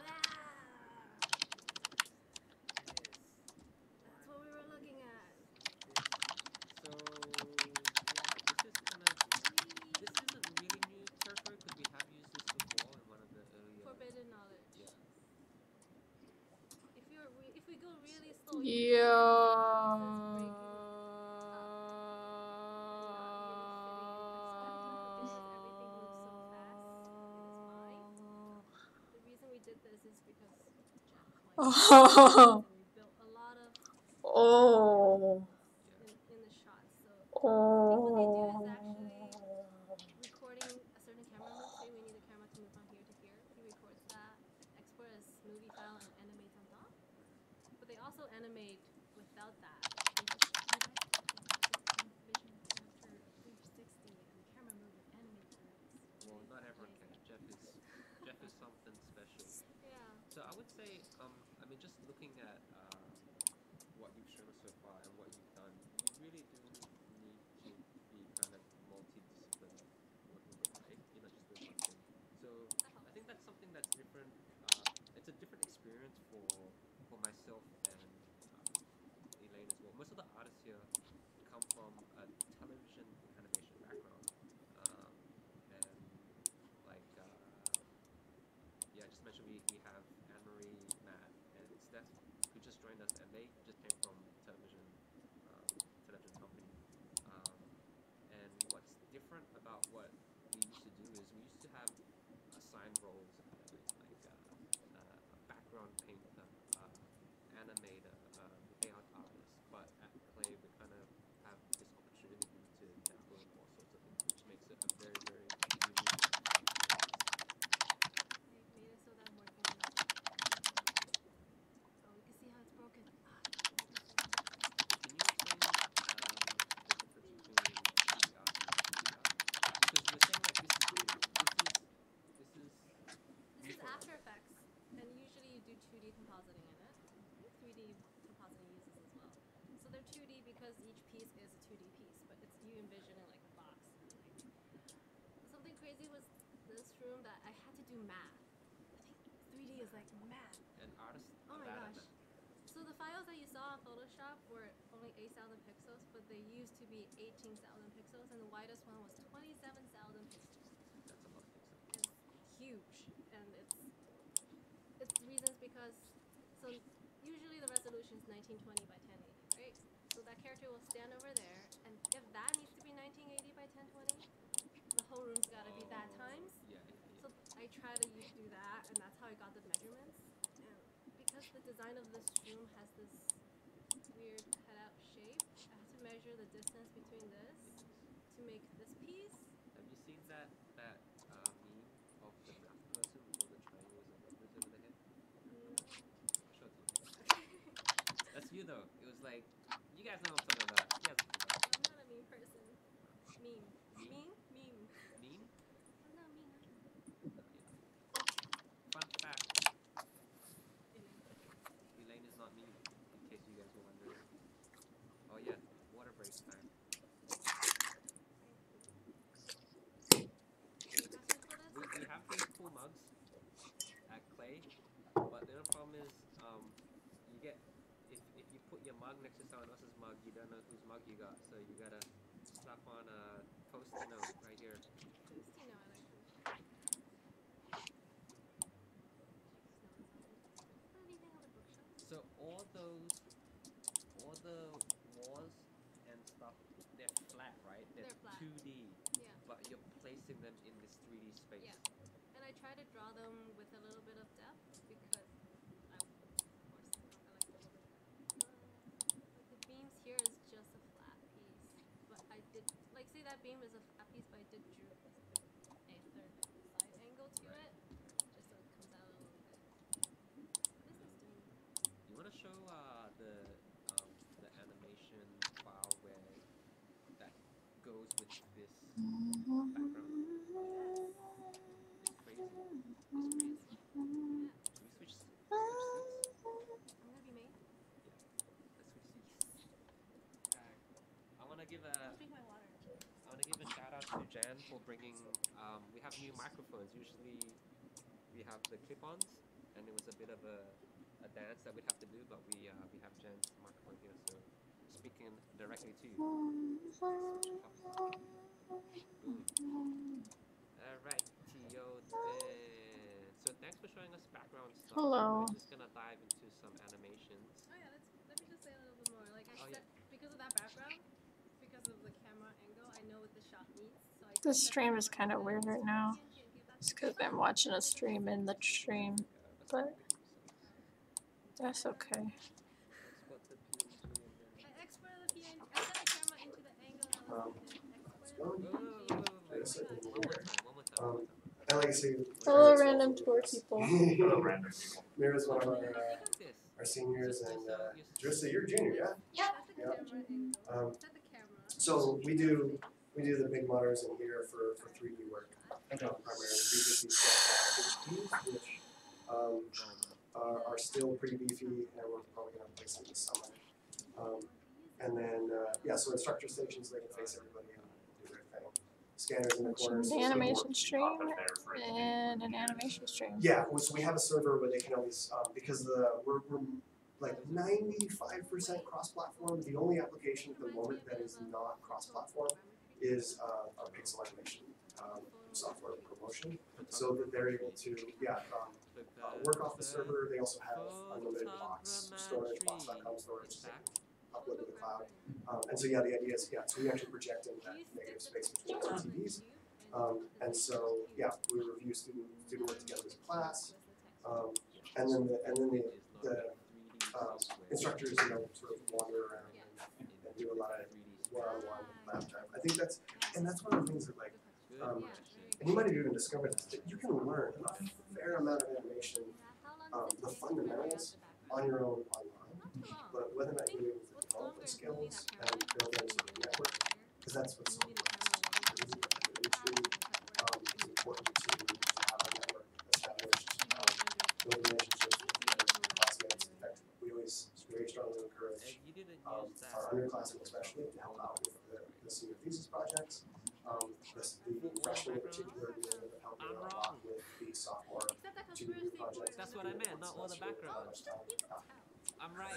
D: that's what we were looking at.
C: So this is a really new territory because we have used this before in one of the earlier.
D: Forbidden knowledge.
C: Yeah.
D: If we go really slow, you can see
A: Yeah.
D: the pieces breaking up. The reason we did this is because
A: Oh.
D: we built a lot of
A: Oh.
D: in the shots. So I think what they do is actually recording a certain camera move. Say we need the camera to move from here to here. He records that, export as movie file, and animates on top. But they also animate without that. They just vision capture 360 and the camera move and animate that.
C: Well, not everyone can. Jeff is something special.
D: Yeah.
C: So I would say, I mean, just looking at what you've shown us so far and what you've done, you really do need to be kind of multidisciplinary working with, right? You're not just doing one thing. So I think that's something that's different. It's a different experience for myself and Elaine as well. Most of the artists here come from a television animation background, and like yeah, I just mentioned we have Anne-Marie, Matt, and Steph who just joined us, and they just came from television company. And what's different about what we used to do is we used to have assigned roles like a background painter, animator, layout artist. But at Clay, we kind of have this opportunity to dabble in all sorts of things, which makes it a very, very unique experience.
D: They made it so that I'm working on it. Oh, you can see how it's broken.
C: Can you explain the difference between 3D art and 2D art? Because you're saying like this is
D: This is After Effects, and usually you do 2D compositing in it. 3D compositing uses as well. So they're 2D because each piece is a 2D piece, but it's you envision it like a box. Something crazy was this room that I had to do math. I think 3D is like math.
C: an artist.
D: Oh my
C: bad at
D: gosh.
C: that.
D: So So the files that you saw on Photoshop were only 8,000 pixels, but they used to be 18,000 pixels, and the widest one was 27,000 pixels.
C: That's a lot of pixels.
D: It's huge, and it's reasons because so usually the resolution is 1920 by 1080, right? So that character will stand over there, and if that needs to be 1980 by 1020, the whole room's got to be that times.
C: Yeah.
D: So I try to do that, and that's how I got the measurements. And because the design of this room has this weird cutout shape, I have to measure the distance between this to make this piece.
C: Have you seen that meme of the math person with all the triangles and numbers over the head?
D: No.
C: I'll show it to you. That's you though. It was like, you guys know what I'm talking about. You guys know what I'm
D: I'm not a meme person. Meme.
C: Meme?
D: Meme.
C: Meme?
D: I'm not meme.
C: Fun fact,
D: Elaine.
C: Elaine is not meme, in case you guys were wondering. Oh yeah, water break time. We have these cool mugs at Clay, but the other problem is you get if you put your mug next to someone else's mug, you don't know whose mug you got, so you gotta slap on a post-it note right here.
D: Post-it note, I like them. What do you think of the bookshelves?
C: So all the walls and stuff, they're flat, right?
D: They're flat.
C: 2D,
D: Yeah.
C: but you're placing them in this 3D space.
D: Yeah. And I try to draw them with a little bit of depth because I like a little bit. Like the beams here is just a flat piece, but I did like say that beam is a flat piece, but I did drew a third side angle to it, just so it comes out a little bit. What is this doing?
C: You want to show the animation file where that goes with this background? It's crazy.
D: Yeah.
C: Can we switch seats?
D: I'm gonna be made.
C: Yeah. Let's switch seats. I want to give
D: I'll drink my water.
C: a shout out to Jan for bringing. We have new microphones. Usually we have the clip-ons, and it was a bit of a dance that we'd have to do, but we have Jan's microphone here, so speaking directly to you. Boom. Alright, Tio then. So thanks for showing us background stuff.
A: Hello.
C: We're just gonna dive into some animations.
D: Oh yeah, let me just say a little bit more. Like I said, because of that background, because of the camera angle, I know what the shot needs. So I
A: This stream is kind of weird right now. It's because I'm watching a stream in the stream, but that's okay.
D: I exported the PNG. I set the camera into the angle that was
B: One
C: One more time.
B: and like I say,
A: Hello, random tour people.
B: Mira's one of
C: What do you think of this?
B: our seniors,
C: So-
B: and
C: so
B: Drissa, you're a junior, yeah?
E: Yeah.
D: Set the camera angle. Set the camera.
B: So we do the big monitors in here for 3D work, primarily 350 stuff, which are still pretty beefy, and we're probably gonna replace them this summer. And then so instructor stations, they can face everybody and do their thing. Scanners in the corners.
A: The animation stream and an animation stream.
B: Yeah, so we have a server where they can always because we're like 95% cross-platform. The only application at the moment that is not cross-platform is our pixel animation software promotion, so that they're able to work off the server. They also have unlimited box storage, box.com storage, so upload to the cloud. And so the idea is so we actually project in that negative space between the two TVs. And so we review student work together as a class, and then the instructors sort of wander around and do a lot of one-on-one lab time. I think that's one of the things that and you might have even discovered this, that you can learn a fair amount of animation, the fundamentals on your own online, but whether or not you're able to develop those skills and build that sort of network, because that's what's so important. It's important to have a network established, build relationships with classmates. In fact, we always very strongly encourage our underclassmen especially to help out with the senior thesis projects. The freshmen in particular are helping out a lot with the sophomore junior projects.
C: That's what I meant, not all the background. I'm right.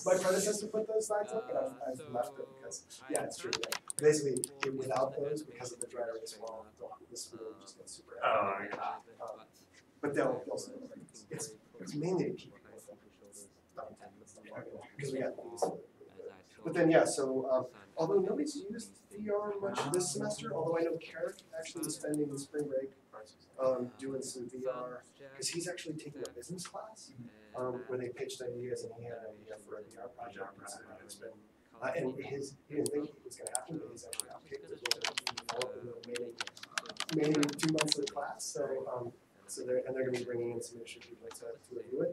B: My predecessor put those slides up, but I've left it because, yeah, it's true. Yeah. Basically, without those, because of the dry erase wall, this will just get super heavy. But they'll still work. It's mainly to keep people from because we got these. But then, yeah, so although nobody's used VR much this semester, although I know Carrick actually is spending the spring break doing some VR, because he's actually taking a business class where they pitched ideas and he had an idea for a VR project. And he didn't think it was going to happen, but his actually outkick was going to be developed in the remaining 2 months of the class. So they're going to be bringing in some industry people to review it.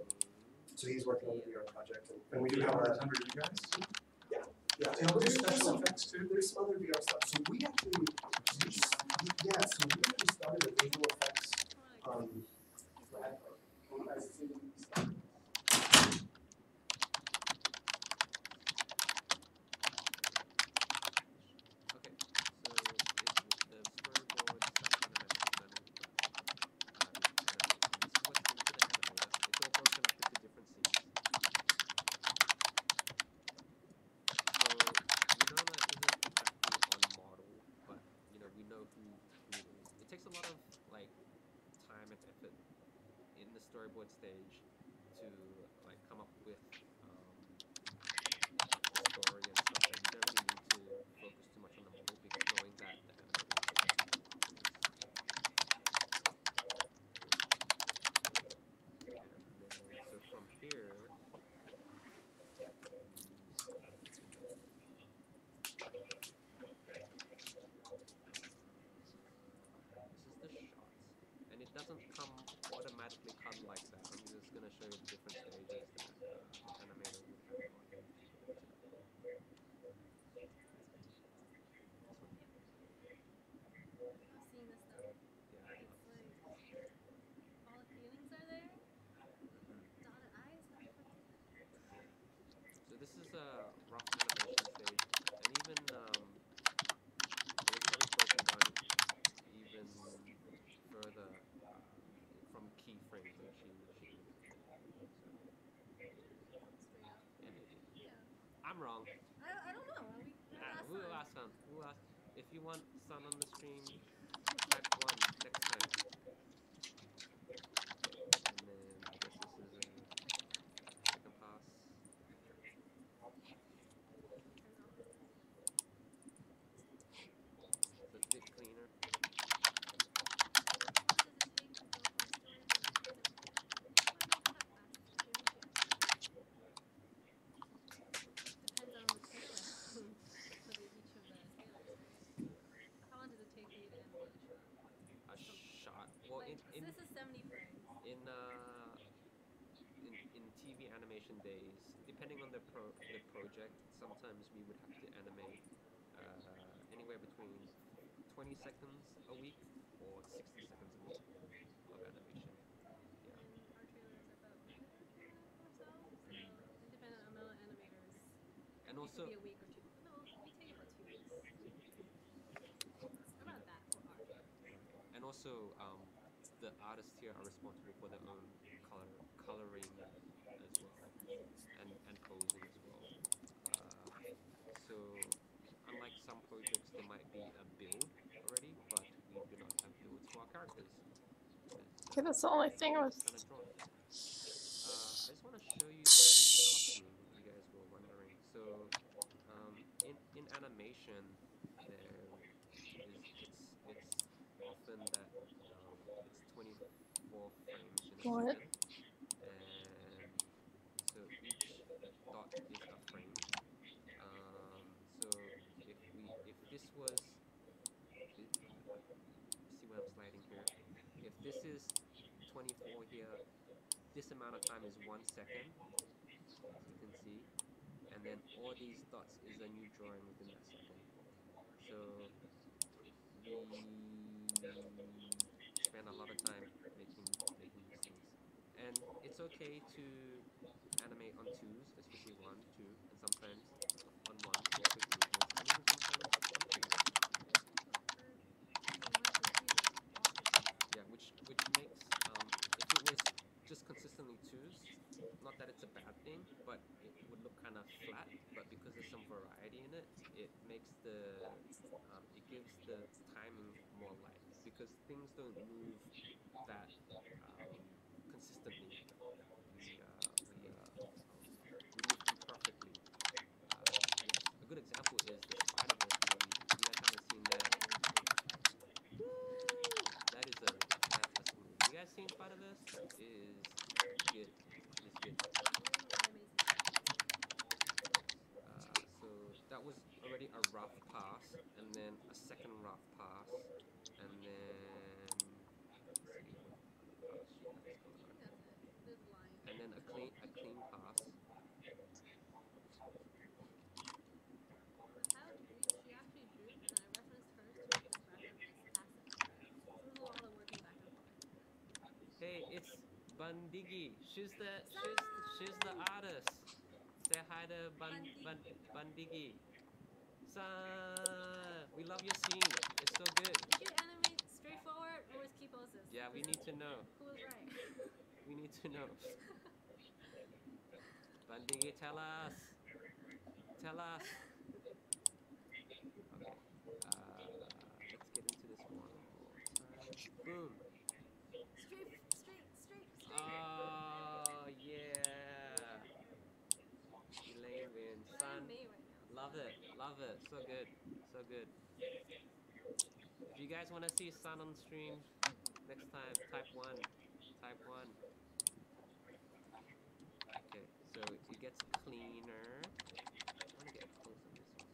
B: So he's working on the VR project, and we do have a.
F: Under you guys?
B: Yeah, and there's special effects too. There's some other VR stuff. So we actually, so we actually started a visual effects.
C: Storyboard stage to like come up with the story and stuff that you don't really need to focus too much on the model because knowing that the animator so from here and it doesn't automatically come like that. I'm just going to show you the different stages that the animator would have on.
D: I've seen this stuff. Yeah. It's like all the feelings are there. Dotted eyes, not perfect.
C: So this is a rough animation stage, and even it was probably broken down even further from keyframes that she did. I'm wrong.
D: I don't know.
C: We'll ask some. If you want sun on the stream, type 1 next time. And then I guess this is a second pass. So it's a bit cleaner.
D: Depends on the trailer for each of the trailers, right? How long does it take for you to animate a shot?
C: A shot. Well,
D: like, this is 70 frames.
C: In TV animation days, depending on the project, sometimes we would have to animate anywhere between 20 seconds a week or 60 seconds a week of animation. Yeah.
D: And our trailers are about a minute or so. So it depends on the animators.
C: And also,
D: it could be a week or two. No, we take about 2 weeks. About that for art.
C: And also, the artists here are responsible for their own coloring as well, and posing as well. So, unlike some projects, there might be a build already, but we do not have builds for our characters.
A: Okay, that's the only thing I was.
C: Kind of drawn. I just want to show you what he's asking, if you guys were wondering. So, in animation, it's often that it's 24 frames in a
A: What?
C: second, and so each dot is a frame. So if this was, see what I'm sliding here. If this is 24 here, this amount of time is 1 second, as you can see, and then all these dots is a new drawing within that second. So we spend a lot of time making these things, and it's okay to animate on 2s, especially 1, 2, and sometimes on 1 for quick movements, and even sometimes on 3. Yeah, which makes if it was just consistently 2s, not that it's a bad thing, it gives the timing more life because things don't move that consistently. We move imperfectly. Yes, a good example is the Spider-Verse movie. If you guys haven't seen that, that is a fantastic movie. You guys seen Spider-Verse? It is good. It is good. So that was already a rough pass, and then a second rough pass, and then let's see what pass she has going on, and then a clean pass.
D: How to read, she actually drew, and I referenced her to make this background as passive. So there's a lot of working back and forth.
C: Hey, it's Bandigi. She's the artist. Say hi to Bandigi. San, we love your scene. It's so good.
D: Did you animate straightforward or with key poses?
C: Yeah, we need to know.
D: Who was right?
C: We need to know. Bandigi, tell us. Tell us. Okay. Let's get into this one more time. Boom.
D: Straight.
C: Oh yeah. Elaine wins. Son.
D: Me right now.
C: Love it. So good. So good. If you guys want to see Sun on stream next time, type 1. Type 1. Okay, so it gets cleaner. I want to get close on this one.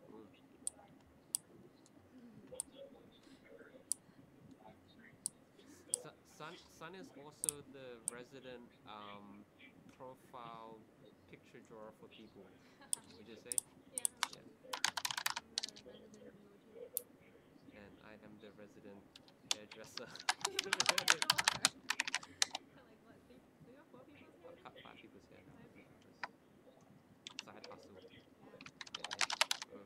C: Boom. Sun is also the resident profile picture drawer for people. Would you say?
D: Yeah.
C: Yeah.
D: I'm the resident emoji.
C: And I am the resident hairdresser.
D: Like what? Three or four people here?
C: 5 people's here now.
D: Five.
C: Side hustle.
D: Yeah.
C: Yeah.
D: There we go.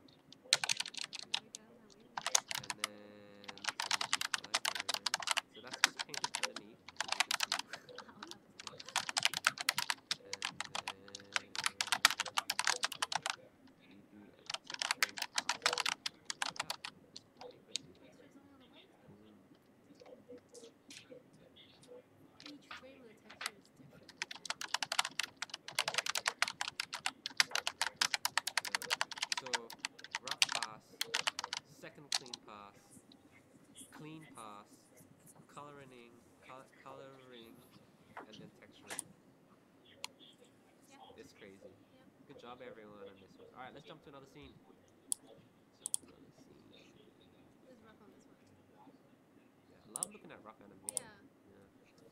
D: I'm waiting.
C: And then so that's just painted underneath.
D: Each frame of the texture is different.
C: So rough pass, second clean pass, coloring, and then texturing.
D: Yeah.
C: It's crazy.
D: Yep.
C: Good job everyone on this one. Alright, let's jump to another scene.
D: It's rough on this one.
C: Yeah, I love looking at rough animation.
D: Yeah.
C: Okay, so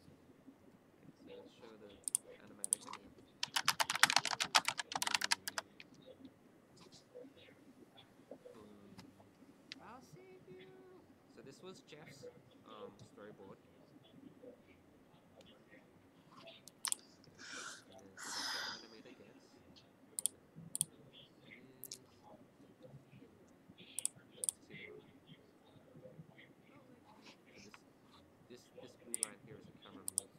C: let's show the animatic again. I'll save you. So this was Jeff's storyboard. Animator gets. This blue line here is a camera move.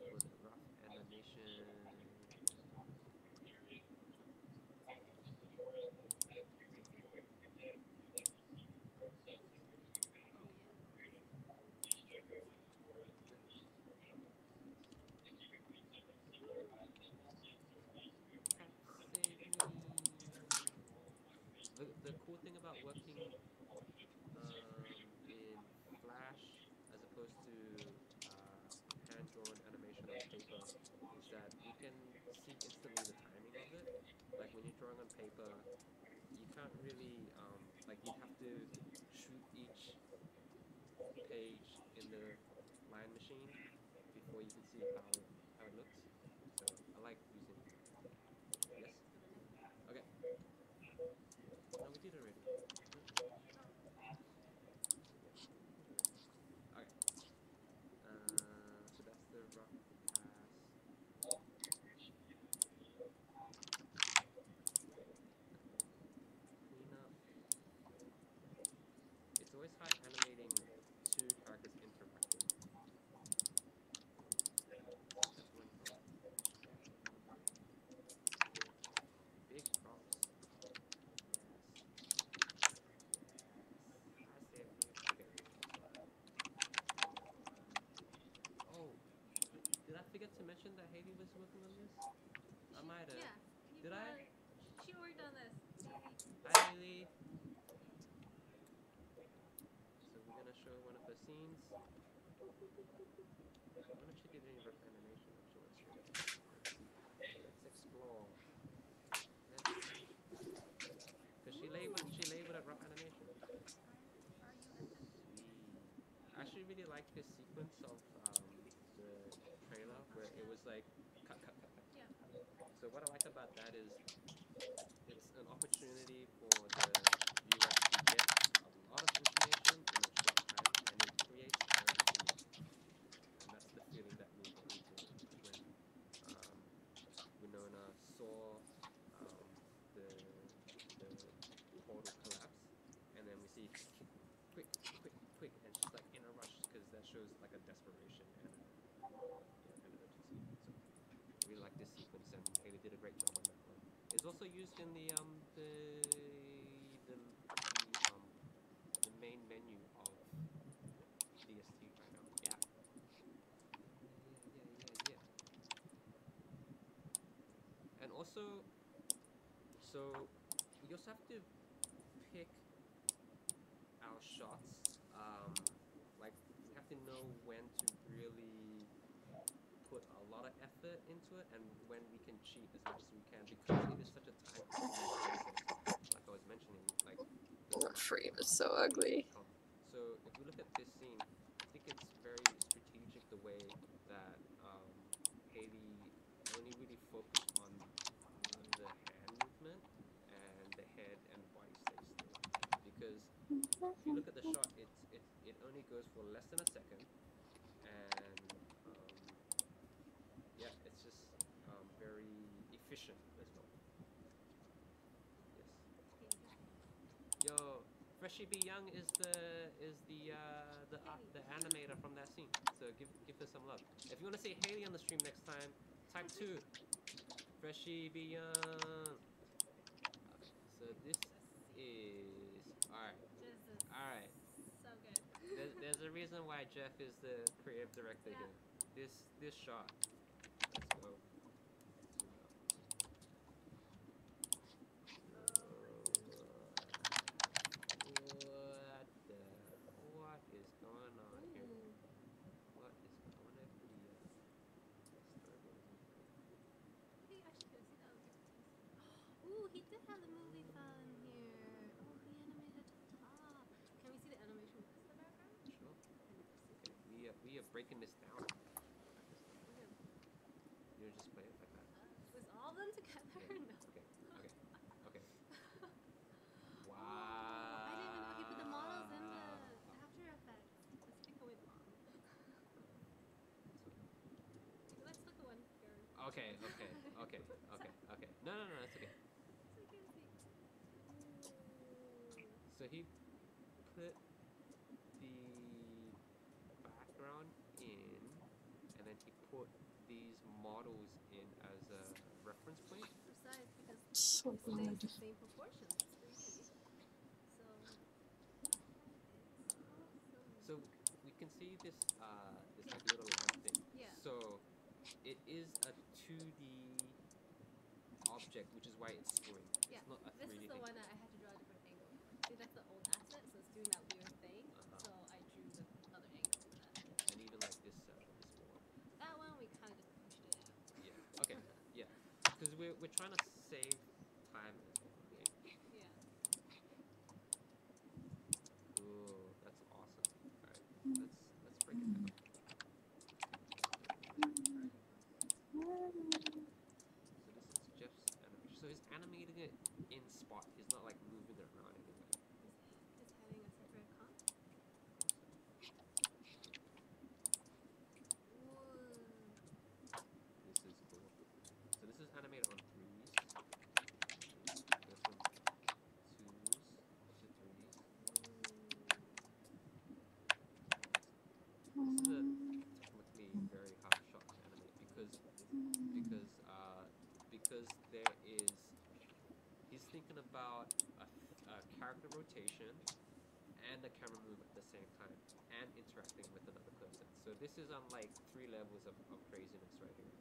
C: Let's put rough animation. The cool thing about working in Flash as opposed to hand-drawn animation on paper is that you can see instantly the timing of it. Like when you're drawing on paper, you can't really like you'd have to shoot each page in the line machine before you can see how it looks. So I like using. Yes. Okay. No, we did already. Okay. So that's the rough pass. Clean up. It's always hard animating two characters interacting. mention that Haley was working on this? I might have.
D: Yeah.
C: Did I?
D: She worked on this.
C: Hi, Haley. So we're gonna show one of her scenes. I'm gonna check if any rough animation. I'm sure it's straight up. Let's explore. Let's see. Cause she labeled it rough animation.
D: Are you interested?
C: Sweet. I actually really like this sequence of the trailer where it was like cut, cut, cut, cut.
D: Yeah.
C: So what I like about that is it's an opportunity for the viewer to get a lot of information in a short time, and it creates urgency. And that's the feeling that we got into when Winona saw the portal collapse, and then we see quick, quick, quick, and she's like in a rush because that shows like a desperation and an urgency. So I really like this sequence, and Haley did a great job on that one. It's also used in the main menu of DST right now. Yeah. Yeah. And also, so we also have to pick our shots. Like we have to know when to really put a lot of effort into it and when we can cheat as much as we can because it is such a time-consuming process. Like I was mentioning, like
A: The frame is so ugly.
C: So if we look at this scene, I think it's very strategic the way that Haley only really focused on the hand movement and the head and body stays still. Because if you look at the shot, it only goes for less than a second, and yeah, it's just very efficient as well. Yes. Yo, Freshie B Young is the animator from that scene. So give her some love. If you want to see Haley on the stream next time, type 2. Freshie B Young. Okay, so this is alright. Alright.
D: So good.
C: There's a reason why Jeff is the creative director here. This shot. Let's go. Zoom out. What is going on here? What is going on? I wonder if the storyboard isn't playing.
D: He actually could see that. Ooh, he did have the movie file in here. Oh, he animated the top. Can we see the animation with the background?
C: Sure. Okay, we are breaking this down.
D: Okay.
C: You just play it like that.
D: Was all of them together?
C: Yeah.
D: No.
C: Okay. Wow.
D: I didn't even know he put the models in the After Effects. Let's take away the mom. Let's look at one here.
C: Okay. No, it's okay. So he put the background in, and then he put these models in as a reference point.
D: Precise because
A: So
D: it stays
A: weird.
D: the same proportions. It's 3D.
C: So we can see this like little lamp thing.
D: Yeah.
C: So it is a 2D object, which is why it's screwing.
D: Yeah.
C: It's not a 3D
D: This is the
C: thing.
D: one that I had to draw a different angle for. See, that's the old asset, so it's doing that weird thing. So I drew the other angle for that.
C: And even like this wall.
D: That one we kind of just pushed it out.
C: Yeah. Okay. Yeah. Because we're trying to save time as well. Okay.
D: Yeah.
C: Ooh, that's awesome. All right. Let's break it down. So this is Jeff's animation. So he's animating it in spot. He's not like moving it around anywhere.
D: Is having a separate comp?
C: This is cool. So this is animated on 3s. Goes from 2s to 3s. This is a technically very hard shot to animate because there is he's thinking about a character rotation and the camera move at the same time and interacting with another person. So this is on like 3 levels of craziness right here.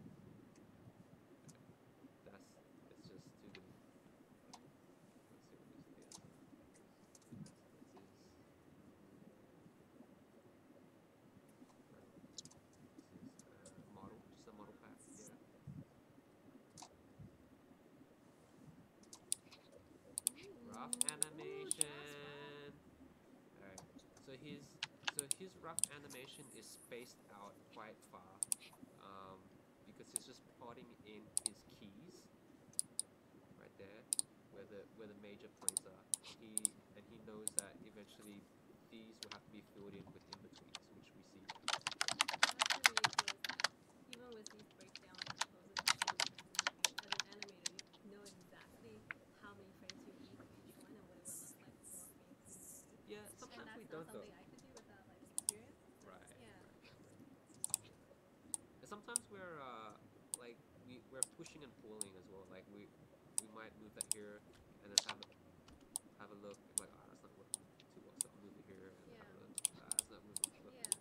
C: his rough animation is spaced out quite far, because he's just plotting in his keys right there, where the major points are. He knows that eventually these will have to be filled in with in-betweens, which we see there.
D: Even with these breakdowns and poses and as an animator, you know exactly how many frames you need for each one and what it would look like 4 frames in between.
C: Yeah, sometimes
D: And
C: we
D: that's
C: don't
D: not
C: though.
D: something I could do without like experience. So,
C: Right.
D: yeah.
C: And sometimes we're like we're pushing and pulling as well. Like we might move that here and then have a look and like, that's not working too well, so I'll move it here and have a look. It's not working too well. Maybe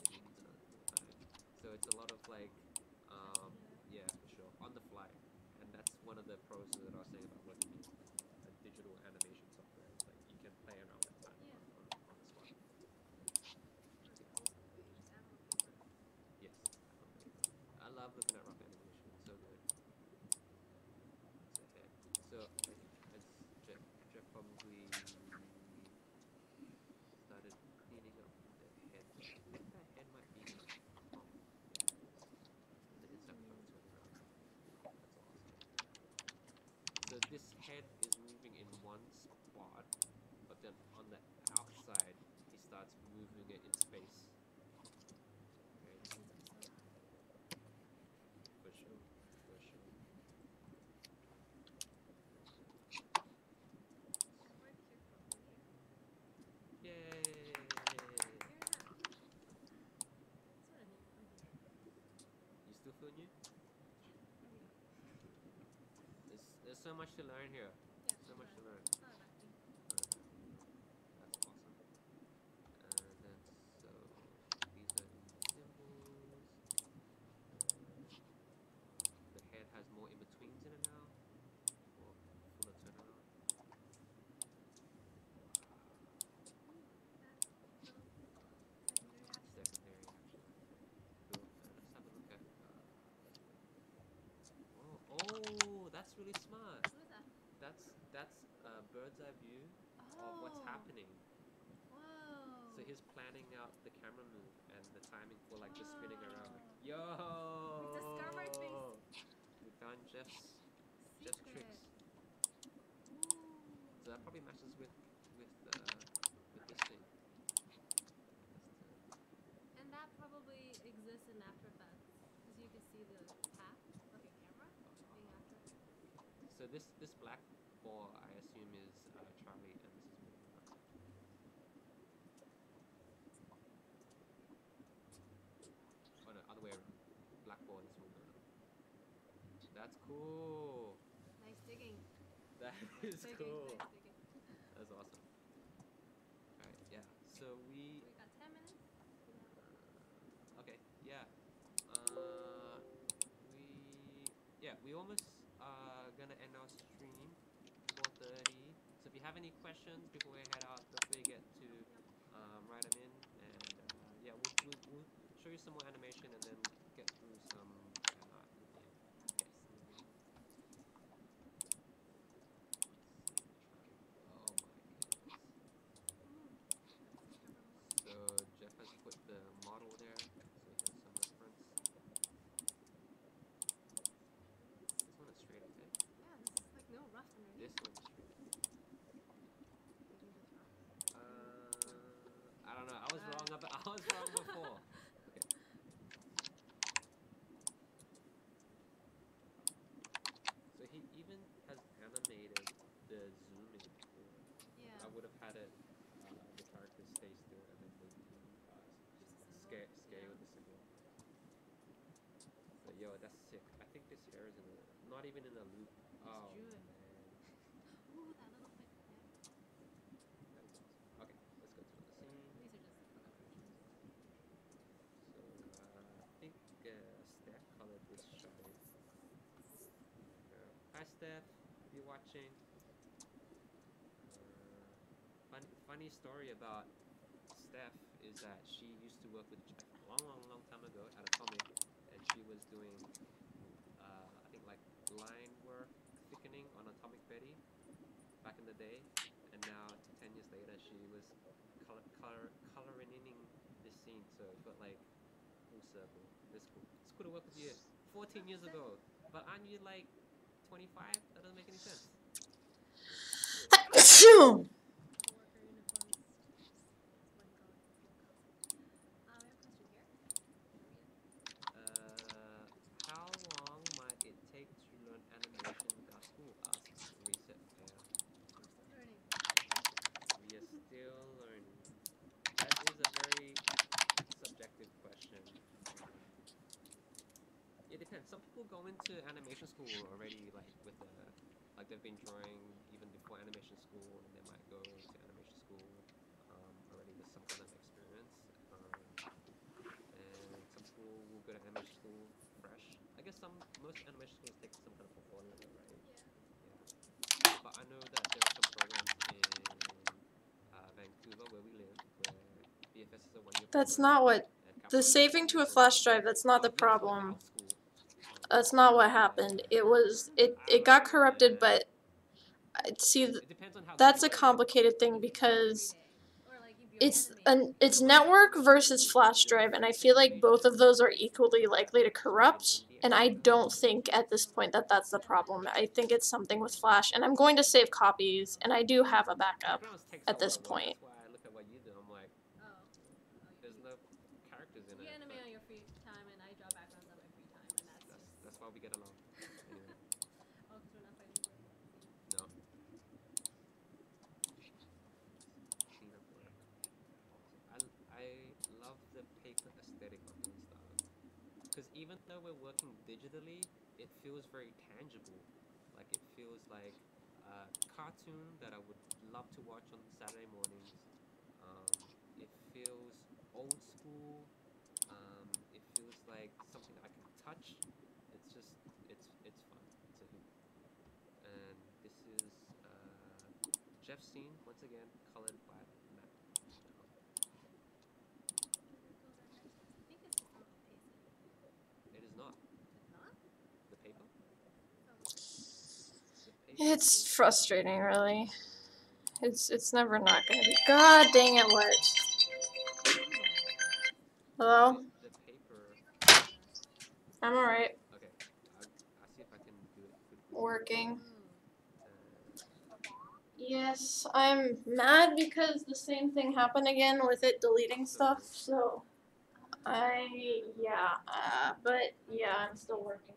C: it needs another more time. So it's a lot of like yeah, for sure, on the fly. And that's one of the pros that I was saying about working in a digital animation software. It's like you can play around that time on the spot. Yes, I love looking at rough animation. It's so good. It's a head. So as Jeff probably started cleaning up the head there. I think that head might be off. Yeah, it is. And the inside kind of turn around. That's awesome. So this head is moving in one spot, but then on the outside, he starts moving it in space. Right? For sure. For sure. Yay! You still feel new? There's so much to learn here. So much to learn. That's awesome. And then so these are symbols. The head has more in betweens in it now. Or fuller turnaround. Secondary actually. Cool. Let's have a look at oh, that's really smart.
D: What is that?
C: That's a bird's eye view of what's happening.
D: Whoa.
C: So he's planning out the camera move and the timing for like just spinning around. Yo!
D: We discovered things.
C: We found Jeff's tricks. So that probably matches with this thing.
D: And that probably exists in After Effects because you can see the path of your camera being After Effects.
C: So this black ball I assume is Charlie and this is Moon. Oh no, other way around. Black ball, this one. That's cool.
D: Nice digging.
C: That is cool.
D: Nice digging.
C: That's awesome. Alright, yeah. So we
D: got 10 minutes.
C: Okay, yeah. We almost gonna end our stream 4:30. So if you have any questions before we head out, don't forget to write them in, and yeah, we'll show you some more animation and then get through some fan art at the end. Okay. Oh my goodness. So Jeff has put the model there, so he has some reference. This one is straight ahead.
D: Yeah, this is like no rough underneath.
C: This one is straight ahead. I don't know. I was wrong before. Okay. So he even has animated the zoom in here.
D: Yeah.
C: I would have had it the character stay still and then the scale with the symbol. So yo, that's sick. I think this hair is not even in a loop. Oh man.
D: Ooh, that little bit.
C: That is awesome. Okay, let's go to the scene.
D: These are just collaborations.
C: So I think Steph colored this shot in. Hi Steph, if you're watching. Funny story about Steph is that she used to work with Jeff a long time ago at Atomic, and she was doing I think like line work thickening on Atomic Betty back in the day, and now 10 years later she was scene, so it felt like full circle. It's cool. It's cool to work with you 14 years ago, but aren't you like 25? That doesn't make any sense.
D: Coworker uniforms. What do you call it? We have a question here.
C: How long might it take to learn animation without school? Asks Reset Fair.
D: I'm still learning.
C: We are still learning. That is a very subjective question. It depends. Some people go into animation school already, like with like they've been drawing even before animation school, and they might go to animation school already with some kind of experience. And some people will go to animation school fresh. I guess most animation schools take some kind of portfolio, right? Yeah. But I know that there are some programs in Vancouver where we live where BFS is a 1-year program.
A: That's not what the saving to a flash drive. That's not the problem. That's not what happened. It got corrupted, but see, that's a complicated thing because it's network versus flash drive, and I feel like both of those are equally likely to corrupt. And I don't think at this point that that's the problem. I think it's something with flash, and I'm going to save copies, and I do have a backup at this point.
C: That's why I look at what you do. I'm like, there's no characters in it.
D: You animate on your free time, and I draw backgrounds on my free time, and
C: that's why we get along. Anyway.
D: Oh, because we're not fighting for it.
C: No. I love the paper aesthetic of doing stuff. Because even though we're working digitally, it feels very tangible. Like it feels like a cartoon that I would love to watch on Saturday mornings. It feels old school. It feels like something I can touch. It's just, it's fun. It's a hoot. And this is Jeff's scene, once again, colored by Matt. It is not. The paper?
A: It's frustrating, really. It's never not gonna be. God dang it! What? Hello?
C: The paper.
A: I'm alright.
C: Okay, I'll see if I can do it quickly.
A: Working. Yes, I'm mad because the same thing happened again with it deleting stuff, so but yeah, I'm still working.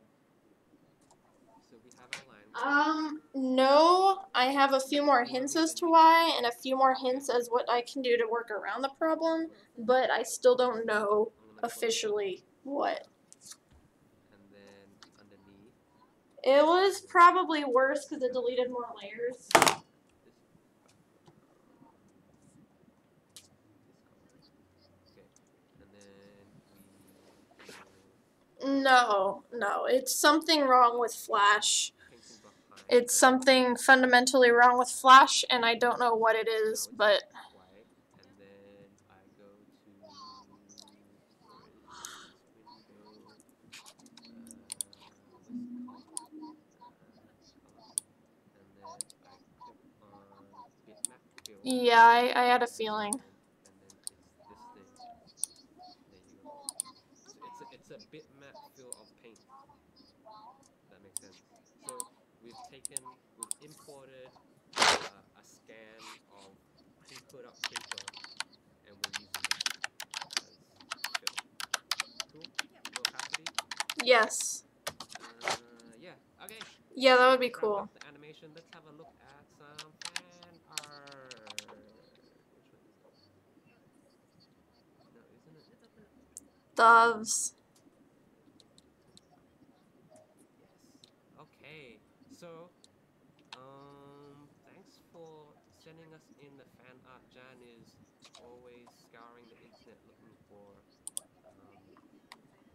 C: So we have our line.
A: No, I have a few more hints as to why, and a few more hints as what I can do to work around the problem, but I still don't know officially what.
C: And then underneath.
A: It was probably worse because it deleted more layers. No, it's something wrong with Flash. It's something fundamentally wrong with Flash, and I don't know what it is, but...
C: And then I go to...
A: Yeah, I had a feeling.
C: It's a bitmap fill of paint. That makes sense. So we've imported a scan of pre-put up paper, and we're using that as fill. Cool? No opacity?
A: Yes.
C: Yeah. Okay.
A: Yeah, that would be cool.
C: The animation. Let's have a look at some fan art. Which one is it? No, isn't it?
A: Doves.
C: Okay, so, thanks for sending us in the fan art. Jan is always scouring the internet looking for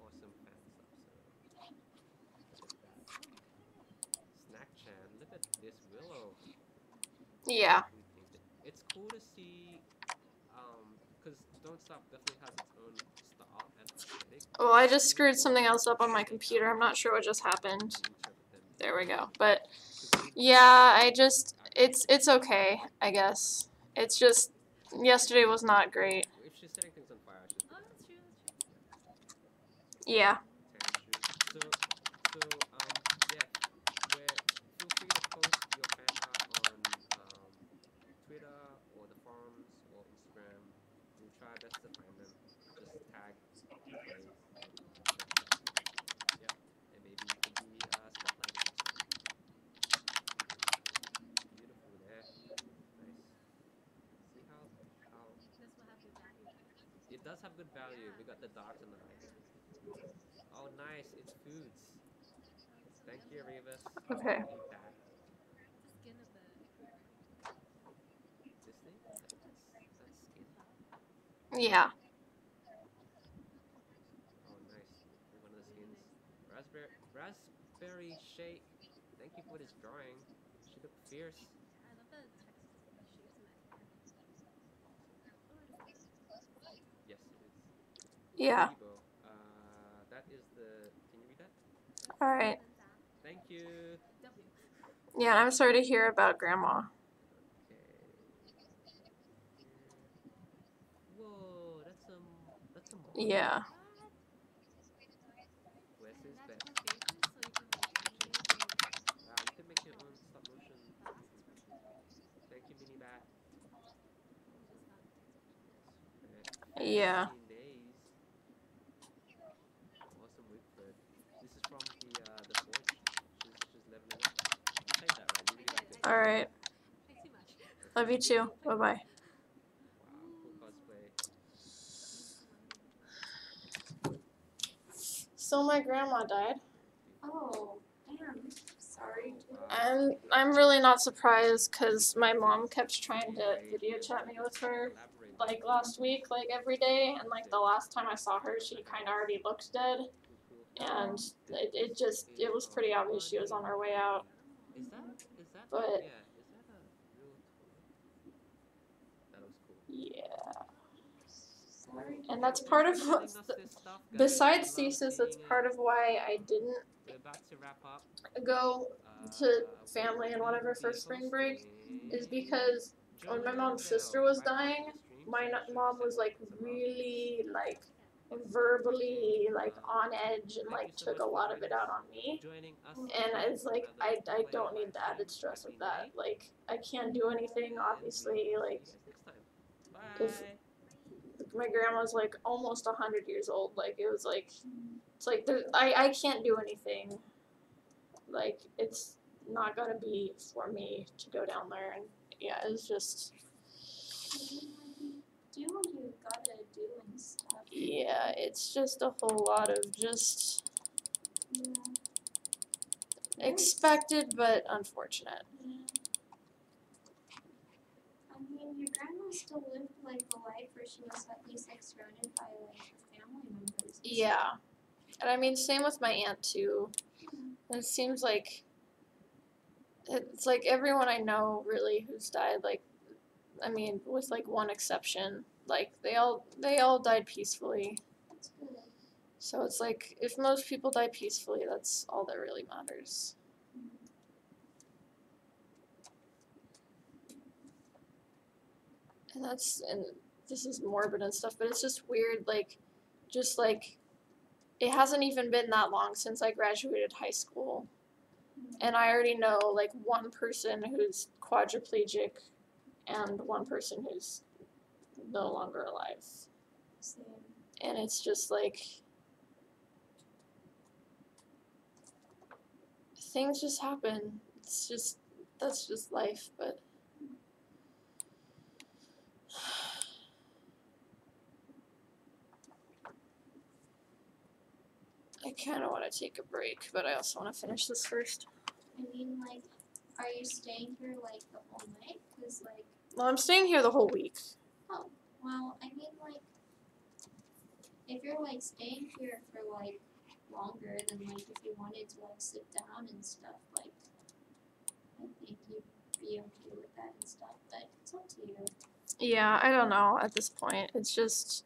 C: awesome fan stuff, so look at that. Snack Chan, look at this willow.
A: Yeah.
C: It's cool to see, because Don't Stop definitely has its own style and aesthetic.
A: Oh, I just screwed something else up on my computer. I'm not sure what just happened. There we go. But yeah, it's okay, I guess. It's just yesterday was not great.
C: If she's setting things on fire, I should.
A: Yeah.
C: So, yeah, feel free to post your fan art on Twitter or the forums or Instagram. We'll try our best to find them. Just tag plays and get stuff to them. Yep, and maybe you can be spotlighted. Beautiful there. Nice. See how
D: This will have good value then.
C: it does have good value.
D: Yeah.
C: We got the dogs and the lights. Oh, nice! It's foods.
D: Sounds so
C: Thank you,
D: yummy.
C: Revis.
A: Okay.
C: I'll eat that.
D: It's the skin of the prairie.
C: This thing? That's skin.
A: Yeah.
C: Oh, nice. Here's one of the skins. Raspberry shake. Thank you for this drawing. She looked fierce.
D: I love the textures of the shapes in my hair. Oh, it is good.
C: Yes, it is.
A: Yeah.
C: Bebo. That is the. Can you read that?
A: All right.
C: Thank you.
D: W.
A: Yeah, I'm sorry to hear about Grandma.
C: Okay. Whoa, that's a moth.
A: Yeah.
D: What?
C: Where's his
D: And
C: bed?
D: that's for babies, so you can like animate and.
C: You can make your own stop motion.
D: Oh, that's pretty cool.
C: Thank you, Mini Bat.
D: You just got the text message.
A: Yeah.
C: Fancy days. Awesome Wickford. This is from the forge. She's leveling up. You played that, right? You really liked it.
A: All right.
D: Play too much.
A: Love you too. Bye bye.
C: Wow, cool cosplay.
A: So my grandma died,
E: Oh, damn. Sorry.
A: and I'm really not surprised because my mom kept trying to video chat me with her like last week, like every day, and like the last time I saw her, she kind of already looked dead, and it was pretty obvious she was on her way out.
C: Is that
A: But
C: yeah, is that a real toy? That was cool.
A: yeah,
E: Sorry.
A: and that's part of what. Besides thesis, that's part of why I didn't
C: We're about to wrap up.
A: go to family and whatever for spring break, is because when my mom's sister was dying, my mom was like really like verbally like on edge and like took a lot of it out on me, and it's like I don't need the added stress of that. Like I can't do anything, obviously. Like if my grandma's like almost 100 years old, like it's like I can't do anything. Like it's not gonna be for me to go down there, and yeah, it's just
E: Do what you gotta do and stuff.
A: yeah, it's just a whole lot of just
E: Yeah.
A: expected but unfortunate.
E: Yeah. I mean, your grandma still lived like a life where she was at least like surrounded by like her family members.
A: Yeah, and I mean same with my aunt too. It seems like it's like everyone I know really who's died, like I mean with like one exception, like they all died peacefully.
E: That's good.
A: So it's like if most people die peacefully, that's all that really matters. And this is morbid and stuff, but it's just weird, like just like it hasn't even been that long since I graduated high school. And I already know like one person who's quadriplegic and one person who's no longer alive.
E: Same.
A: And it's just like things just happen. That's just life, but I kind of want to take a break, but I also want to finish this first.
E: I mean, like, are you staying here like the whole night? Cause like,
A: Well, I'm staying here the whole week.
E: oh, well, I mean, like, if you're like staying here for like longer, then like if you wanted to like sit down and stuff, like, I think you'd be okay with that and stuff. But it's up to you.
A: Yeah, I don't know at this point. It's just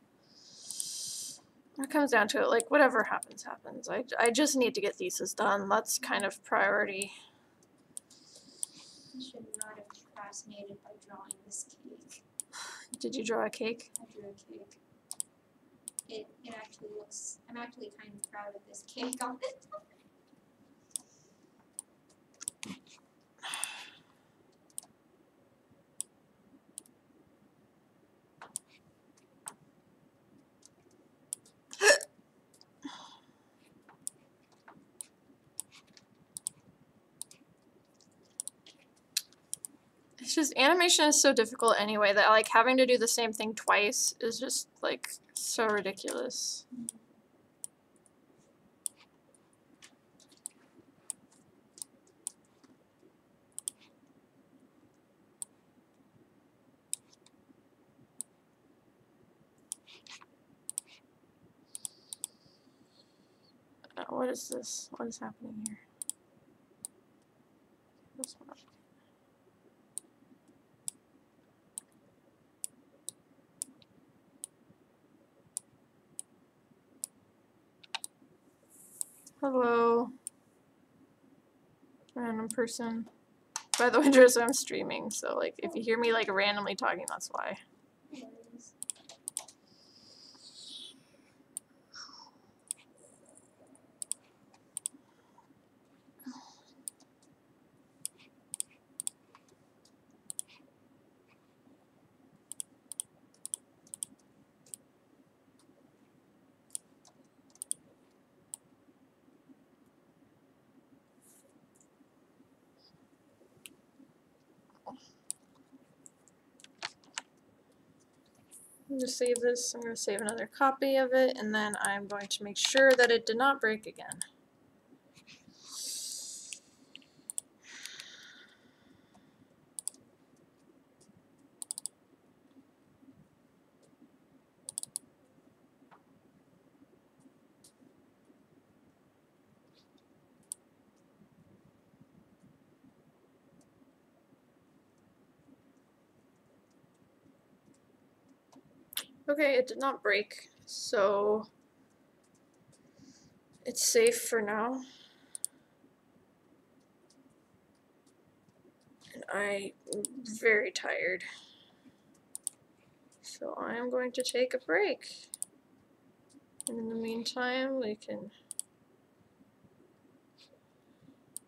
A: when it comes down to it, like whatever happens, happens. I just need to get thesis done. That's kind of priority.
E: You should not have procrastinated by drawing this cake.
A: Did you draw a cake?
E: I drew a cake. it actually looks. I'm actually kind of proud of this cake on it.
A: It's just animation is so difficult anyway that like having to do the same thing twice is just like so ridiculous. What is this? What is happening here? This one. Hello. Random person. By the way, Drizzo, I'm streaming, so like if you hear me like randomly talking, that's why. I'm gonna save this. I'm gonna save another copy of it, and then I'm going to make sure that it did not break again. Okay, it did not break, so it's safe for now. And I'm very tired. So I am going to take a break. And in the meantime, we can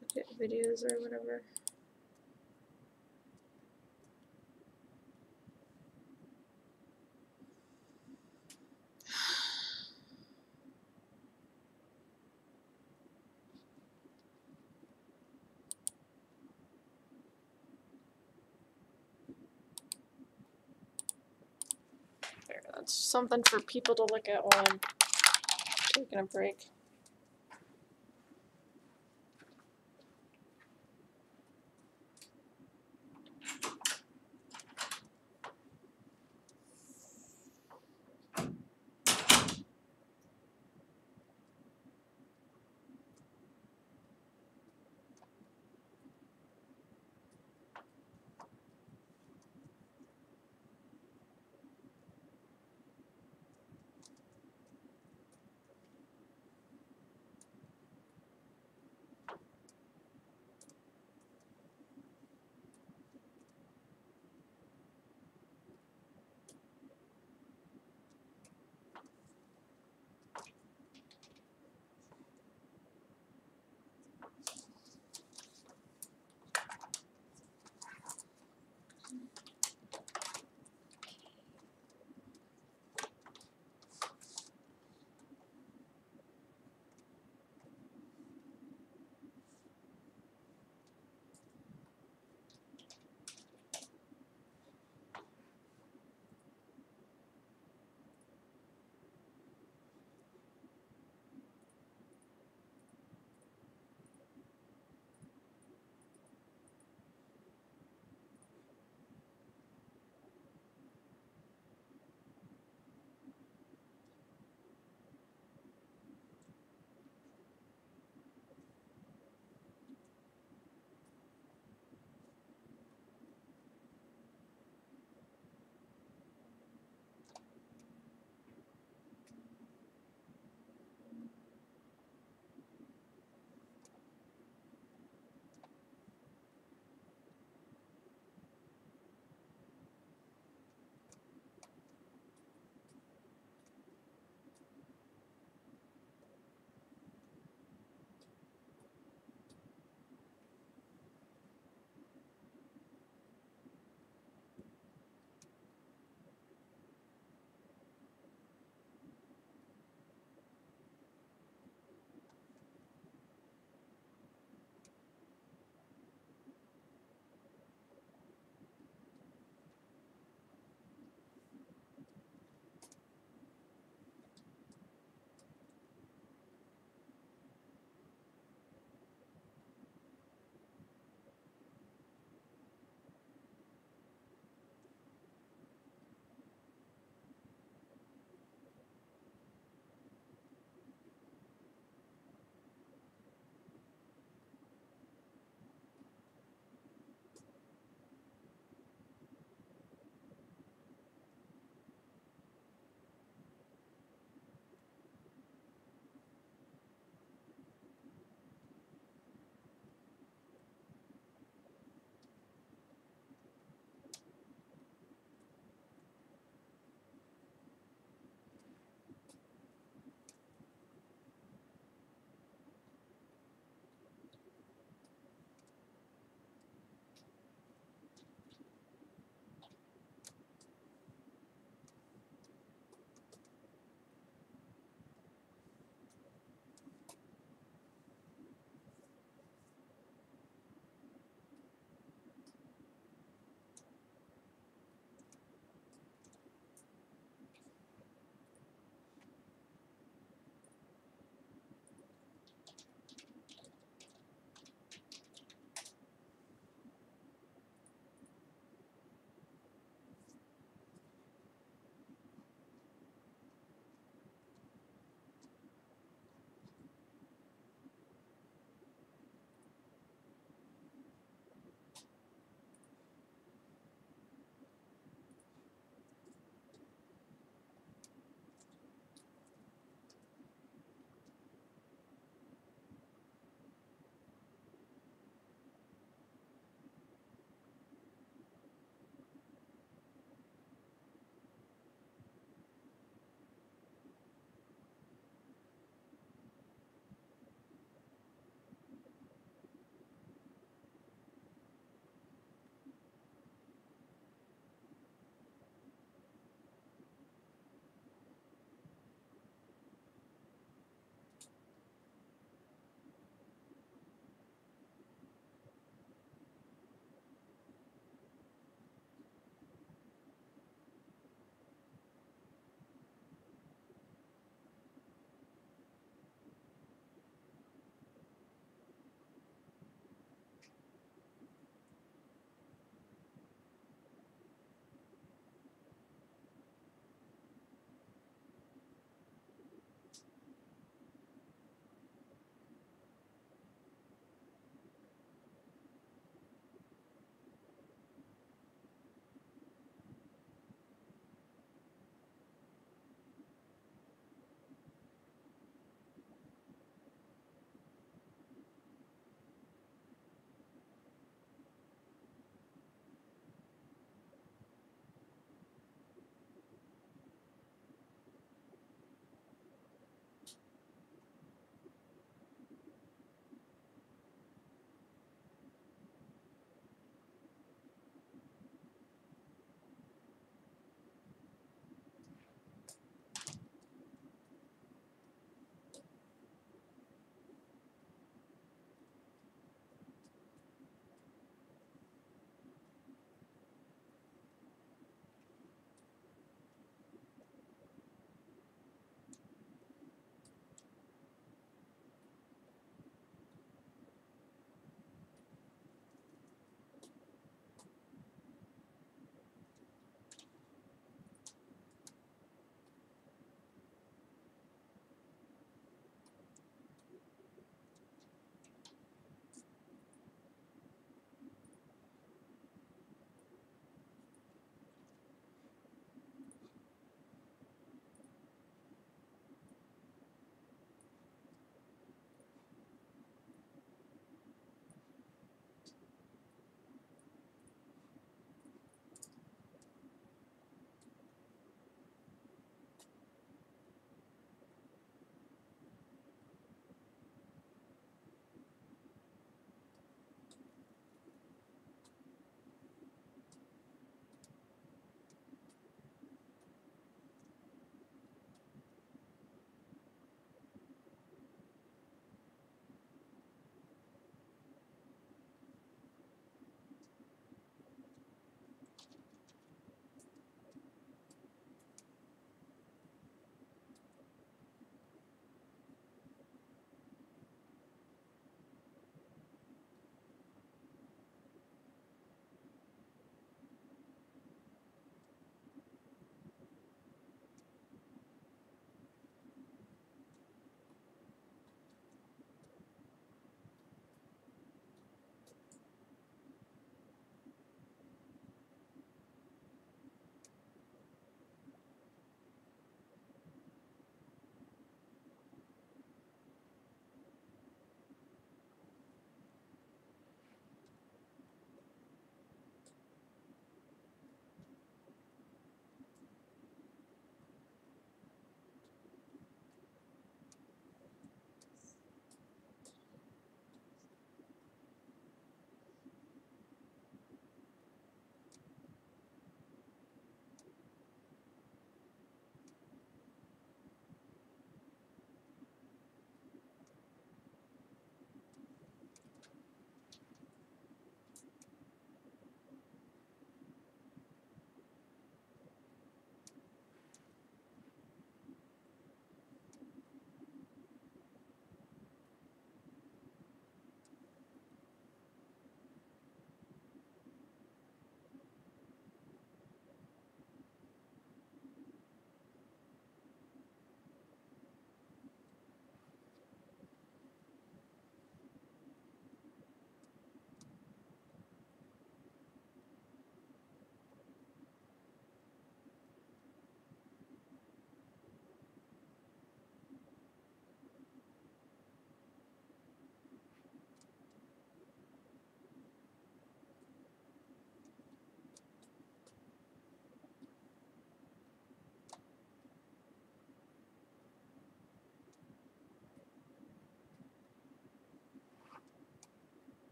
A: look at videos or whatever. There, that's something for people to look at while I'm taking a break.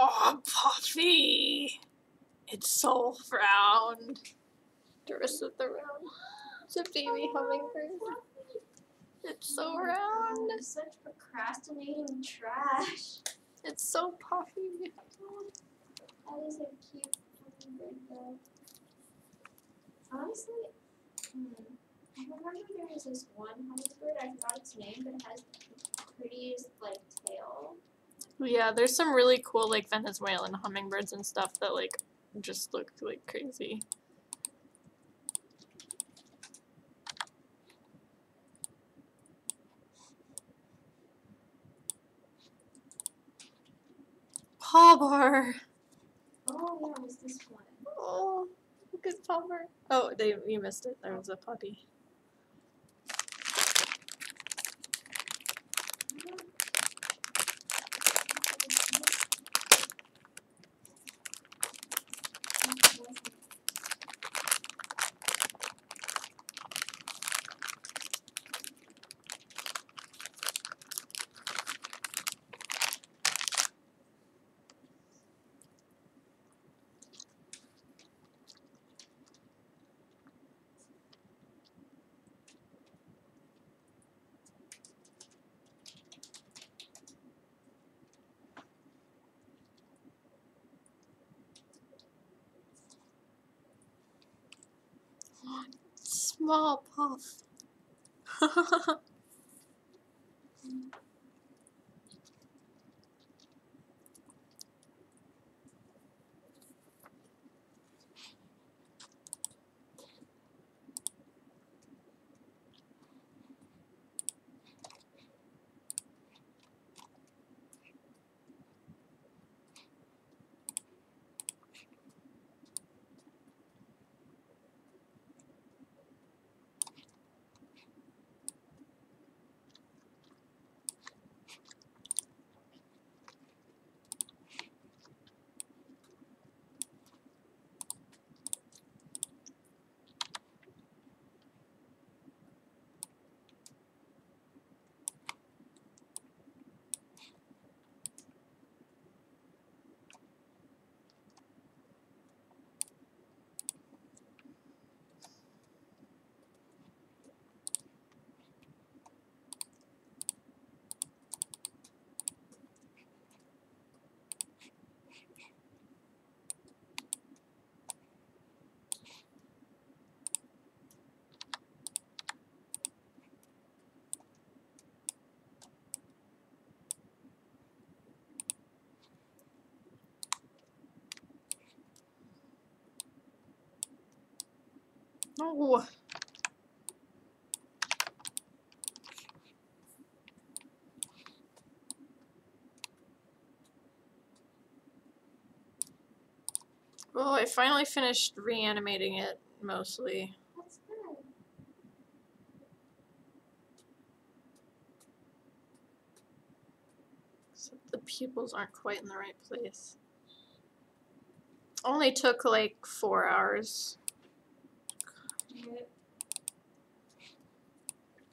A: Oh, Puffy! It's so round. The rest of the round. It's a baby hummingbird. It's so round.
E: Oh, such procrastinating trash.
A: It's so puffy.
E: That is a cute hummingbird though. Honestly, I remember there was this one hummingbird, I forgot its name, but it has the prettiest like tail.
A: Yeah, there's some really cool like Venezuelan hummingbirds and stuff that like just look like crazy. Pawbar.
E: Oh yeah, it was this one.
A: Oh, look at Pawbar. Oh, you missed it. There was a puppy. Small puff. No. Oh, I finally finished reanimating it, mostly.
E: That's good.
A: Except the pupils aren't quite in the right place. Only took like 4 hours.
E: Yep.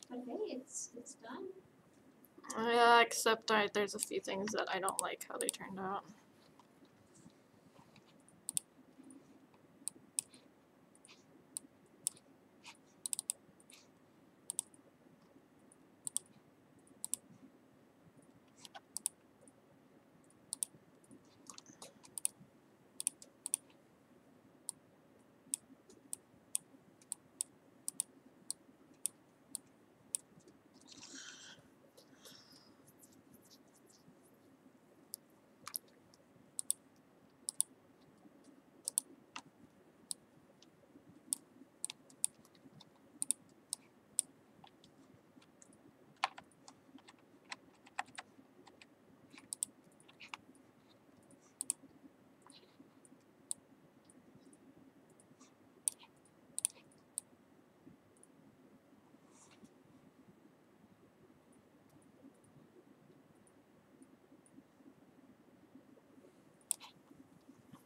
E: But hey, it's done.
A: Yeah, except there's a few things that I don't like how they turned out.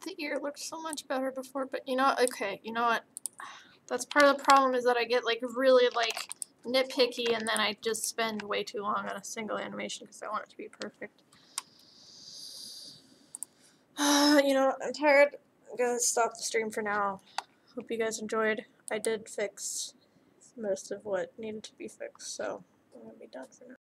A: The ear looked so much better before, but you know, okay, you know what? That's part of the problem is that I get like really like nitpicky and then I just spend way too long on a single animation because I want it to be perfect. you know, I'm tired. I'm gonna stop the stream for now. Hope you guys enjoyed. I did fix most of what needed to be fixed, so I'm gonna be done for now.